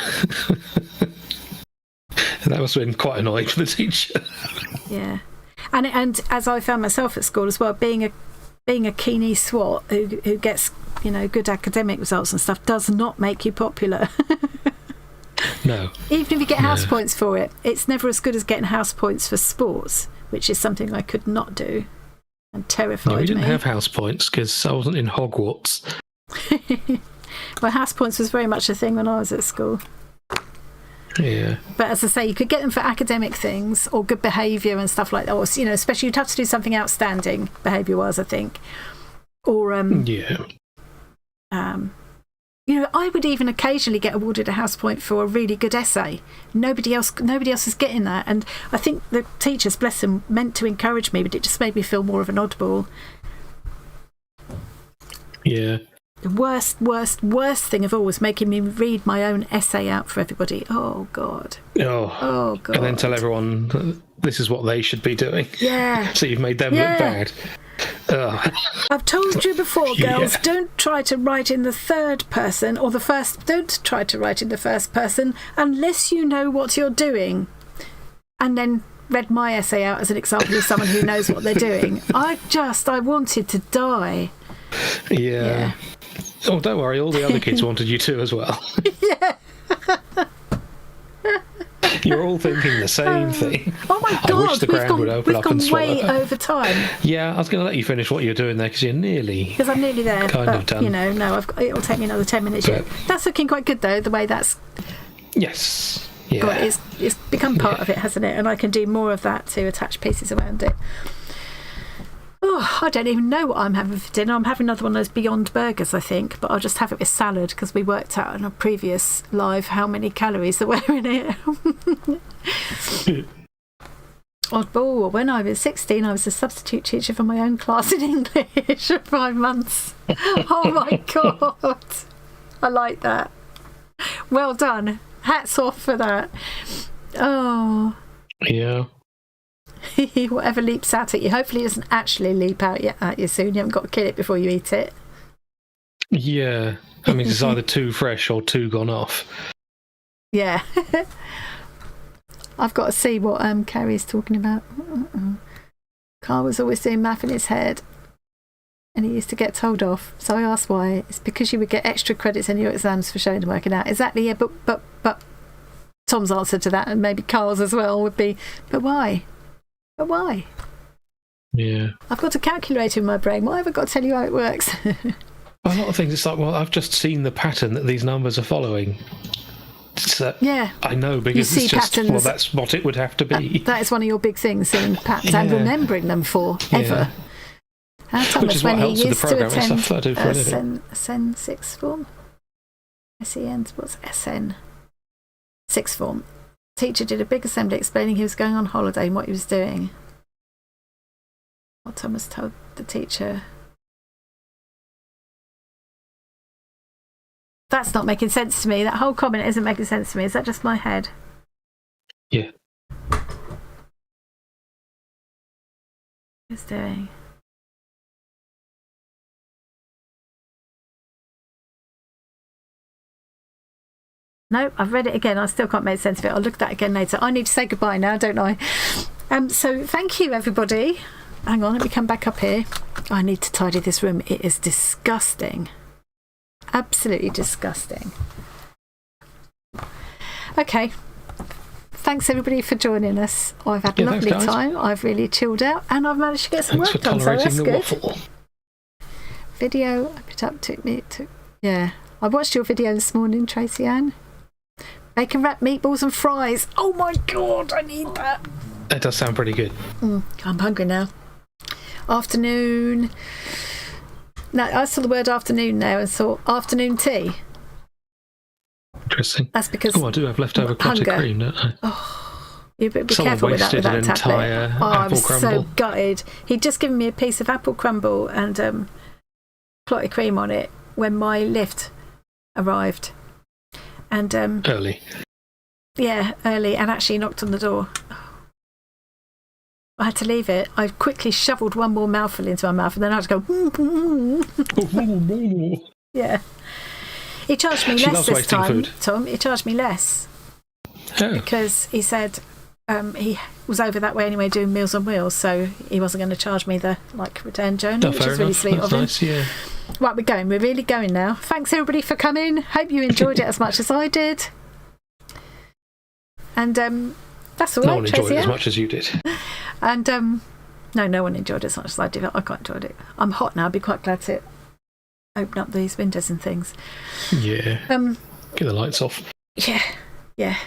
that must have been quite annoying for the teacher. Yeah. And as I found myself at school as well, being a keeney swot who gets good academic results and stuff does not make you popular. No. Even if you get house points for it, it's never as good as getting house points for sports, which is something I could not do and terrified me. We didn't have house points because I wasn't in Hogwarts. Well, house points was very much a thing when I was at school. Yeah. But as I say, you could get them for academic things or good behaviour and stuff like that. Or, especially you'd have to do something outstanding behaviour-wise, I think. Or I would even occasionally get awarded a house point for a really good essay. Nobody else is getting that, and I think the teachers, bless them, meant to encourage me, but it just made me feel more of an oddball. Yeah. The worst thing of all was making me read my own essay out for everybody. Oh God. Oh God. And then tell everyone that this is what they should be doing. Yeah. So you've made them look bad. I've told you before, girls, don't try to write in the third person or don't try to write in the first person unless you know what you're doing. And then read my essay out as an example of someone who knows what they're doing. I wanted to die. Yeah. Oh, don't worry, all the other kids wanted you to as well. Yeah. You're all thinking the same thing. Oh my God, I wish the ground would open up and swallow. We've gone way over time. Yeah, I was going to let you finish what you're doing there because I'm nearly there. Kind of done. It'll take me another 10 minutes yet. That's looking quite good though, the way that's... Yes. Yeah. God, it's become part of it, hasn't it? And I can do more of that to attach pieces around it. Oh, I don't even know what I'm having for dinner. I'm having another one of those Beyond Burgers, I think, but I'll just have it with salad because we worked out in a previous live how many calories there were in it. Oddball. When I was 16, I was a substitute teacher for my own class in English for 5 months. Oh my God. I like that. Well done. Hats off for that. Oh. Yeah. Whatever leaps out at you. Hopefully it doesn't actually leap out at you soon. You haven't got to kill it before you eat it. Yeah. I mean, it's either too fresh or too gone off. Yeah. I've got to see what Carrie's talking about. Carl was always doing math in his head and he used to get told off. So I asked why. It's because you would get extra credits in your exams for showing and working out. Exactly, yeah, but Tom's answer to that, and maybe Carl's as well, would be, but why? But why? Yeah. I've got a calculator in my brain. Why have I got to tell you how it works? A lot of things, it's like, well, I've just seen the pattern that these numbers are following. So yeah. I know, because it's just, patterns. Well, that's what it would have to be. That is one of your big things, seeing patterns and remembering them for ever. Which is what helps with the programming stuff that I do for a living. SN sixth form? SEN, what's SN? Sixth form. Teacher did a big assembly explaining he was going on holiday and what he was doing. What Thomas told the teacher. That's not making sense to me. That whole comment isn't making sense to me. Is that just my head? Yeah. What's doing? No, I've read it again. I still can't make sense of it. I'll look at that again later. I need to say goodbye now, don't I? So thank you, everybody. Hang on, let me come back up here. I need to tidy this room. It is disgusting. Absolutely disgusting. Okay. Thanks, everybody, for joining us. I've had a lovely time. I've really chilled out, and I've managed to get some work done, so that's good. Waffle. Video I put up took me... Yeah. I watched your video this morning, Tracy Ann. Bacon wrapped meatballs and fries. Oh my God, I need that. That does sound pretty good. I'm hungry now. Afternoon. No, I saw the word afternoon now and thought afternoon tea. Interesting. That's because I do have leftover clotted cream, don't I? Oh, You better be Someone careful with wasted that an tablet. entire Oh, I apple was crumble. so gutted. He'd just given me a piece of apple crumble and clotted cream on it when my lift arrived. And Early. yeah, early, and actually knocked on the door. I had to leave it. I quickly shoveled one more mouthful into my mouth, and then I had to go. Yeah. He charged me less this time, food. Tom. He charged me less. Oh. Because he said he was over that way anyway doing Meals on Wheels, so he wasn't going to charge me the return journey, which is really sweet of him. Nice, yeah. Right, we're going. We're really going now. Thanks everybody for coming. Hope you enjoyed it as much as I did. And that's all right. No one enjoyed it as much as you did. And no one enjoyed it as much as I did. I quite enjoyed it. I'm hot now. I'd be quite glad to open up these windows and things. Yeah. Get the lights off. Yeah.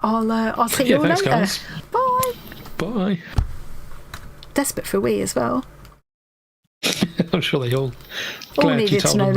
I'll see you all later. Guys. Bye. Bye. Desperate for a wee as well. I'm sure they all needed to know that.